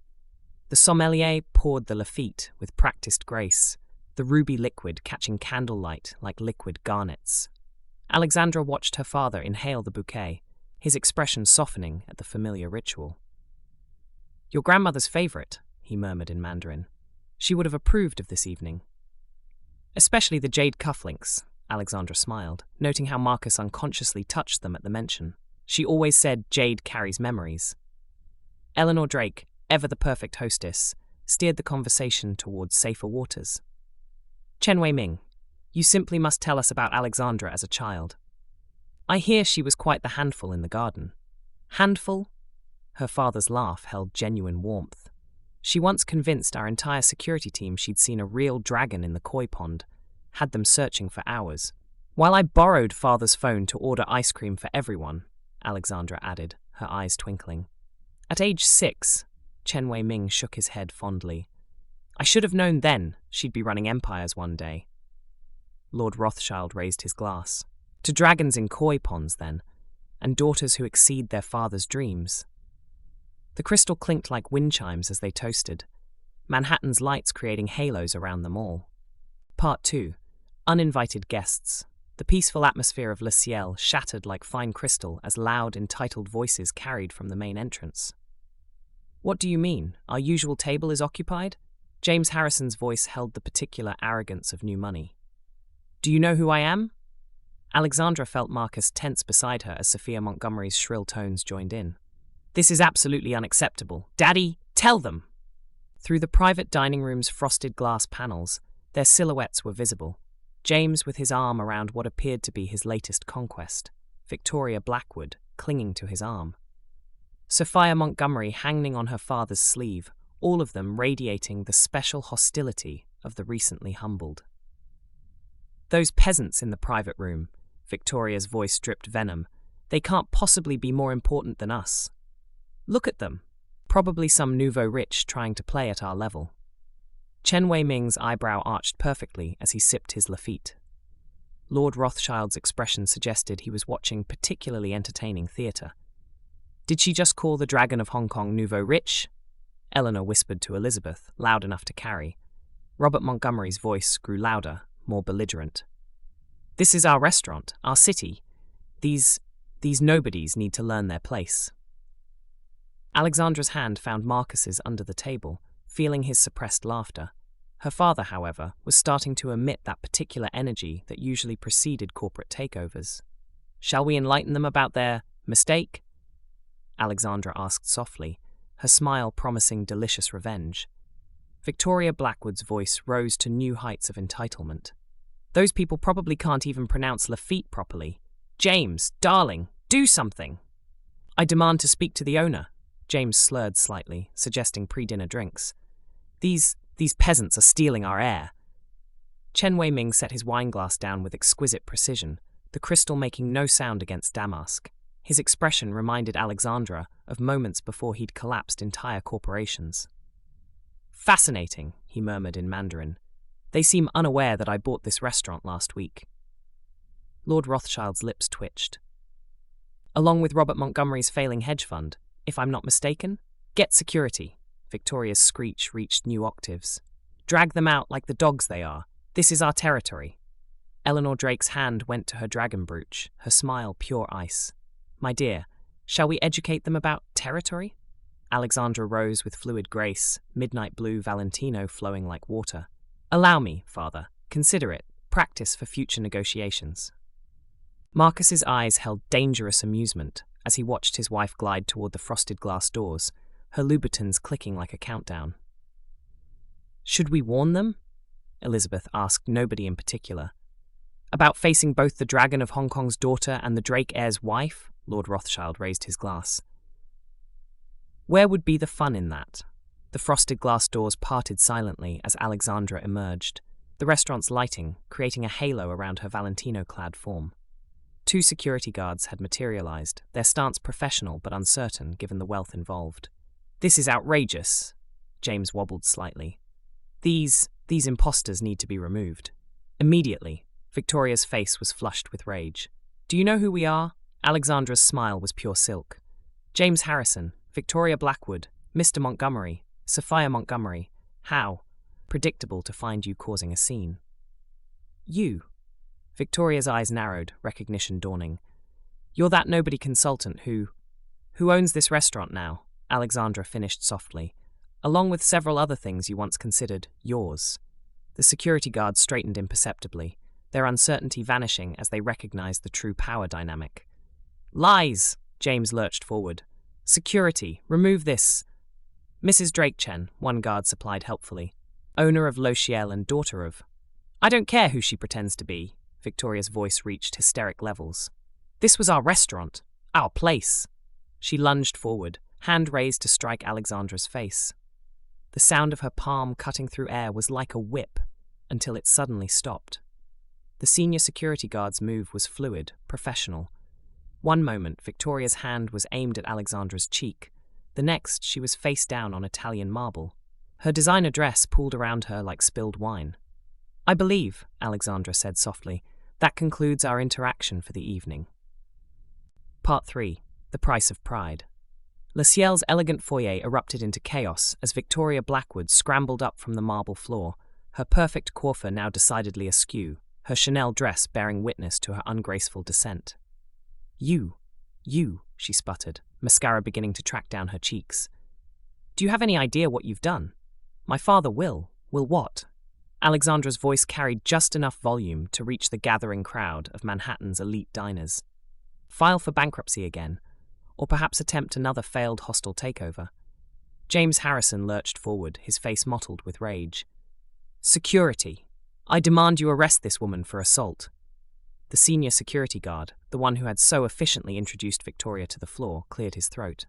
The sommelier poured the Lafite with practiced grace, the ruby liquid catching candlelight like liquid garnets. Alexandra watched her father inhale the bouquet, his expression softening at the familiar ritual. Your grandmother's favorite, he murmured in Mandarin. She would have approved of this evening. Especially the jade cufflinks, Alexandra smiled, noting how Marcus unconsciously touched them at the mention. She always said jade carries memories. Eleanor Drake, ever the perfect hostess, steered the conversation towards safer waters. Chen Wei-ming, you simply must tell us about Alexandra as a child. I hear she was quite the handful in the garden. Handful? Her father's laugh held genuine warmth. She once convinced our entire security team she'd seen a real dragon in the koi pond, had them searching for hours. While I borrowed father's phone to order ice cream for everyone, Alexandra added, her eyes twinkling. At age 6, Chen Wei-ming shook his head fondly. I should have known then she'd be running empires one day. Lord Rothschild raised his glass. To dragons in koi ponds, then, and daughters who exceed their father's dreams. The crystal clinked like wind chimes as they toasted, Manhattan's lights creating halos around them all. Part 2. Uninvited guests. The peaceful atmosphere of Le Ciel shattered like fine crystal as loud, entitled voices carried from the main entrance. What do you mean? Our usual table is occupied? James Harrison's voice held the particular arrogance of new money. Do you know who I am? Alexandra felt Marcus tense beside her as Sophia Montgomery's shrill tones joined in. This is absolutely unacceptable. Daddy, tell them! Through the private dining room's frosted glass panels, their silhouettes were visible. James with his arm around what appeared to be his latest conquest, Victoria Blackwood clinging to his arm. Sophia Montgomery hanging on her father's sleeve, all of them radiating the special hostility of the recently humbled. Those peasants in the private room, Victoria's voice dripped venom, they can't possibly be more important than us. Look at them. Probably some nouveau rich trying to play at our level. Chen Wei-ming's eyebrow arched perfectly as he sipped his Lafite. Lord Rothschild's expression suggested he was watching particularly entertaining theatre. Did she just call the Dragon of Hong Kong nouveau rich? Eleanor whispered to Elizabeth, loud enough to carry. Robert Montgomery's voice grew louder, more belligerent. This is our restaurant, our city. These nobodies need to learn their place. Alexandra's hand found Marcus's under the table, feeling his suppressed laughter. Her father, however, was starting to emit that particular energy that usually preceded corporate takeovers. Shall we enlighten them about their mistake? Alexandra asked softly, her smile promising delicious revenge. Victoria Blackwood's voice rose to new heights of entitlement. Those people probably can't even pronounce Lafite properly. James, darling, do something! I demand to speak to the owner. James slurred slightly, suggesting pre-dinner drinks. These peasants are stealing our air. Chen Wei-ming set his wineglass down with exquisite precision, the crystal making no sound against damask. His expression reminded Alexandra of moments before he'd collapsed entire corporations. Fascinating, he murmured in Mandarin. They seem unaware that I bought this restaurant last week. Lord Rothschild's lips twitched. Along with Robert Montgomery's failing hedge fund, if I'm not mistaken? Get security. Victoria's screech reached new octaves. Drag them out like the dogs they are. This is our territory. Eleanor Drake's hand went to her dragon brooch, her smile pure ice. My dear, shall we educate them about territory? Alexandra rose with fluid grace, midnight blue Valentino flowing like water. Allow me, father. Consider it. Practice for future negotiations. Marcus's eyes held dangerous amusement as he watched his wife glide toward the frosted glass doors, her Louboutins clicking like a countdown. Should we warn them? Elizabeth asked nobody in particular. About facing both the Dragon of Hong Kong's daughter and the Drake heir's wife? Lord Rothschild raised his glass. Where would be the fun in that? The frosted glass doors parted silently as Alexandra emerged, the restaurant's lighting creating a halo around her Valentino-clad form. 2 security guards had materialized, their stance professional but uncertain given the wealth involved. This is outrageous, James wobbled slightly. These imposters need to be removed. Immediately, Victoria's face was flushed with rage. Do you know who we are? Alexandra's smile was pure silk. James Harrison, Victoria Blackwood, Mr. Montgomery, Sophia Montgomery. How? Predictable to find you causing a scene. You. Victoria's eyes narrowed, recognition dawning. You're that nobody consultant who owns this restaurant now, Alexandra finished softly, along with several other things you once considered yours. The security guards straightened imperceptibly, their uncertainty vanishing as they recognized the true power dynamic. Lies! James lurched forward. Security, remove this. Mrs. Drake-Chen, one guard supplied helpfully. Owner of L'Ochiel and daughter of... I don't care who she pretends to be. Victoria's voice reached hysteric levels. This was our restaurant. Our place. She lunged forward, hand raised to strike Alexandra's face. The sound of her palm cutting through air was like a whip, until it suddenly stopped. The senior security guard's move was fluid, professional. One moment, Victoria's hand was aimed at Alexandra's cheek. The next, she was face down on Italian marble. Her designer dress pooled around her like spilled wine. "I believe," Alexandra said softly, "that concludes our interaction for the evening." Part 3. The Price of Pride. Le Ciel's elegant foyer erupted into chaos as Victoria Blackwood scrambled up from the marble floor, her perfect coiffure now decidedly askew, her Chanel dress bearing witness to her ungraceful descent. You, she sputtered, mascara beginning to track down her cheeks. "Do you have any idea what you've done? My father will what?" Alexandra's voice carried just enough volume to reach the gathering crowd of Manhattan's elite diners. File for bankruptcy again, or perhaps attempt another failed hostile takeover. James Harrison lurched forward, his face mottled with rage. "Security! I demand you arrest this woman for assault." The senior security guard, the one who had so efficiently introduced Victoria to the floor, cleared his throat.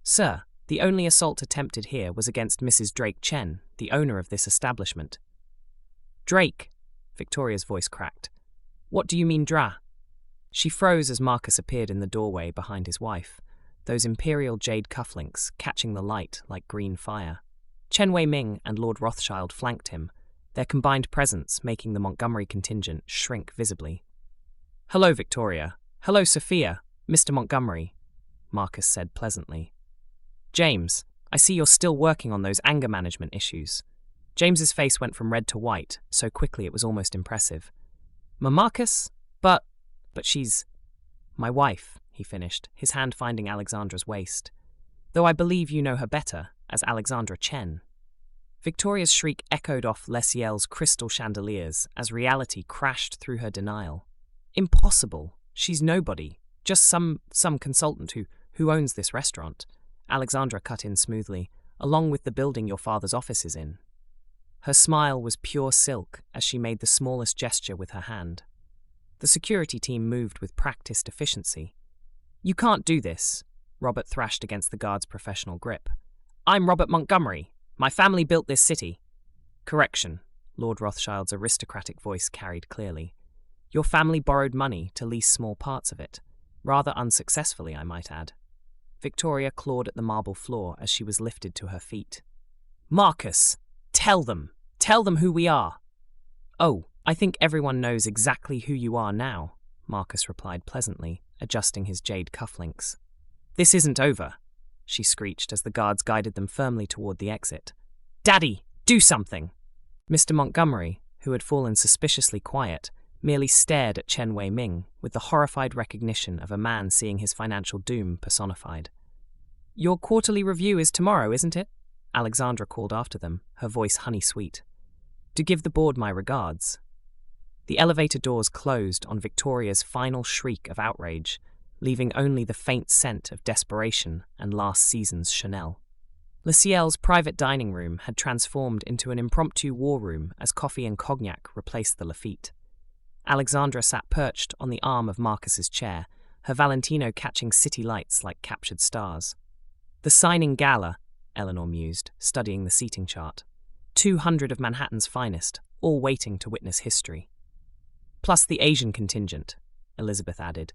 "Sir, the only assault attempted here was against Mrs. Drake Chen, the owner of this establishment." "Drake," Victoria's voice cracked. "What do you mean, Dra?" She froze as Marcus appeared in the doorway behind his wife, those imperial jade cufflinks catching the light like green fire. Chen Wei-ming and Lord Rothschild flanked him, their combined presence making the Montgomery contingent shrink visibly. "Hello, Victoria. Hello, Sophia. Mr. Montgomery," Marcus said pleasantly. "James, I see you're still working on those anger management issues." James's face went from red to white, so quickly it was almost impressive. "Marcus? But she's my wife," he finished, his hand finding Alexandra's waist. "Though I believe you know her better as Alexandra Chen." Victoria's shriek echoed off Le Ciel's crystal chandeliers as reality crashed through her denial. "Impossible. She's nobody. Just some consultant who owns this restaurant." Alexandra cut in smoothly, "along with the building your father's office is in." Her smile was pure silk as she made the smallest gesture with her hand. The security team moved with practiced efficiency. "You can't do this," Robert thrashed against the guard's professional grip. "I'm Robert Montgomery. My family built this city." "Correction," Lord Rothschild's aristocratic voice carried clearly. "Your family borrowed money to lease small parts of it. Rather unsuccessfully, I might add." Victoria clawed at the marble floor as she was lifted to her feet. "Marcus, tell them who we are." "Oh, I think everyone knows exactly who you are now," Marcus replied pleasantly, adjusting his jade cufflinks. "This isn't over," she screeched as the guards guided them firmly toward the exit. "Daddy, do something!" Mr. Montgomery, who had fallen suspiciously quiet, merely stared at Chen Wei-ming with the horrified recognition of a man seeing his financial doom personified. "Your quarterly review is tomorrow, isn't it?" Alexandra called after them, her voice honey-sweet. "To give the board my regards." The elevator doors closed on Victoria's final shriek of outrage, leaving only the faint scent of desperation and last season's Chanel. Le Ciel's private dining room had transformed into an impromptu war room as coffee and cognac replaced the Lafite. Alexandra sat perched on the arm of Marcus's chair, her Valentino catching city lights like captured stars. "The signing gala," Eleanor mused, studying the seating chart. 200 of Manhattan's finest, all waiting to witness history. "Plus the Asian contingent," Elizabeth added.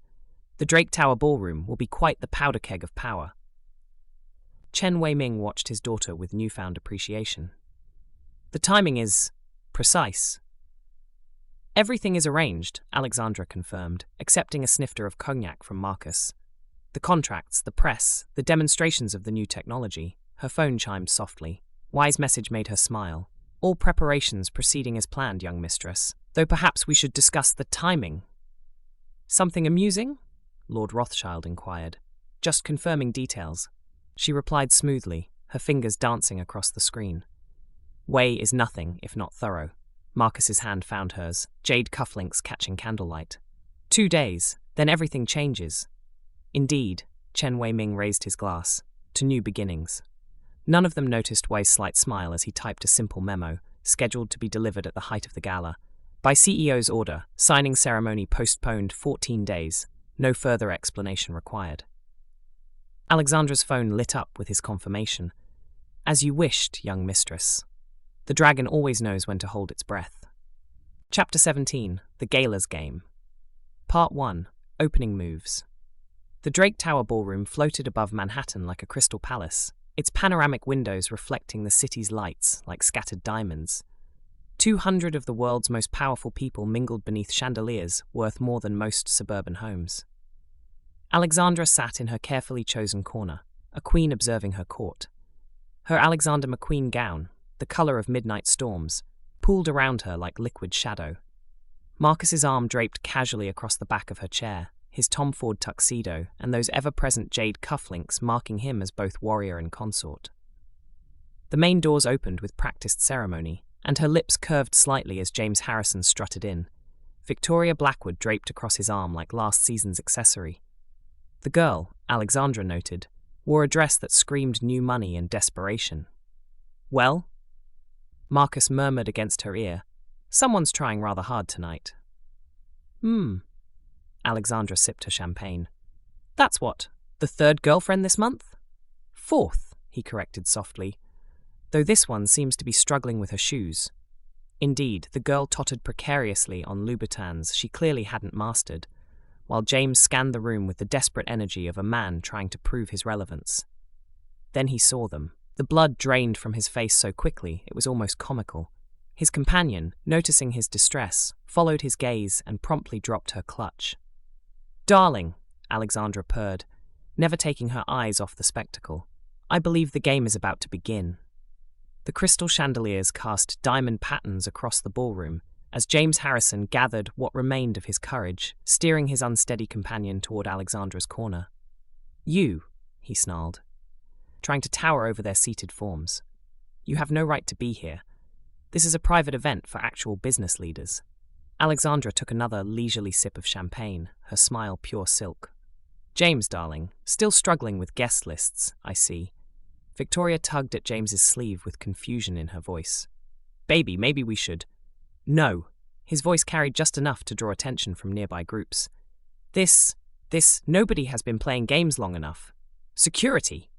"The Drake Tower ballroom will be quite the powder keg of power." Chen Wei-ming watched his daughter with newfound appreciation. "The timing is precise." "Everything is arranged," Alexandra confirmed, accepting a snifter of cognac from Marcus. "The contracts, the press, the demonstrations of the new technology." Her phone chimed softly. Wise message made her smile. "All preparations proceeding as planned, young mistress. Though perhaps we should discuss the timing." "Something amusing?" Lord Rothschild inquired. "Just confirming details." She replied smoothly, her fingers dancing across the screen. "Way is nothing if not thorough." Marcus's hand found hers, jade cufflinks catching candlelight. 2 days, then everything changes. Indeed, Chen Wei-ming raised his glass. To new beginnings. None of them noticed Wei's slight smile as he typed a simple memo, scheduled to be delivered at the height of the gala. "By CEO's order, signing ceremony postponed 14 days. No further explanation required. Alexandra's phone lit up with his confirmation. As you wished, young mistress. The dragon always knows when to hold its breath. Chapter 17, The Gala's Game. Part 1, Opening Moves. The Drake Tower ballroom floated above Manhattan like a crystal palace, its panoramic windows reflecting the city's lights like scattered diamonds. 200 of the world's most powerful people mingled beneath chandeliers worth more than most suburban homes. Alexandra sat in her carefully chosen corner, a queen observing her court. Her Alexander McQueen gown, the color of midnight storms, pooled around her like liquid shadow. Marcus's arm draped casually across the back of her chair, his Tom Ford tuxedo and those ever-present jade cufflinks marking him as both warrior and consort. The main doors opened with practiced ceremony, and her lips curved slightly as James Harrison strutted in, Victoria Blackwood draped across his arm like last season's accessory. The girl, Alexandra noted, wore a dress that screamed new money and desperation. "Well?" Marcus murmured against her ear. "Someone's trying rather hard tonight." Alexandra sipped her champagne. "That's what, the third girlfriend this month?" "Fourth," he corrected softly, though this one seems to be struggling with her shoes. Indeed, the girl tottered precariously on Louboutins she clearly hadn't mastered, while James scanned the room with the desperate energy of a man trying to prove his relevance. Then he saw them. The blood drained from his face so quickly it was almost comical. His companion, noticing his distress, followed his gaze and promptly dropped her clutch. "Darling," Alexandra purred, never taking her eyes off the spectacle, "I believe the game is about to begin." The crystal chandeliers cast diamond patterns across the ballroom as James Harrison gathered what remained of his courage, steering his unsteady companion toward Alexandra's corner. "You," he snarled, trying to tower over their seated forms. "You have no right to be here. This is a private event for actual business leaders." Alexandra took another leisurely sip of champagne, her smile pure silk. "James, darling, still struggling with guest lists, I see." Victoria tugged at James's sleeve with confusion in her voice. "Baby, maybe we should—" "No." His voice carried just enough to draw attention from nearby groups. Nobody has been playing games long enough. Security!"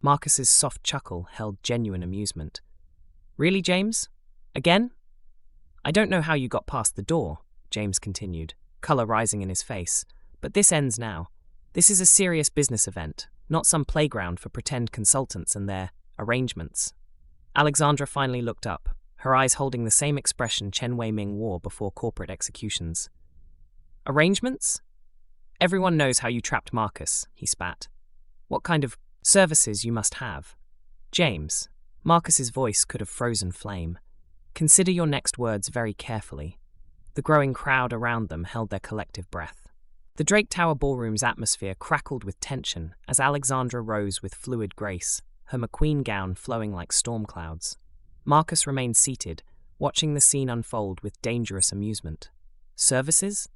Marcus's soft chuckle held genuine amusement. "Really, James? Again?" "I don't know how you got past the door," James continued, color rising in his face, "but this ends now. This is a serious business event, not some playground for pretend consultants and their arrangements." Alexandra finally looked up, her eyes holding the same expression Chen Wei-ming wore before corporate executions. "Arrangements? Everyone knows how you trapped Marcus," he spat. "What kind of services you must have. James," Marcus's voice could have frozen flame, "consider your next words very carefully." The growing crowd around them held their collective breath. The Drake Tower ballroom's atmosphere crackled with tension as Alexandra rose with fluid grace, her McQueen gown flowing like storm clouds. Marcus remained seated, watching the scene unfold with dangerous amusement. "Services?"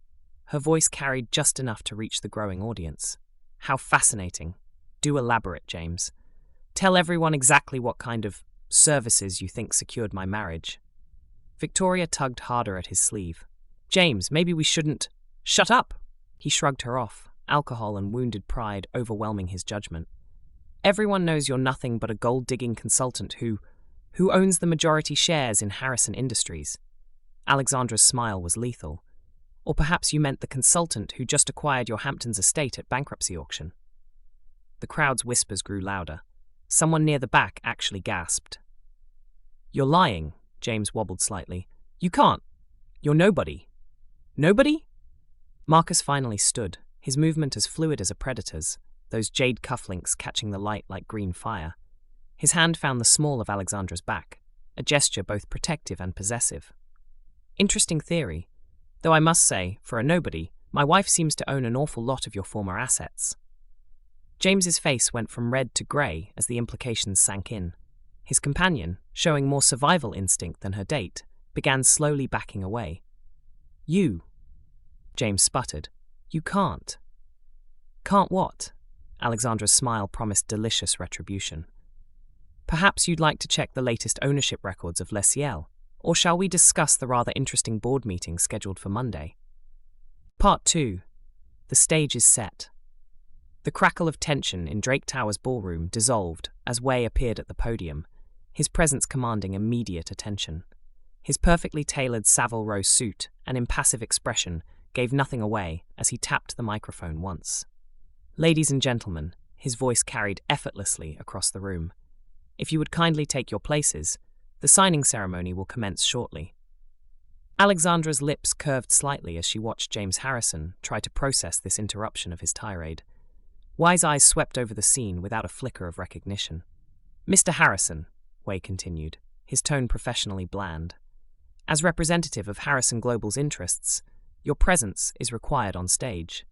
Her voice carried just enough to reach the growing audience. "How fascinating. Do elaborate, James. Tell everyone exactly what kind of services you think secured my marriage." Victoria tugged harder at his sleeve. "James, maybe we shouldn't—" "Shut up!" He shrugged her off, alcohol and wounded pride overwhelming his judgment. "Everyone knows you're nothing but a gold-digging consultant who owns the majority shares in Harrison Industries." Alexandra's smile was lethal. "Or perhaps you meant the consultant who just acquired your Hamptons estate at bankruptcy auction." The crowd's whispers grew louder. Someone near the back actually gasped. "You're lying," James wobbled slightly. "You can't. You're nobody." "Nobody?" Marcus finally stood, his movement as fluid as a predator's, those jade cufflinks catching the light like green fire. His hand found the small of Alexandra's back, a gesture both protective and possessive. "Interesting theory. Though I must say, for a nobody, my wife seems to own an awful lot of your former assets." James's face went from red to grey as the implications sank in. His companion, showing more survival instinct than her date, began slowly backing away. "You," James sputtered. "You can't." "Can't what?" Alexandra's smile promised delicious retribution. "Perhaps you'd like to check the latest ownership records of Les Ciel, or shall we discuss the rather interesting board meeting scheduled for Monday?" Part 2. The stage is set. The crackle of tension in Drake Tower's ballroom dissolved as Wei appeared at the podium, his presence commanding immediate attention. His perfectly tailored Savile Row suit and impassive expression gave nothing away as he tapped the microphone once. "Ladies and gentlemen," his voice carried effortlessly across the room. "If you would kindly take your places, the signing ceremony will commence shortly." Alexandra's lips curved slightly as she watched James Harrison try to process this interruption of his tirade. Wei's eyes swept over the scene without a flicker of recognition. "Mr. Harrison," Wei continued, his tone professionally bland, "as representative of Harrison Global's interests, your presence is required on stage."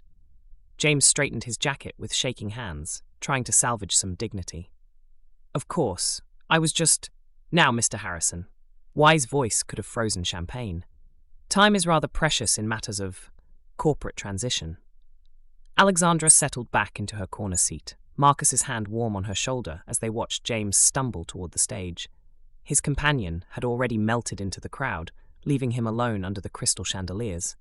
James straightened his jacket with shaking hands, trying to salvage some dignity. "Of course, I was just... Now, Mr. Harrison." Wei's voice could have frozen champagne. "Time is rather precious in matters of corporate transition." Alexandra settled back into her corner seat, Marcus's hand warm on her shoulder as they watched James stumble toward the stage. His companion had already melted into the crowd, leaving him alone under the crystal chandeliers.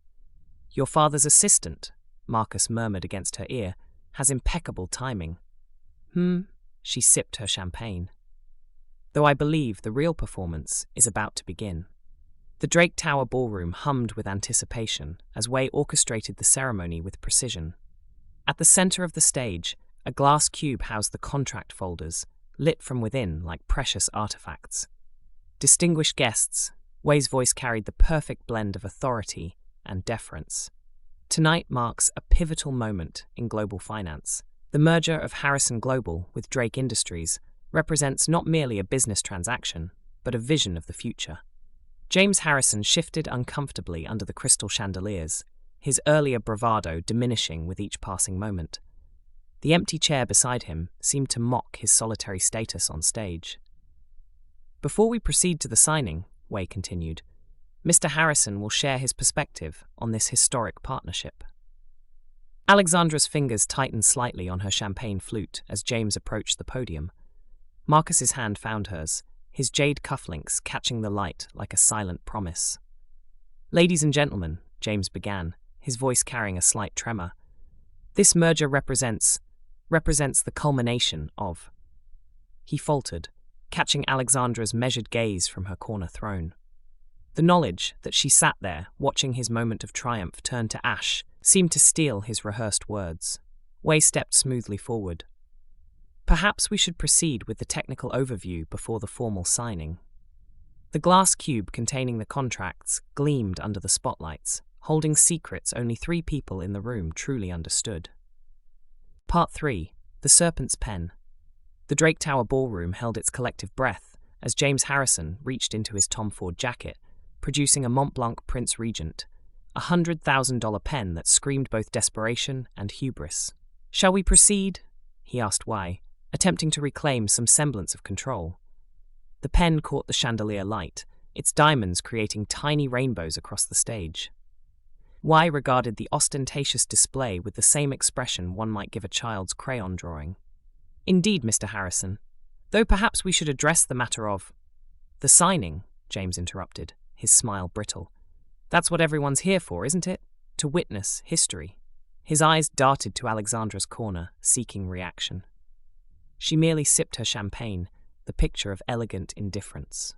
"Your father's assistant," Marcus murmured against her ear, "has impeccable timing." She sipped her champagne. "Though I believe the real performance is about to begin." The Drake Tower ballroom hummed with anticipation as Wei orchestrated the ceremony with precision. At the center of the stage, a glass cube housed the contract folders, lit from within like precious artifacts. "Distinguished guests," Wei's voice carried the perfect blend of authority and deference. "Tonight marks a pivotal moment in global finance. The merger of Harrison Global with Drake Industries represents not merely a business transaction, but a vision of the future." James Harrison shifted uncomfortably under the crystal chandeliers, his earlier bravado diminishing with each passing moment. The empty chair beside him seemed to mock his solitary status on stage. "Before we proceed to the signing," Wei continued, "Mr. Harrison will share his perspective on this historic partnership." Alexandra's fingers tightened slightly on her champagne flute as James approached the podium. Marcus's hand found hers, his jade cufflinks catching the light like a silent promise. "Ladies and gentlemen," James began, his voice carrying a slight tremor, "this merger represents the culmination of..." He faltered, catching Alexandra's measured gaze from her corner throne. The knowledge that she sat there, watching his moment of triumph turn to ash, seemed to steal his rehearsed words. Wei stepped smoothly forward. "Perhaps we should proceed with the technical overview before the formal signing." The glass cube containing the contracts gleamed under the spotlights, holding secrets only 3 people in the room truly understood. Part 3. The Serpent's Pen. The Drake Tower ballroom held its collective breath as James Harrison reached into his Tom Ford jacket, producing a Montblanc Prince Regent, a $100,000 pen that screamed both desperation and hubris. "Shall we proceed?" he asked Wei, attempting to reclaim some semblance of control. The pen caught the chandelier light, its diamonds creating tiny rainbows across the stage. Wei regarded the ostentatious display with the same expression one might give a child's crayon drawing. "Indeed, Mr. Harrison, though perhaps we should address the matter of..." "The signing," James interrupted, his smile brittle. "That's what everyone's here for, isn't it? To witness history." His eyes darted to Alexandra's corner, seeking reaction. She merely sipped her champagne, the picture of elegant indifference.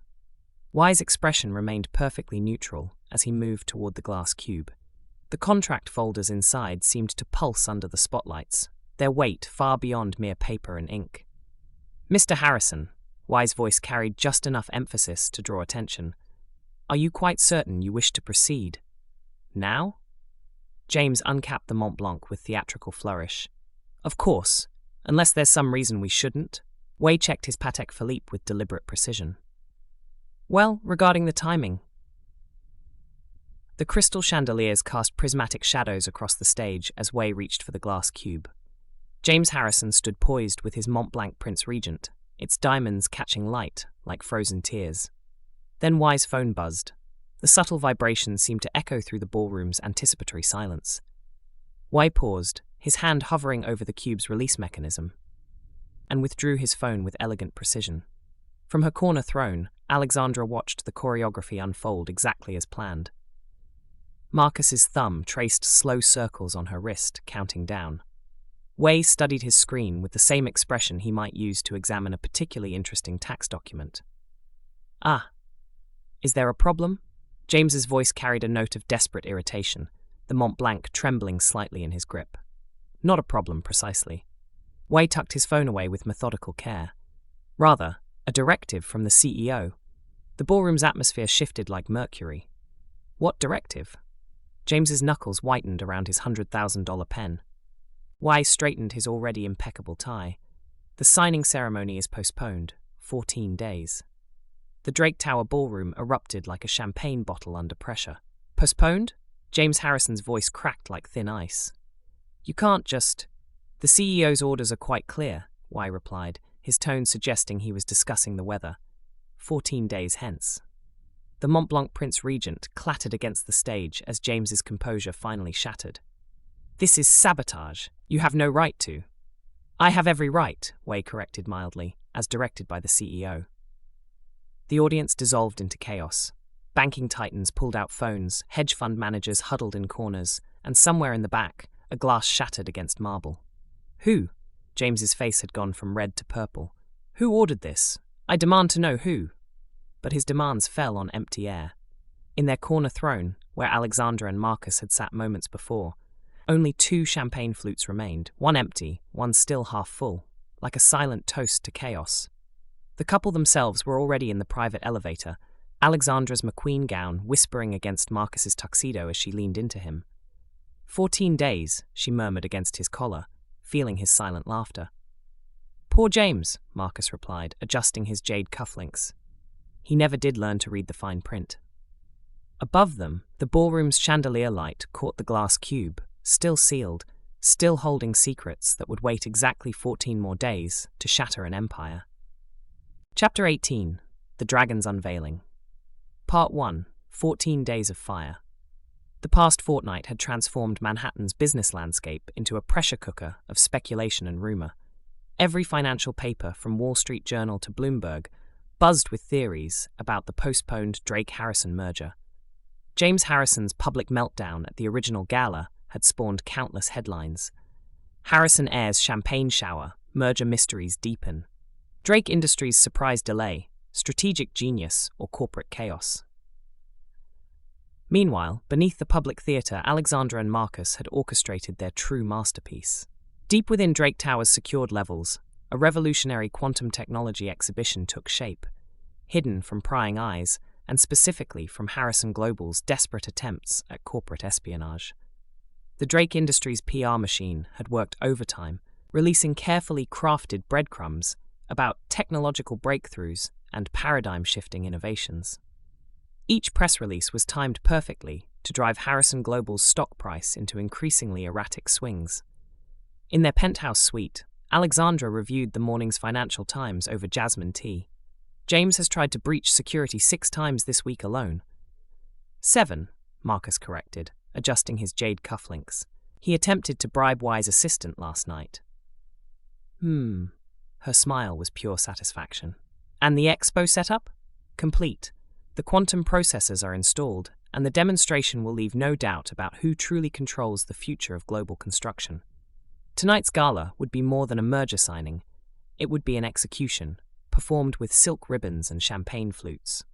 Wei's expression remained perfectly neutral as he moved toward the glass cube. The contract folders inside seemed to pulse under the spotlights, their weight far beyond mere paper and ink. "Mr. Harrison," Wei's voice carried just enough emphasis to draw attention, "are you quite certain you wish to proceed? Now?" James uncapped the Mont Blanc with theatrical flourish. "Of course, unless there's some reason we shouldn't." Wei checked his Patek Philippe with deliberate precision. "Well, regarding the timing..." The crystal chandeliers cast prismatic shadows across the stage as Wei reached for the glass cube. James Harrison stood poised with his Montblanc Prince Regent, its diamonds catching light like frozen tears. Then Wei's phone buzzed. The subtle vibrations seemed to echo through the ballroom's anticipatory silence. Wei paused, his hand hovering over the cube's release mechanism, and withdrew his phone with elegant precision. From her corner throne, Alexandra watched the choreography unfold exactly as planned. Marcus's thumb traced slow circles on her wrist, counting down. Wei studied his screen with the same expression he might use to examine a particularly interesting tax document. Ah, is there a problem? James's voice carried a note of desperate irritation, the Mont Blanc trembling slightly in his grip. Not a problem, precisely. Wei tucked his phone away with methodical care. Rather, a directive from the CEO. The ballroom's atmosphere shifted like mercury. What directive? James's knuckles whitened around his $100,000 pen. Wei straightened his already impeccable tie. The signing ceremony is postponed, 14 days. The Drake Tower ballroom erupted like a champagne bottle under pressure. Postponed? James Harrison's voice cracked like thin ice. You can't just... The CEO's orders are quite clear, Wei replied, his tone suggesting he was discussing the weather. 14 days hence. The Mont Blanc Prince Regent clattered against the stage as James's composure finally shattered. This is sabotage. You have no right to. I have every right, Wei corrected mildly, as directed by the CEO. The audience dissolved into chaos. Banking titans pulled out phones, hedge fund managers huddled in corners, and somewhere in the back, a glass shattered against marble. Who? James's face had gone from red to purple. Who ordered this? I demand to know who. But his demands fell on empty air. In their corner throne, where Alexandra and Marcus had sat moments before, only 2 champagne flutes remained, one empty, one still half full, like a silent toast to chaos. The couple themselves were already in the private elevator, Alexandra's McQueen gown whispering against Marcus's tuxedo as she leaned into him. 14 days, she murmured against his collar, feeling his silent laughter. Poor James, Marcus replied, adjusting his jade cufflinks. He never did learn to read the fine print. Above them, the ballroom's chandelier light caught the glass cube, still sealed, still holding secrets that would wait exactly 14 more days to shatter an empire. Chapter 18. The Dragon's Unveiling. Part 1. 14 Days of Fire. The past fortnight had transformed Manhattan's business landscape into a pressure cooker of speculation and rumor. Every financial paper, from Wall Street Journal to Bloomberg, buzzed with theories about the postponed Drake-Harrison merger. James Harrison's public meltdown at the original gala had spawned countless headlines. Harrison heirs champagne shower, merger mysteries deepen. Drake Industries' surprise delay, strategic genius or corporate chaos. Meanwhile, beneath the public theatre, Alexandra and Marcus had orchestrated their true masterpiece. Deep within Drake Tower's secured levels, a revolutionary quantum technology exhibition took shape, hidden from prying eyes and specifically from Harrison Global's desperate attempts at corporate espionage. The Drake Industries PR machine had worked overtime, releasing carefully crafted breadcrumbs about technological breakthroughs and paradigm-shifting innovations. Each press release was timed perfectly to drive Harrison Global's stock price into increasingly erratic swings. In their penthouse suite, Alexandra reviewed the morning's Financial Times over jasmine tea. James has tried to breach security 6 times this week alone. 7, Marcus corrected, adjusting his jade cufflinks. He attempted to bribe Wei's assistant last night. Her smile was pure satisfaction. And the expo setup? Complete. The quantum processors are installed, and the demonstration will leave no doubt about who truly controls the future of global construction. Tonight's gala would be more than a merger signing. It would be an execution, performed with silk ribbons and champagne flutes.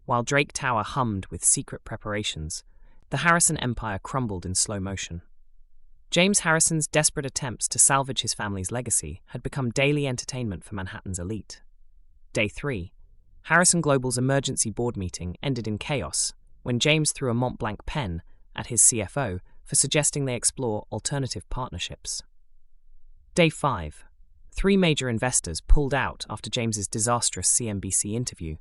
While Drake Tower hummed with secret preparations, the Harrison empire crumbled in slow motion. James Harrison's desperate attempts to salvage his family's legacy had become daily entertainment for Manhattan's elite. Day 3. Harrison Global's emergency board meeting ended in chaos when James threw a Mont Blanc pen at his CFO for suggesting they explore alternative partnerships. Day 5. 3 major investors pulled out after James's disastrous CNBC interview,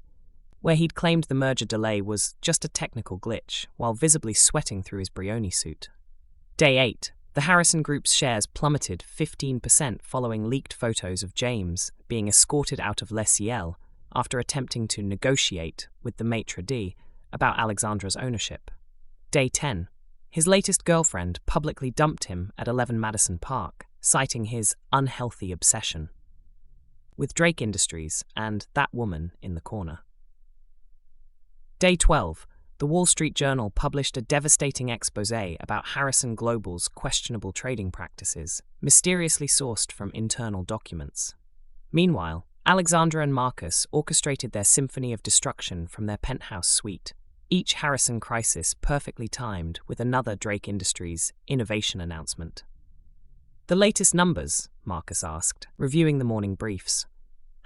where he'd claimed the merger delay was just a technical glitch while visibly sweating through his Brioni suit. Day 8. The Harrison Group's shares plummeted 15% following leaked photos of James being escorted out of Les Ciel after attempting to negotiate with the maitre d' about Alexandra's ownership. Day 10. His latest girlfriend publicly dumped him at 11 Madison Park, citing his unhealthy obsession with Drake Industries and that woman in the corner. Day 12. The Wall Street Journal published a devastating exposé about Harrison Global's questionable trading practices, mysteriously sourced from internal documents. Meanwhile, Alexandra and Marcus orchestrated their symphony of destruction from their penthouse suite, each Harrison crisis perfectly timed with another Drake Industries innovation announcement. "The latest numbers?" Marcus asked, reviewing the morning briefs.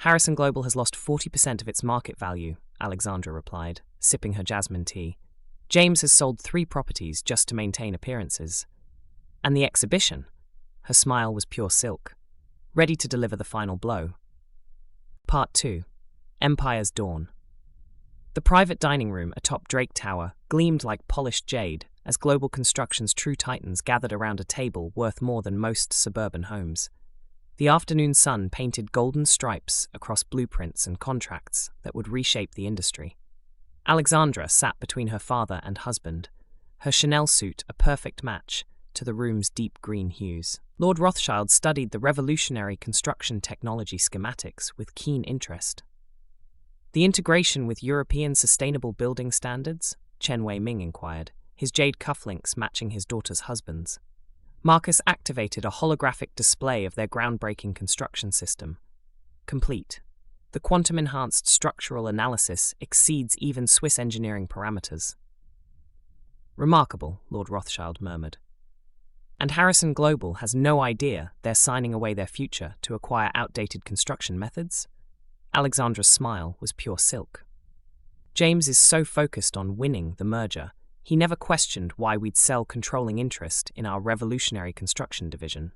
"Harrison Global has lost 40% of its market value," Alexandra replied, sipping her jasmine tea. "James has sold 3 properties just to maintain appearances. And the exhibition?" Her smile was pure silk, ready to deliver the final blow. Part 2. Empire's Dawn. The private dining room atop Drake Tower gleamed like polished jade as Global Construction's true titans gathered around a table worth more than most suburban homes. The afternoon sun painted golden stripes across blueprints and contracts that would reshape the industry. Alexandra sat between her father and husband, her Chanel suit a perfect match to the room's deep green hues. Lord Rothschild studied the revolutionary construction technology schematics with keen interest. "The integration with European sustainable building standards?" Chen Wei-Ming inquired, his jade cufflinks matching his daughter's husband's. Marcus activated a holographic display of their groundbreaking construction system. "Complete. The quantum-enhanced structural analysis exceeds even Swiss engineering parameters." "Remarkable," Lord Rothschild murmured. "And Harrison Global has no idea they're signing away their future to acquire outdated construction methods?" Alexandra's smile was pure silk. "James is so focused on winning the merger, he never questioned why we'd sell controlling interest in our revolutionary construction division."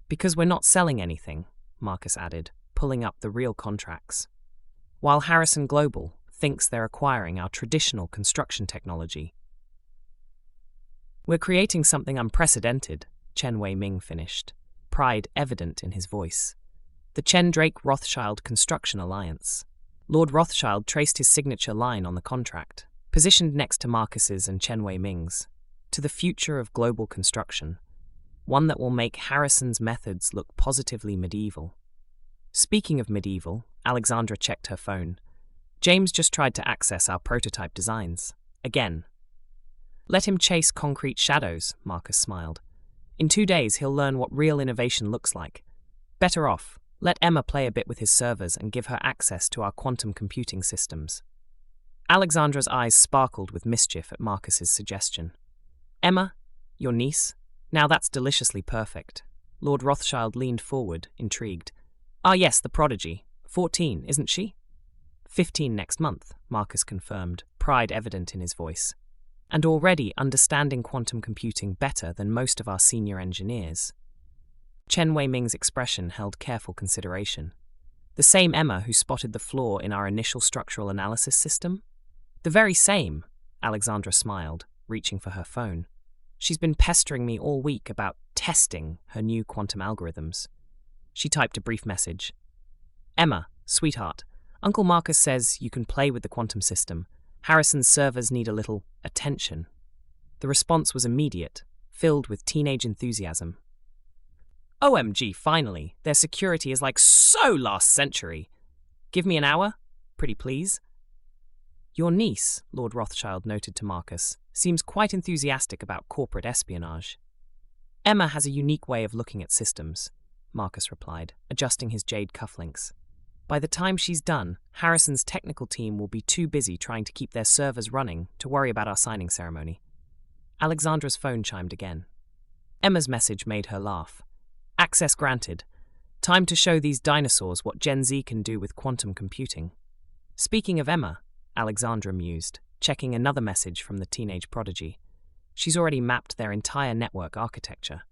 "Because we're not selling anything," Marcus added, pulling up the real contracts. "While Harrison Global thinks they're acquiring our traditional construction technology." "We're creating something unprecedented," Chen Wei-Ming finished, pride evident in his voice. "The Chen-Drake-Rothschild Construction Alliance." Lord Rothschild traced his signature line on the contract, positioned next to Marcus's and Chen Wei-Ming's, "to the future of global construction, one that will make Harrison's methods look positively medieval." Speaking of medieval, Alexandra checked her phone. "James just tried to access our prototype designs. Again." "Let him chase concrete shadows," Marcus smiled. "In 2 days he'll learn what real innovation looks like. Better off, let Emma play a bit with his servers and give her access to our quantum computing systems." Alexandra's eyes sparkled with mischief at Marcus's suggestion. "Emma? Your niece? Now that's deliciously perfect." Lord Rothschild leaned forward, intrigued. "Ah yes, the prodigy. 14, isn't she?" 15 next month, Marcus confirmed, pride evident in his voice. "And already understanding quantum computing better than most of our senior engineers." Chen Wei-Ming's expression held careful consideration. "The same Emma who spotted the flaw in our initial structural analysis system?" "The very same," Alexandra smiled, reaching for her phone. "She's been pestering me all week about testing her new quantum algorithms." She typed a brief message. "Emma, sweetheart, Uncle Marcus says you can play with the quantum system. Harrison's servers need a little attention." The response was immediate, filled with teenage enthusiasm. "OMG, finally! Their security is like so last century. Give me an hour? Pretty please." "Your niece," Lord Rothschild noted to Marcus, "seems quite enthusiastic about corporate espionage." "Emma has a unique way of looking at systems," Marcus replied, adjusting his jade cufflinks. "By the time she's done, Harrison's technical team will be too busy trying to keep their servers running to worry about our signing ceremony." Alexandra's phone chimed again. Emma's message made her laugh. "Access granted. Time to show these dinosaurs what Gen Z can do with quantum computing." "Speaking of Emma," Alexandra mused, checking another message from the teenage prodigy. "She's already mapped their entire network architecture."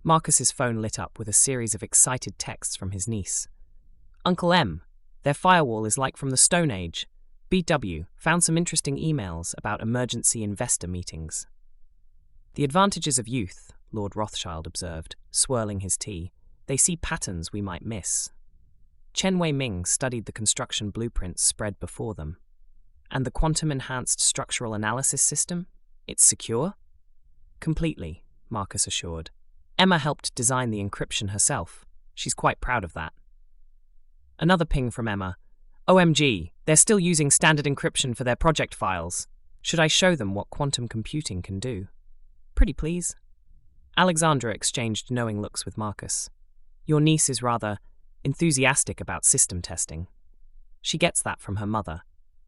Marcus's phone lit up with a series of excited texts from his niece. "Uncle M, their firewall is like from the Stone Age. BW, found some interesting emails about emergency investor meetings." "The advantages of youth," Lord Rothschild observed, swirling his tea. "They see patterns we might miss." Chen Wei-Ming studied the construction blueprints spread before them. "And the quantum-enhanced structural analysis system? It's secure?" "Completely," Marcus assured. "Emma helped design the encryption herself. She's quite proud of that." Another ping from Emma. "OMG, they're still using standard encryption for their project files." Should I show them what quantum computing can do? Pretty please. Alexandra exchanged knowing looks with Marcus. Your niece is rather enthusiastic about system testing. She gets that from her mother.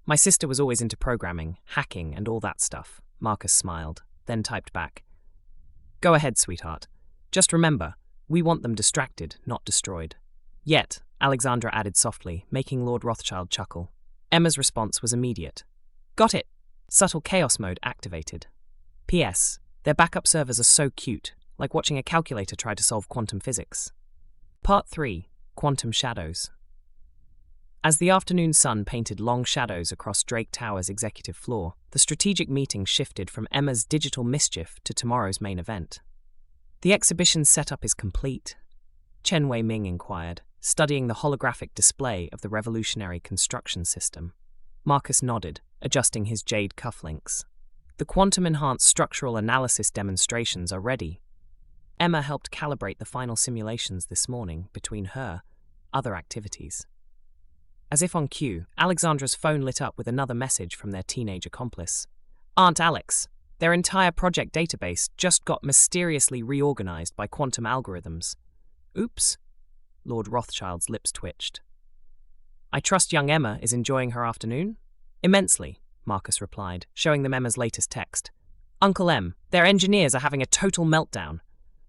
My sister was always into programming, hacking, and all that stuff. Marcus smiled, then typed back. Go ahead, sweetheart. Just remember, we want them distracted, not destroyed. Yet, Alexandra added softly, making Lord Rothschild chuckle. Emma's response was immediate. Got it. Subtle chaos mode activated. P.S. Their backup servers are so cute, like watching a calculator try to solve quantum physics. Part 3. Quantum Shadows. As the afternoon sun painted long shadows across Drake Tower's executive floor, the strategic meeting shifted from Emma's digital mischief to tomorrow's main event. The exhibition's setup is complete, Chen Wei-Ming inquired, studying the holographic display of the revolutionary construction system. Marcus nodded, adjusting his jade cufflinks. The quantum-enhanced structural analysis demonstrations are ready. Emma helped calibrate the final simulations this morning between her other activities. As if on cue, Alexandra's phone lit up with another message from their teenage accomplice. Aunt Alex, their entire project database just got mysteriously reorganized by quantum algorithms. Oops. Lord Rothschild's lips twitched. I trust young Emma is enjoying her afternoon? Immensely, Marcus replied, showing them Emma's latest text. Uncle M, their engineers are having a total meltdown.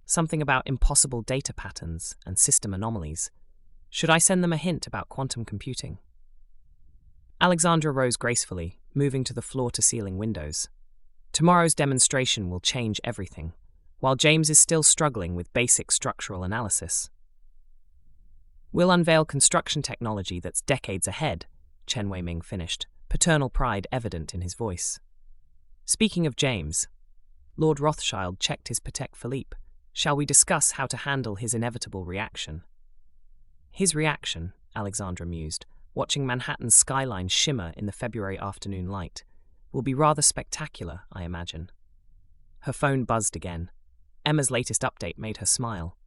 Something about impossible data patterns and system anomalies. Should I send them a hint about quantum computing? Alexandra rose gracefully, moving to the floor-to-ceiling windows. Tomorrow's demonstration will change everything, while James is still struggling with basic structural analysis. We'll unveil construction technology that's decades ahead, Chen Wei-Ming finished, paternal pride evident in his voice. Speaking of James, Lord Rothschild checked his Patek Philippe. Shall we discuss how to handle his inevitable reaction? His reaction, Alexandra mused, watching Manhattan's skyline shimmer in the February afternoon light, will be rather spectacular, I imagine. Her phone buzzed again. Emma's latest update made her smile.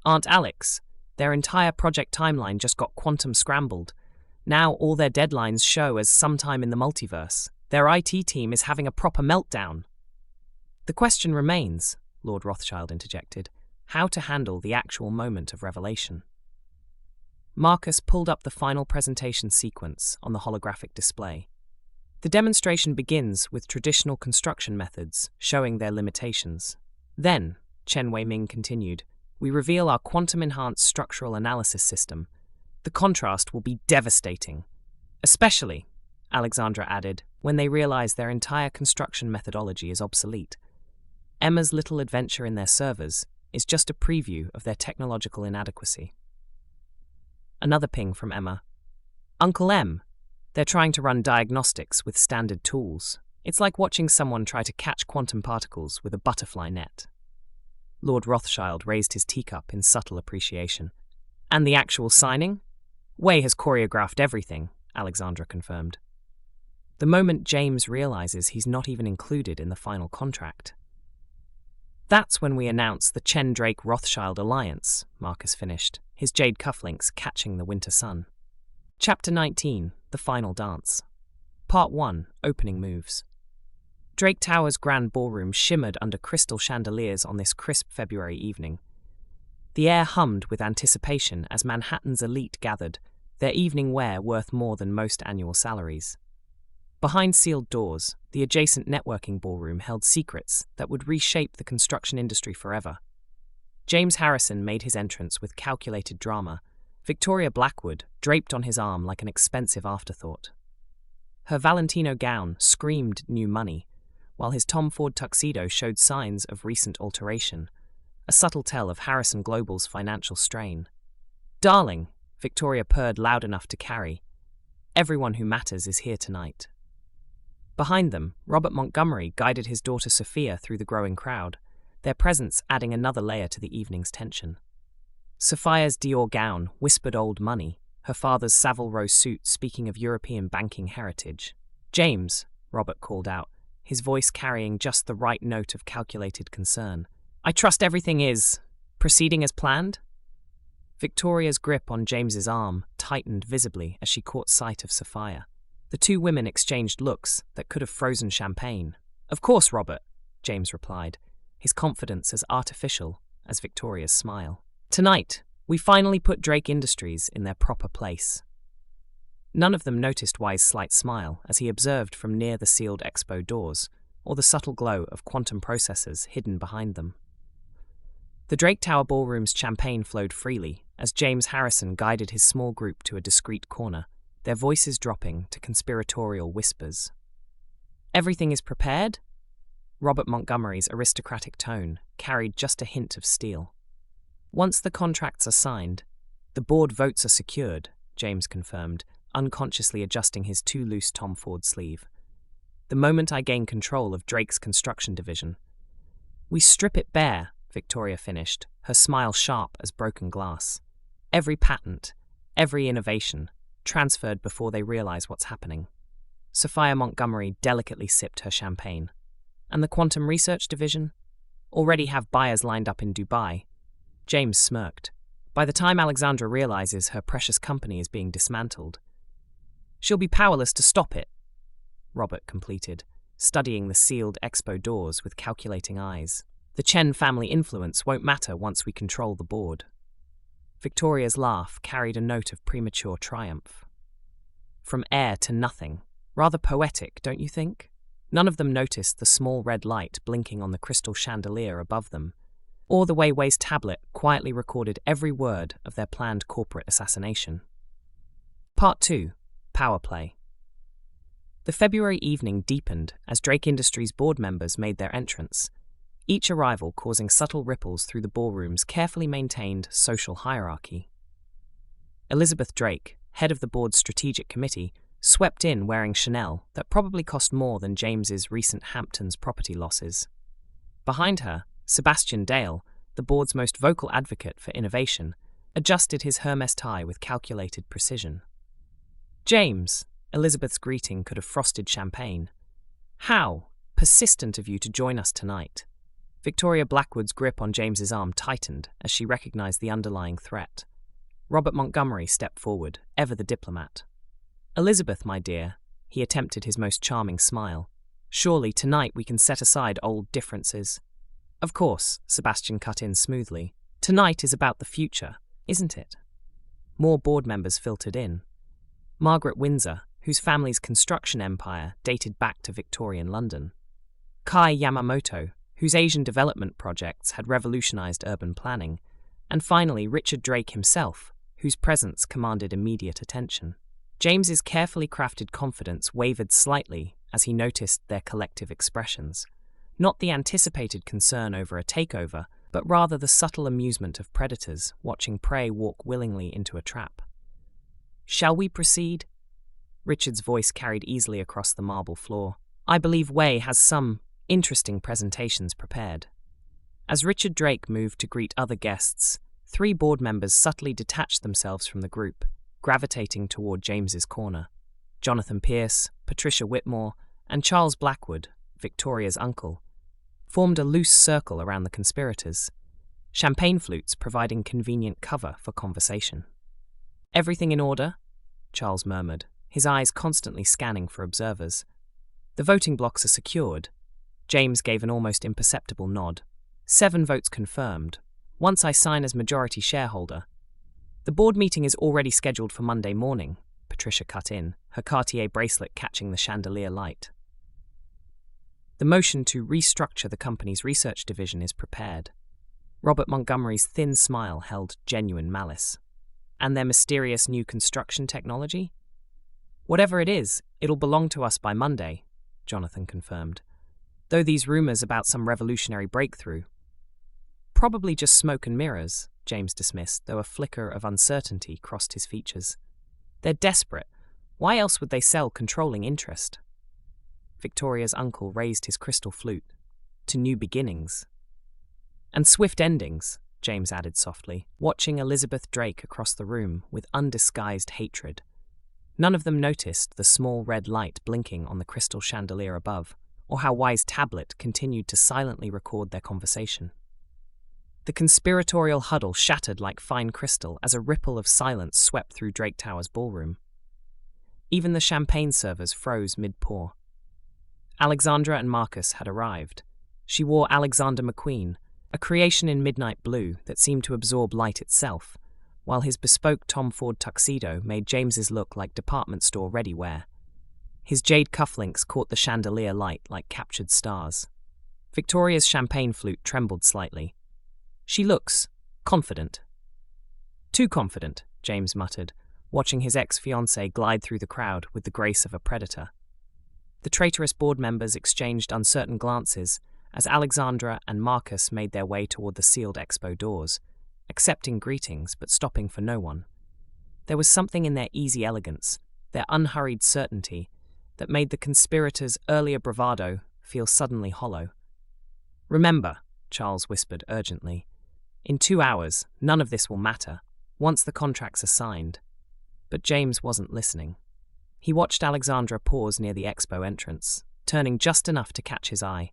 Aunt Alex, their entire project timeline just got quantum scrambled. Now all their deadlines show as sometime in the multiverse. Their IT team is having a proper meltdown. The question remains, Lord Rothschild interjected, how to handle the actual moment of revelation. Marcus pulled up the final presentation sequence on the holographic display. The demonstration begins with traditional construction methods, showing their limitations. Then, Chen Wei-Ming continued, we reveal our quantum-enhanced structural analysis system. The contrast will be devastating. Especially, Alexandra added, when they realize their entire construction methodology is obsolete. Emma's little adventure in their servers is just a preview of their technological inadequacy. Another ping from Emma. Uncle M, they're trying to run diagnostics with standard tools. It's like watching someone try to catch quantum particles with a butterfly net. Lord Rothschild raised his teacup in subtle appreciation. And the actual signing? Wei has choreographed everything, Alexandra confirmed. The moment James realizes he's not even included in the final contract. That's when we announce the Chen-Drake-Rothschild alliance, Marcus finished, his jade cufflinks catching the winter sun. Chapter 19, The Final Dance. Part 1, Opening Moves. Drake Tower's grand ballroom shimmered under crystal chandeliers on this crisp February evening. The air hummed with anticipation as Manhattan's elite gathered, their evening wear worth more than most annual salaries. Behind sealed doors, the adjacent networking ballroom held secrets that would reshape the construction industry forever. James Harrison made his entrance with calculated drama, Victoria Blackwood draped on his arm like an expensive afterthought. Her Valentino gown screamed new money, while his Tom Ford tuxedo showed signs of recent alteration, a subtle tell of Harrison Global's financial strain. Darling, Victoria purred loud enough to carry. Everyone who matters is here tonight. Behind them, Robert Montgomery guided his daughter Sophia through the growing crowd, their presence adding another layer to the evening's tension. Sophia's Dior gown whispered old money, her father's Savile Row suit speaking of European banking heritage. James, Robert called out, his voice carrying just the right note of calculated concern. I trust everything is proceeding as planned? Victoria's grip on James's arm tightened visibly as she caught sight of Sophia. The two women exchanged looks that could have frozen champagne. "Of course, Robert," James replied, his confidence as artificial as Victoria's smile. "Tonight, we finally put Drake Industries in their proper place." None of them noticed Y's slight smile as he observed from near the sealed expo doors, or the subtle glow of quantum processors hidden behind them. The Drake Tower Ballroom's champagne flowed freely as James Harrison guided his small group to a discreet corner, their voices dropping to conspiratorial whispers. "Everything is prepared?" Robert Montgomery's aristocratic tone carried just a hint of steel. "Once the contracts are signed, the board votes are secured," James confirmed, unconsciously adjusting his too loose Tom Ford sleeve. "The moment I gain control of Drake's construction division." "We strip it bare," Victoria finished, her smile sharp as broken glass. "Every patent, every innovation, transferred before they realize what's happening." Sophia Montgomery delicately sipped her champagne. "And the quantum research division? Already have buyers lined up in Dubai." James smirked. "By the time Alexandra realizes her precious company is being dismantled, she'll be powerless to stop it," Robert completed, studying the sealed expo doors with calculating eyes. "The Chen family influence won't matter once we control the board." Victoria's laugh carried a note of premature triumph. "From air to nothing. Rather poetic, don't you think?" None of them noticed the small red light blinking on the crystal chandelier above them, or the way Way's tablet quietly recorded every word of their planned corporate assassination. Part 2. Power Play. The February evening deepened as Drake Industries board members made their entrance, each arrival causing subtle ripples through the ballroom's carefully maintained social hierarchy. Elizabeth Drake, head of the board's strategic committee, swept in wearing Chanel that probably cost more than James's recent Hamptons property losses. Behind her, Sebastian Dale, the board's most vocal advocate for innovation, adjusted his Hermes tie with calculated precision. "James," Elizabeth's greeting could have frosted champagne. "How persistent of you to join us tonight." Victoria Blackwood's grip on James's arm tightened as she recognized the underlying threat. Robert Montgomery stepped forward, ever the diplomat. "Elizabeth, my dear," he attempted his most charming smile. "Surely tonight we can set aside old differences." "Of course," Sebastian cut in smoothly. "Tonight is about the future, isn't it?" More board members filtered in. Margaret Windsor, whose family's construction empire dated back to Victorian London. Kai Yamamoto, whose Asian development projects had revolutionized urban planning. And finally, Richard Drake himself, whose presence commanded immediate attention. James's carefully crafted confidence wavered slightly as he noticed their collective expressions. Not the anticipated concern over a takeover, but rather the subtle amusement of predators watching prey walk willingly into a trap. "Shall we proceed?" Richard's voice carried easily across the marble floor. "I believe Wei has some interesting presentations prepared." As Richard Drake moved to greet other guests, 3 board members subtly detached themselves from the group, gravitating toward James's corner. Jonathan Pierce, Patricia Whitmore, and Charles Blackwood, Victoria's uncle, formed a loose circle around the conspirators, champagne flutes providing convenient cover for conversation. "Everything in order?" Charles murmured, his eyes constantly scanning for observers. "The voting blocks are secured." James gave an almost imperceptible nod. 7 votes confirmed. Once I sign as majority shareholder. "The board meeting is already scheduled for Monday morning," Patricia cut in, her Cartier bracelet catching the chandelier light. "The motion to restructure the company's research division is prepared." Robert Montgomery's thin smile held genuine malice. "And their mysterious new construction technology?" "Whatever it is, it'll belong to us by Monday," Jonathan confirmed. "Though these rumors about some revolutionary breakthrough." "Probably just smoke and mirrors," James dismissed, though a flicker of uncertainty crossed his features. "They're desperate. Why else would they sell controlling interest?" Victoria's uncle raised his crystal flute. "To new beginnings." "And swift endings," James added softly, watching Elizabeth Drake across the room with undisguised hatred. None of them noticed the small red light blinking on the crystal chandelier above, or how Y's tablet continued to silently record their conversation. The conspiratorial huddle shattered like fine crystal as a ripple of silence swept through Drake Tower's ballroom. Even the champagne servers froze mid-pour. Alexandra and Marcus had arrived. She wore Alexander McQueen, a creation in midnight blue that seemed to absorb light itself, while his bespoke Tom Ford tuxedo made James's look like department store ready wear. His jade cufflinks caught the chandelier light like captured stars. Victoria's champagne flute trembled slightly. She looks confident. Too confident, James muttered, watching his ex-fiancée glide through the crowd with the grace of a predator. The traitorous board members exchanged uncertain glances as Alexandra and Marcus made their way toward the sealed expo doors, accepting greetings but stopping for no one. There was something in their easy elegance, their unhurried certainty, that made the conspirators' earlier bravado feel suddenly hollow. "Remember," Charles whispered urgently, "in 2 hours, none of this will matter, once the contracts are signed." But James wasn't listening. He watched Alexandra pause near the expo entrance, turning just enough to catch his eye.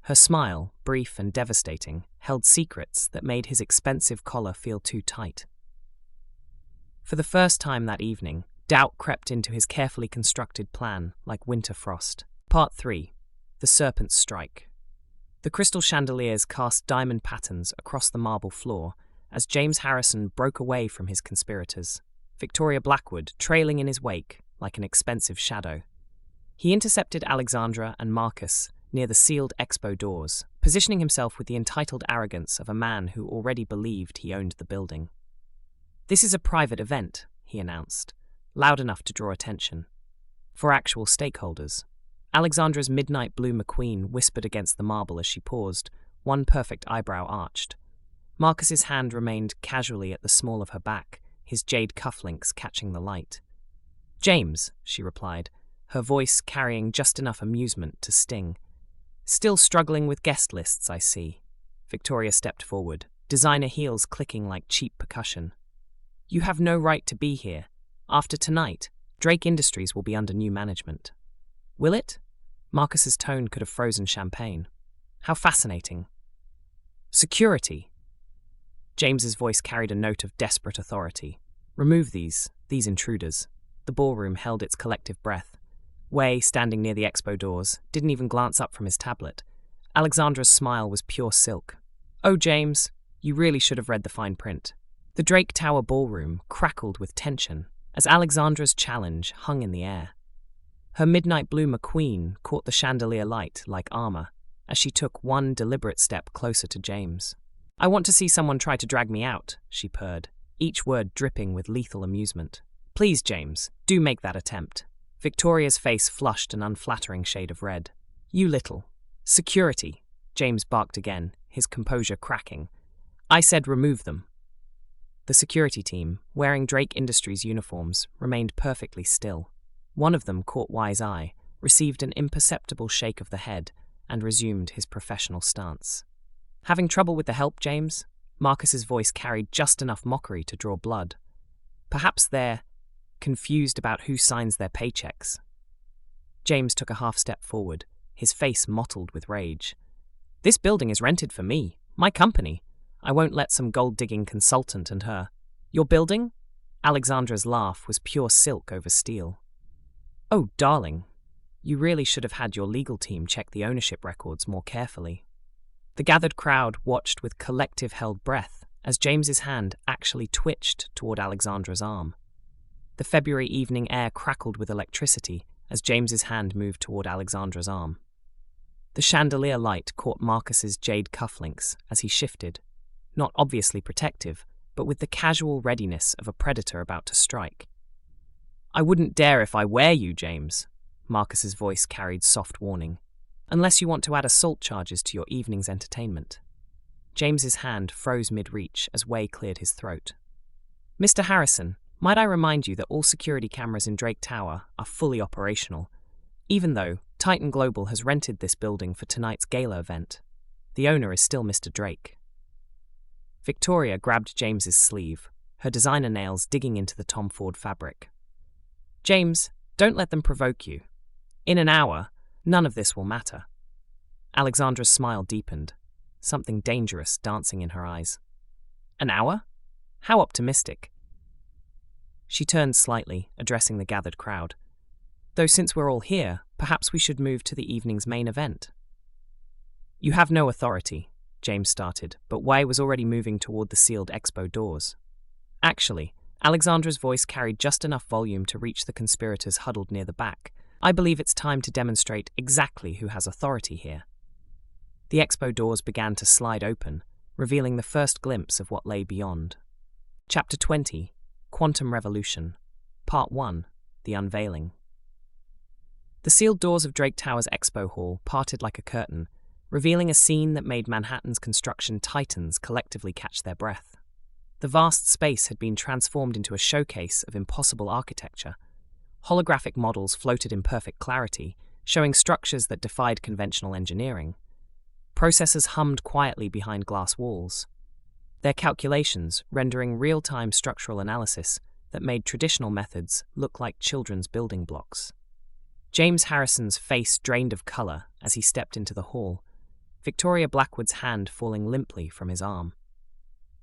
Her smile, brief and devastating, held secrets that made his expensive collar feel too tight. For the first time that evening, doubt crept into his carefully constructed plan like winter frost. Part 3. The Serpent's Strike. The crystal chandeliers cast diamond patterns across the marble floor as James Harrison broke away from his conspirators, Victoria Blackwood trailing in his wake like an expensive shadow. He intercepted Alexandra and Marcus near the sealed expo doors, positioning himself with the entitled arrogance of a man who already believed he owned the building. "This is a private event," he announced, loud enough to draw attention. "For actual stakeholders." Alexandra's midnight blue McQueen whispered against the marble as she paused, one perfect eyebrow arched. Marcus's hand remained casually at the small of her back, his jade cufflinks catching the light. "James," she replied, her voice carrying just enough amusement to sting. "Still struggling with guest lists, I see." Victoria stepped forward, designer heels clicking like cheap percussion. "You have no right to be here. After tonight, Drake Industries will be under new management." "Will it?" Marcus's tone could have frozen champagne. "How fascinating." "Security." James's voice carried a note of desperate authority. "Remove these intruders." The ballroom held its collective breath. Wei, standing near the expo doors, didn't even glance up from his tablet. Alexandra's smile was pure silk. "Oh, James, you really should have read the fine print." The Drake Tower ballroom crackled with tension as Alexandra's challenge hung in the air. Her midnight blue McQueen caught the chandelier light like armor as she took one deliberate step closer to James. "I want to see someone try to drag me out," she purred, each word dripping with lethal amusement. "Please, James, do make that attempt." Victoria's face flushed an unflattering shade of red. "You little." "Security," James barked again, his composure cracking. "I said remove them." The security team, wearing Drake Industries uniforms, remained perfectly still. One of them caught Wei's eye, received an imperceptible shake of the head, and resumed his professional stance. "Having trouble with the help, James?" Marcus's voice carried just enough mockery to draw blood. "Perhaps they're confused about who signs their paychecks." James took a half step forward, his face mottled with rage. "This building is rented for me, my company. I won't let some gold-digging consultant and her—" "Your building?" Alexandra's laugh was pure silk over steel. "Oh, darling, you really should have had your legal team check the ownership records more carefully." The gathered crowd watched with collective held breath as James's hand actually twitched toward Alexandra's arm. The February evening air crackled with electricity as James's hand moved toward Alexandra's arm. The chandelier light caught Marcus's jade cufflinks as he shifted, not obviously protective, but with the casual readiness of a predator about to strike. "I wouldn't dare if I were you, James," Marcus's voice carried soft warning, "unless you want to add assault charges to your evening's entertainment." James's hand froze mid-reach as Wei cleared his throat. "Mr. Harrison, might I remind you that all security cameras in Drake Tower are fully operational, even though Titan Global has rented this building for tonight's gala event. The owner is still Mr. Drake." Victoria grabbed James's sleeve, her designer nails digging into the Tom Ford fabric. "James, don't let them provoke you. In an hour, none of this will matter." Alexandra's smile deepened, something dangerous dancing in her eyes. "An hour? How optimistic." She turned slightly, addressing the gathered crowd. Though since we're all here, perhaps we should move to the evening's main event. You have no authority, James started, but Wei was already moving toward the sealed expo doors. Actually, Alexandra's voice carried just enough volume to reach the conspirators huddled near the back. I believe it's time to demonstrate exactly who has authority here. The expo doors began to slide open, revealing the first glimpse of what lay beyond. Chapter 20, Quantum Revolution, Part 1, The Unveiling. The sealed doors of Drake Tower's expo hall parted like a curtain, revealing a scene that made Manhattan's construction titans collectively catch their breath. The vast space had been transformed into a showcase of impossible architecture. Holographic models floated in perfect clarity, showing structures that defied conventional engineering. Processors hummed quietly behind glass walls, their calculations rendering real-time structural analysis that made traditional methods look like children's building blocks. James Harrison's face drained of color as he stepped into the hall, Victoria Blackwood's hand falling limply from his arm.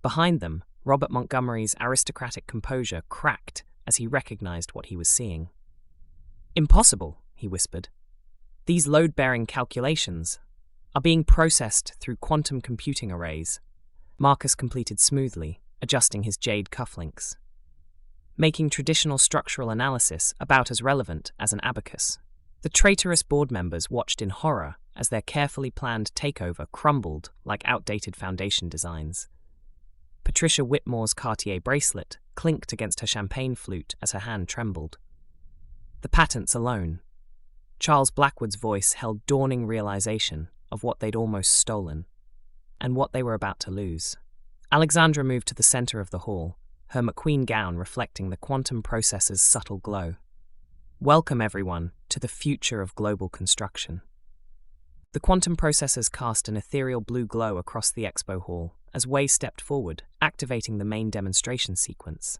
Behind them, Robert Montgomery's aristocratic composure cracked as he recognized what he was seeing. "Impossible," he whispered. "These load-bearing calculations are being processed through quantum computing arrays," Marcus completed smoothly, adjusting his jade cufflinks, making traditional structural analysis about as relevant as an abacus. The traitorous board members watched in horror as their carefully planned takeover crumbled like outdated foundation designs. Patricia Whitmore's Cartier bracelet clinked against her champagne flute as her hand trembled. The patents alone. Charles Blackwood's voice held dawning realization of what they'd almost stolen, and what they were about to lose. Alexandra moved to the center of the hall, her McQueen gown reflecting the quantum processor's subtle glow. "Welcome, everyone, to the future of global construction." The quantum processors cast an ethereal blue glow across the expo hall as Wei stepped forward, activating the main demonstration sequence.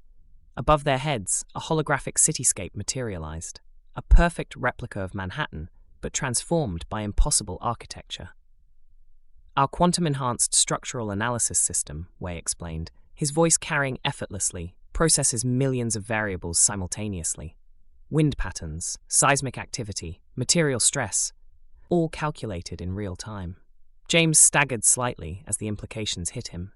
Above their heads, a holographic cityscape materialized, a perfect replica of Manhattan, but transformed by impossible architecture. "Our quantum-enhanced structural analysis system," Wei explained, his voice carrying effortlessly, processes millions of variables simultaneously. Wind patterns, seismic activity, material stress, all calculated in real time. James staggered slightly as the implications hit him.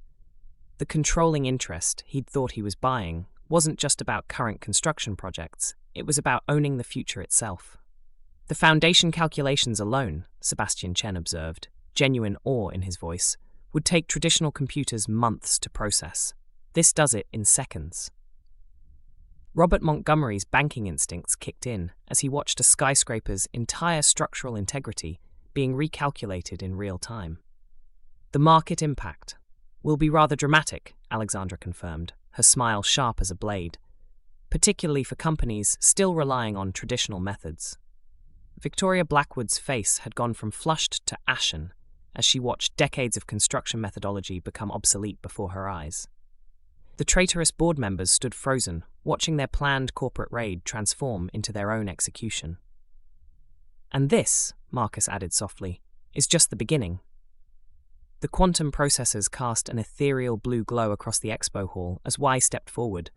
The controlling interest he'd thought he was buying wasn't just about current construction projects, it was about owning the future itself. "The foundation calculations alone," Sebastian Chen observed, genuine awe in his voice, "would take traditional computers months to process. This does it in seconds." Robert Montgomery's banking instincts kicked in as he watched a skyscraper's entire structural integrity being recalculated in real time. "The market impact will be rather dramatic," Alexandra confirmed, her smile sharp as a blade, "particularly for companies still relying on traditional methods." Victoria Blackwood's face had gone from flushed to ashen as she watched decades of construction methodology become obsolete before her eyes. The traitorous board members stood frozen, watching their planned corporate raid transform into their own execution. "And this," Marcus added softly, "is just the beginning." The quantum processors cast an ethereal blue glow across the expo hall as Wei stepped forward,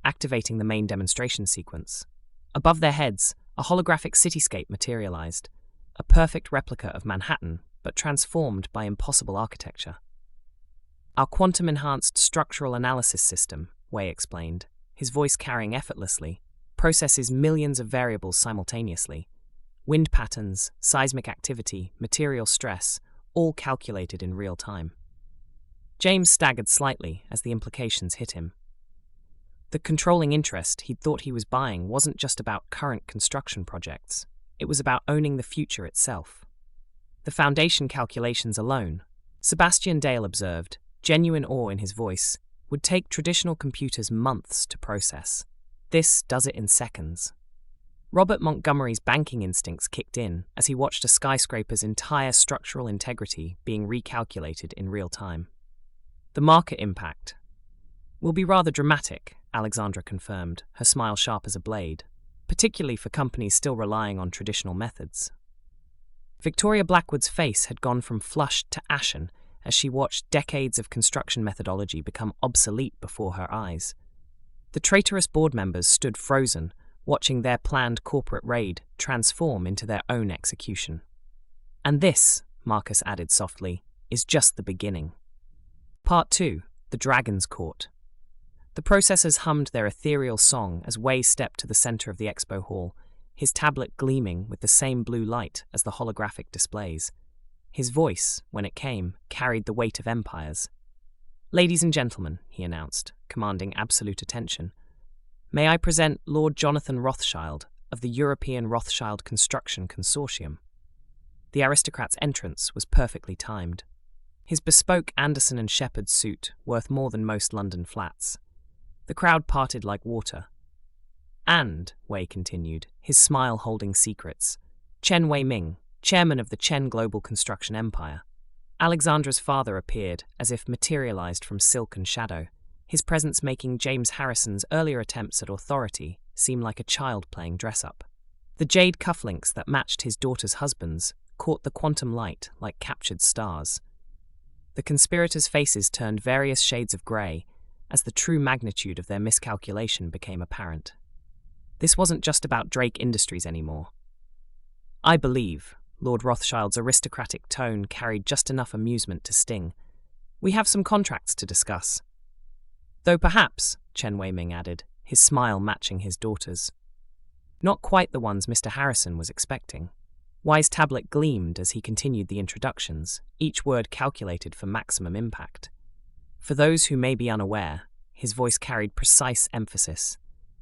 activating the main demonstration sequence. Above their heads, a holographic cityscape materialized, a perfect replica of Manhattan, but transformed by impossible architecture. "Our quantum-enhanced structural analysis system," Wei explained, his voice carrying effortlessly, processes millions of variables simultaneously. Wind patterns, seismic activity, material stress, all calculated in real time. James staggered slightly as the implications hit him. The controlling interest he'd thought he was buying wasn't just about current construction projects, it was about owning the future itself. "The foundation calculations alone," Sebastian Dale observed, genuine awe in his voice, "would take traditional computers months to process. This does it in seconds." Robert Montgomery's banking instincts kicked in as he watched a skyscraper's entire structural integrity being recalculated in real time. "The market impact will be rather dramatic," Alexandra confirmed, her smile sharp as a blade, "particularly for companies still relying on traditional methods." Victoria Blackwood's face had gone from flushed to ashen as she watched decades of construction methodology become obsolete before her eyes. The traitorous board members stood frozen, watching their planned corporate raid transform into their own execution. And this, Marcus added softly, is just the beginning. Part 2. The Dragon's Court. The processors hummed their ethereal song as Wei stepped to the center of the expo hall, his tablet gleaming with the same blue light as the holographic displays. His voice, when it came, carried the weight of empires. "Ladies and gentlemen," he announced, commanding absolute attention, "may I present Lord Jonathan Rothschild of the European Rothschild Construction Consortium." The aristocrat's entrance was perfectly timed. His bespoke Anderson and Shepherd suit, worth more than most London flats. The crowd parted like water. "And," Wei continued, his smile holding secrets, "Chen Wei-ming, chairman of the Chen Global Construction Empire." Alexandra's father appeared, as if materialized from silk and shadow, his presence making James Harrison's earlier attempts at authority seem like a child playing dress-up. The jade cufflinks that matched his daughter's husband's caught the quantum light like captured stars. The conspirators' faces turned various shades of grey as the true magnitude of their miscalculation became apparent. This wasn't just about Drake Industries anymore. "I believe," Lord Rothschild's aristocratic tone carried just enough amusement to sting, "we have some contracts to discuss." "Though perhaps," Chen Wei-ming added, his smile matching his daughter's. "Not quite the ones Mr. Harrison was expecting." Wei's tablet gleamed as he continued the introductions, each word calculated for maximum impact. For those who may be unaware, his voice carried precise emphasis.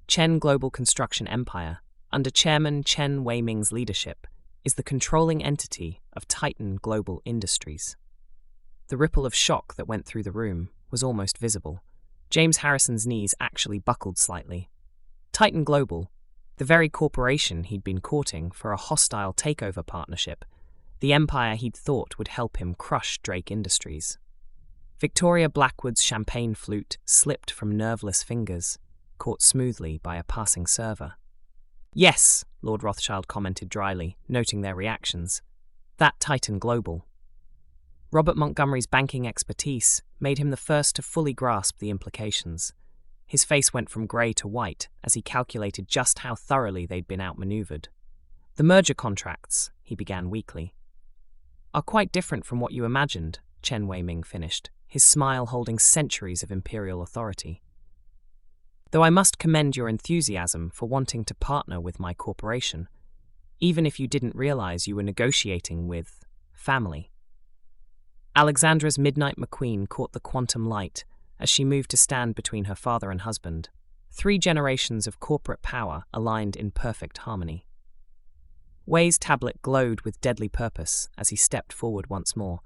Chen Global Construction Empire, under Chairman Chen Wei-ming's leadership, is the controlling entity of Titan Global Industries. The ripple of shock that went through the room was almost visible. James Harrison's knees actually buckled slightly. Titan Global, the very corporation he'd been courting for a hostile takeover partnership, the empire he'd thought would help him crush Drake Industries. Victoria Blackwood's champagne flute slipped from nerveless fingers, caught smoothly by a passing server. "Yes," Lord Rothschild commented dryly, noting their reactions. "That Titan Global." Robert Montgomery's banking expertise made him the first to fully grasp the implications. His face went from grey to white as he calculated just how thoroughly they'd been outmaneuvered. "The merger contracts," he began weakly, "are quite different from what you imagined," Chen Wei-ming finished, his smile holding centuries of imperial authority. "Though I must commend your enthusiasm for wanting to partner with my corporation, even if you didn't realize you were negotiating with family." Alexandra's Midnight McQueen caught the quantum light as she moved to stand between her father and husband, 3 generations of corporate power aligned in perfect harmony. Wei's tablet glowed with deadly purpose as he stepped forward once more,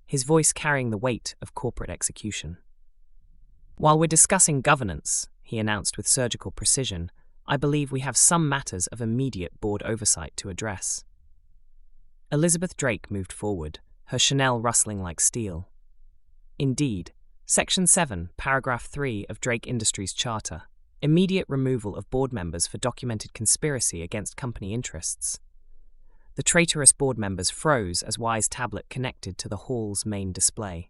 his voice carrying the weight of corporate execution. "While we're discussing governance," he announced with surgical precision, "I believe we have some matters of immediate board oversight to address." Elizabeth Drake moved forward, her Chanel rustling like steel. "Indeed, Section 7, Paragraph 3 of Drake Industries' Charter, immediate removal of board members for documented conspiracy against company interests." The traitorous board members froze as Wei's tablet connected to the hall's main display.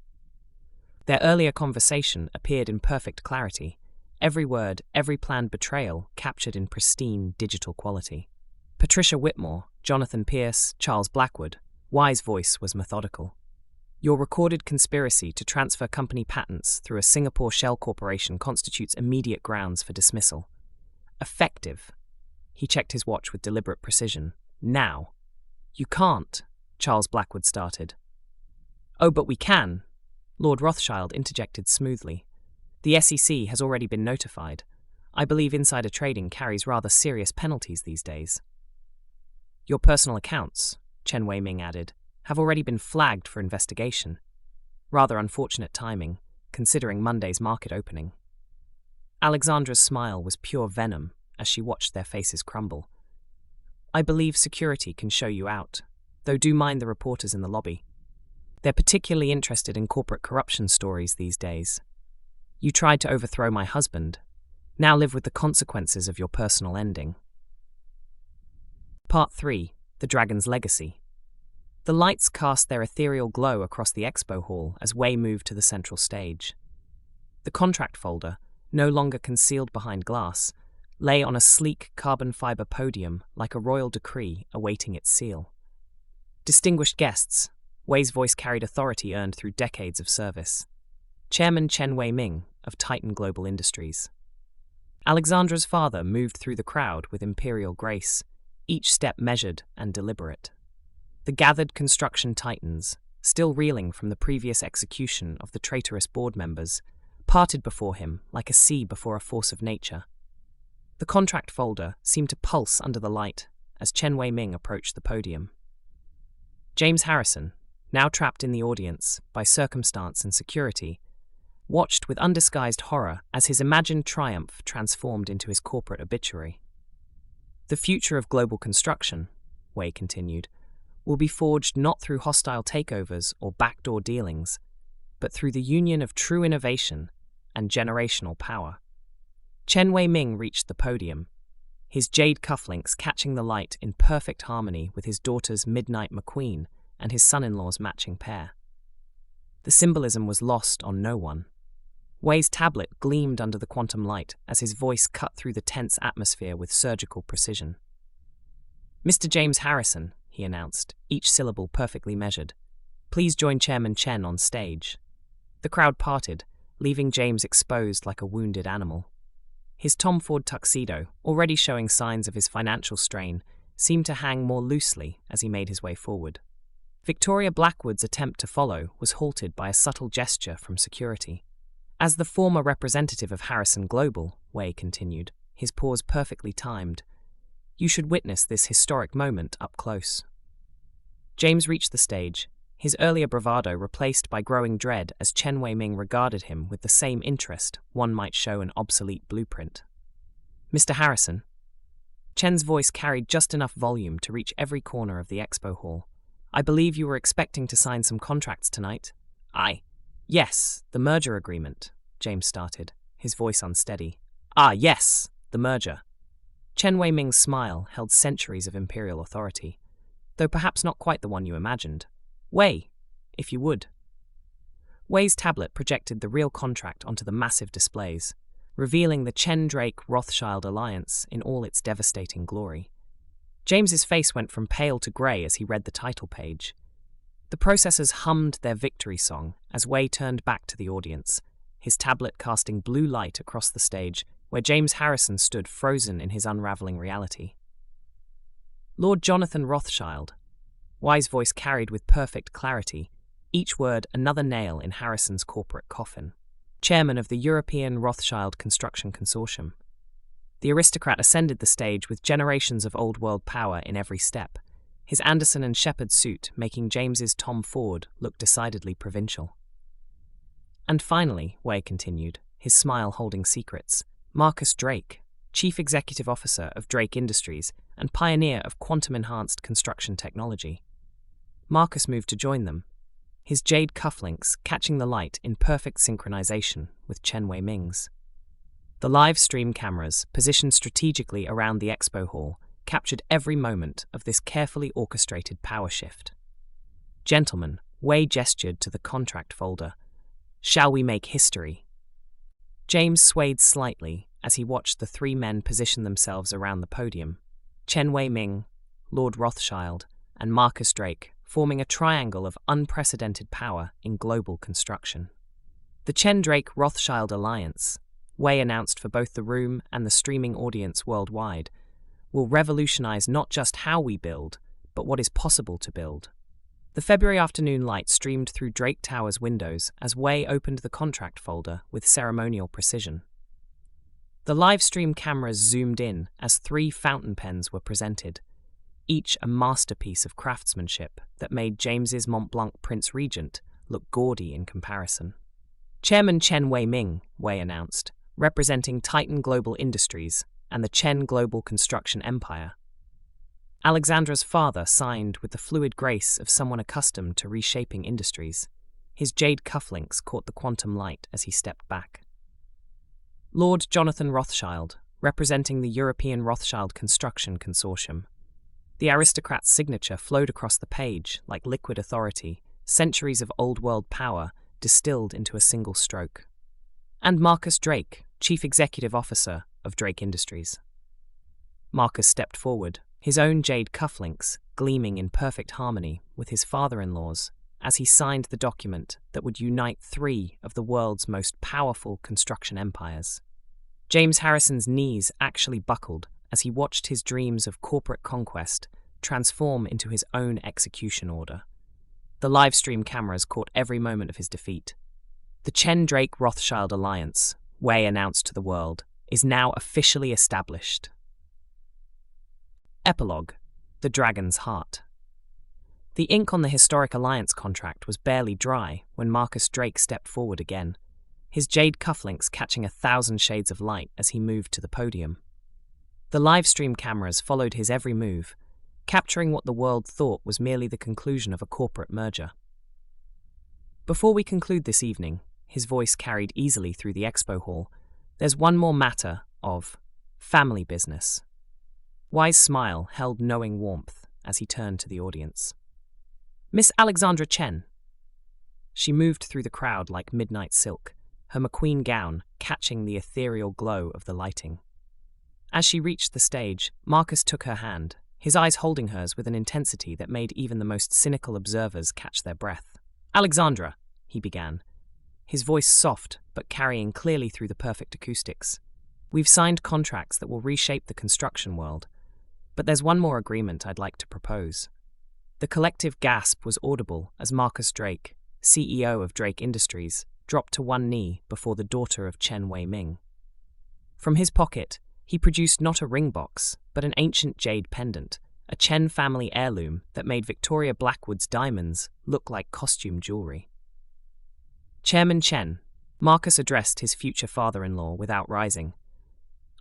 Their earlier conversation appeared in perfect clarity, every word, every planned betrayal captured in pristine digital quality. Patricia Whitmore, Jonathan Pierce, Charles Blackwood. Wei's voice was methodical. "Your recorded conspiracy to transfer company patents through a Singapore shell corporation constitutes immediate grounds for dismissal. Effective." He checked his watch with deliberate precision. "Now." "You can't," Charles Blackwood started. "Oh, but we can," Lord Rothschild interjected smoothly. "The SEC has already been notified. I believe insider trading carries rather serious penalties these days." "Your personal accounts," Chen Wei-ming added, "have already been flagged for investigation. Rather unfortunate timing, considering Monday's market opening." Alexandra's smile was pure venom as she watched their faces crumble. "I believe security can show you out, though do mind the reporters in the lobby. They're particularly interested in corporate corruption stories these days. You tried to overthrow my husband. Now live with the consequences of your personal ending." Part 3. The Dragon's Legacy. The lights cast their ethereal glow across the expo hall as Wei moved to the central stage. The contract folder, no longer concealed behind glass, lay on a sleek carbon fiber podium like a royal decree awaiting its seal. Distinguished guests, Wei's voice carried authority earned through decades of service. Chairman Chen Wei-ming of Titan Global Industries. Alexandra's father moved through the crowd with imperial grace, each step measured and deliberate. The gathered construction titans, still reeling from the previous execution of the traitorous board members, parted before him like a sea before a force of nature. The contract folder seemed to pulse under the light as Chen Wei-ming approached the podium. James Harrison, now trapped in the audience by circumstance and security, watched with undisguised horror as his imagined triumph transformed into his corporate obituary. The future of global construction, Wei continued, will be forged not through hostile takeovers or backdoor dealings, but through the union of true innovation and generational power. Chen Wei-ming reached the podium, his jade cufflinks catching the light in perfect harmony with his daughter's Midnight McQueen and his son-in-law's matching pair. The symbolism was lost on no one. Wei's tablet gleamed under the quantum light as his voice cut through the tense atmosphere with surgical precision. "Mr. James Harrison," he announced, each syllable perfectly measured. "Please join Chairman Chen on stage." The crowd parted, leaving James exposed like a wounded animal. His Tom Ford tuxedo, already showing signs of his financial strain, seemed to hang more loosely as he made his way forward. Victoria Blackwood's attempt to follow was halted by a subtle gesture from security. As the former representative of Harrison Global, Wei continued, his pause perfectly timed, "You should witness this historic moment up close." James reached the stage, his earlier bravado replaced by growing dread as Chen Wei-ming regarded him with the same interest one might show an obsolete blueprint. "Mr. Harrison." Chen's voice carried just enough volume to reach every corner of the expo hall. "I believe you were expecting to sign some contracts tonight." "Yes, the merger agreement," James started, his voice unsteady. Yes, the merger." Chen Wei-ming's smile held centuries of imperial authority, though perhaps not quite the one you imagined. "Wei, if you would." Wei's tablet projected the real contract onto the massive displays, revealing the Chen-Drake-Rothschild alliance in all its devastating glory. James's face went from pale to grey as he read the title page. The processors hummed their victory song as Wei turned back to the audience, his tablet casting blue light across the stage where James Harrison stood frozen in his unravelling reality. "Lord Jonathan Rothschild," Wei's voice carried with perfect clarity, each word another nail in Harrison's corporate coffin. "Chairman of the European Rothschild Construction Consortium." The aristocrat ascended the stage with generations of old-world power in every step, his Anderson and Shepherd suit making James's Tom Ford look decidedly provincial. "And finally," Wei continued, his smile holding secrets, "Marcus Drake, Chief Executive Officer of Drake Industries and pioneer of quantum-enhanced construction technology." Marcus moved to join them, his jade cufflinks catching the light in perfect synchronization with Chen Wei-ming's. The live stream cameras, positioned strategically around the expo hall, captured every moment of this carefully orchestrated power shift. "Gentlemen," Wei gestured to the contract folder, "shall we make history?" James swayed slightly as he watched the three men position themselves around the podium, Chen Wei-ming, Lord Rothschild, and Marcus Drake, forming a triangle of unprecedented power in global construction. The Chen-Drake-Rothschild alliance, Wei announced for both the room and the streaming audience worldwide, will revolutionize not just how we build, but what is possible to build. The February afternoon light streamed through Drake Tower's windows as Wei opened the contract folder with ceremonial precision. The live stream cameras zoomed in as 3 fountain pens were presented, each a masterpiece of craftsmanship that made James's Mont Blanc Prince Regent look gaudy in comparison. "Chairman Chen Wei-ming," Wei announced, representing Titan Global Industries and the Chen Global Construction Empire. Alexandra's father signed with the fluid grace of someone accustomed to reshaping industries. His jade cufflinks caught the quantum light as he stepped back. "Lord Jonathan Rothschild, representing the European Rothschild Construction Consortium." The aristocrat's signature flowed across the page like liquid authority, centuries of old-world power distilled into a single stroke. "And Marcus Drake, Chief Executive Officer of Drake Industries." Marcus stepped forward, his own jade cufflinks gleaming in perfect harmony with his father-in-law's, as he signed the document that would unite three of the world's most powerful construction empires. James Harrison's knees actually buckled as he watched his dreams of corporate conquest transform into his own execution order. The livestream cameras caught every moment of his defeat. The Chen-Drake-Rothschild alliance, Wei announced to the world, is now officially established. Epilogue: The Dragon's Heart. The ink on the historic alliance contract was barely dry when Marcus Drake stepped forward again, his jade cufflinks catching 1,000 shades of light as he moved to the podium. The livestream cameras followed his every move, capturing what the world thought was merely the conclusion of a corporate merger. Before we conclude this evening, his voice carried easily through the expo hall, there's one more matter of family business. Wei's smile held knowing warmth as he turned to the audience. Miss Alexandra Chen. She moved through the crowd like midnight silk, her McQueen gown catching the ethereal glow of the lighting. As she reached the stage, Marcus took her hand, his eyes holding hers with an intensity that made even the most cynical observers catch their breath. Alexandra, he began, his voice soft but carrying clearly through the perfect acoustics. We've signed contracts that will reshape the construction world, but there's one more agreement I'd like to propose. The collective gasp was audible as Marcus Drake, CEO of Drake Industries, dropped to one knee before the daughter of Chen Wei-ming. From his pocket, he produced not a ring box, but an ancient jade pendant, a Chen family heirloom that made Victoria Blackwood's diamonds look like costume jewelry. Chairman Chen, Marcus addressed his future father-in-law without rising.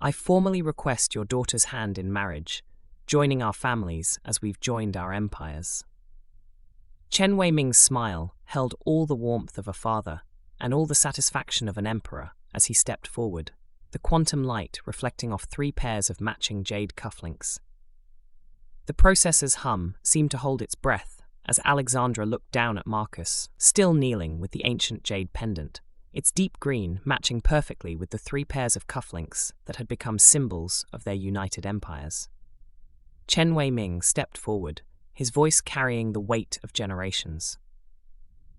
I formally request your daughter's hand in marriage, joining our families as we've joined our empires. Chen Wei-ming's smile held all the warmth of a father and all the satisfaction of an emperor as he stepped forward, the quantum light reflecting off 3 pairs of matching jade cufflinks. The processor's hum seemed to hold its breath as Alexandra looked down at Marcus, still kneeling with the ancient jade pendant, its deep green matching perfectly with the 3 pairs of cufflinks that had become symbols of their united empires. Chen Wei-ming stepped forward, his voice carrying the weight of generations.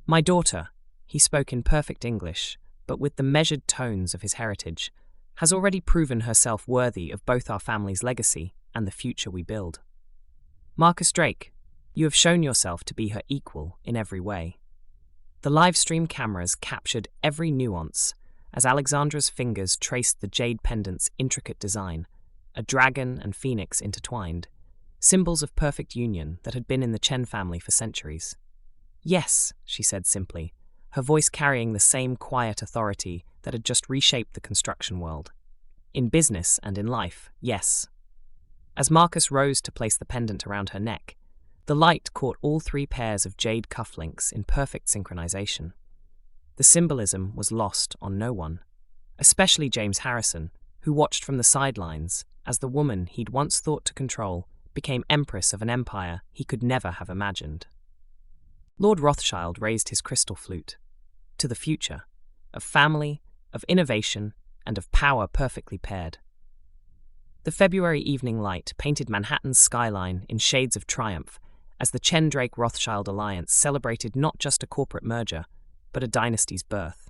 My daughter, he spoke in perfect English, but with the measured tones of his heritage, has already proven herself worthy of both our family's legacy and the future we build. Marcus Drake, you have shown yourself to be her equal in every way. The live-stream cameras captured every nuance as Alexandra's fingers traced the jade pendant's intricate design, a dragon and phoenix intertwined, symbols of perfect union that had been in the Chen family for centuries. Yes, she said simply, her voice carrying the same quiet authority that had just reshaped the construction world. In business and in life, yes. As Marcus rose to place the pendant around her neck, the light caught all 3 pairs of jade cufflinks in perfect synchronization. The symbolism was lost on no one, especially James Harrison, who watched from the sidelines as the woman he'd once thought to control became empress of an empire he could never have imagined. Lord Rothschild raised his crystal flute. To the future, of family, of innovation, and of power perfectly paired. The February evening light painted Manhattan's skyline in shades of triumph as the Chen-Drake-Rothschild alliance celebrated not just a corporate merger, but a dynasty's birth.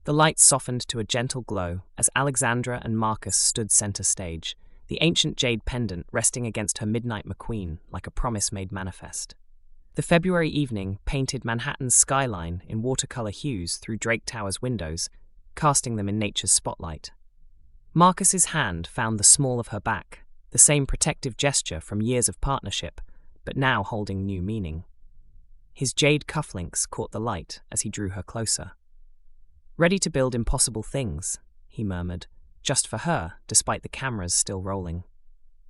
The light softened to a gentle glow as Alexandra and Marcus stood center stage, the ancient jade pendant resting against her midnight McQueen like a promise made manifest. The February evening painted Manhattan's skyline in watercolor hues through Drake Tower's windows, casting them in nature's spotlight. Marcus's hand found the small of her back, the same protective gesture from years of partnership, but now holding new meaning. His jade cufflinks caught the light as he drew her closer. Ready to build impossible things, he murmured, just for her, despite the cameras still rolling.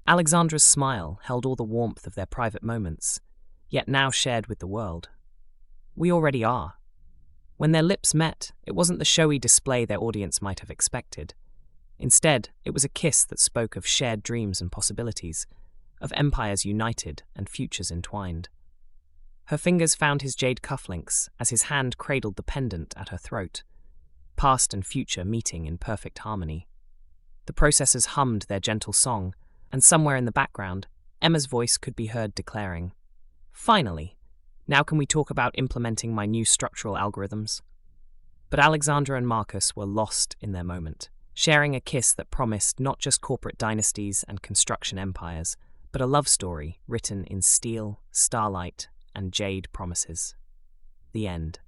Alexandra's smile held all the warmth of their private moments, yet now shared with the world. We already are. When their lips met, it wasn't the showy display their audience might have expected. Instead, it was a kiss that spoke of shared dreams and possibilities, of empires united and futures entwined. Her fingers found his jade cufflinks as his hand cradled the pendant at her throat, past and future meeting in perfect harmony. The processors hummed their gentle song, And somewhere in the background, Emma's voice could be heard declaring, "Finally, now can we talk about implementing my new structural algorithms?" But Alexandra and Marcus were lost in their moment, sharing a kiss that promised not just corporate dynasties and construction empires, but a love story written in steel, starlight, and jade promises. The end.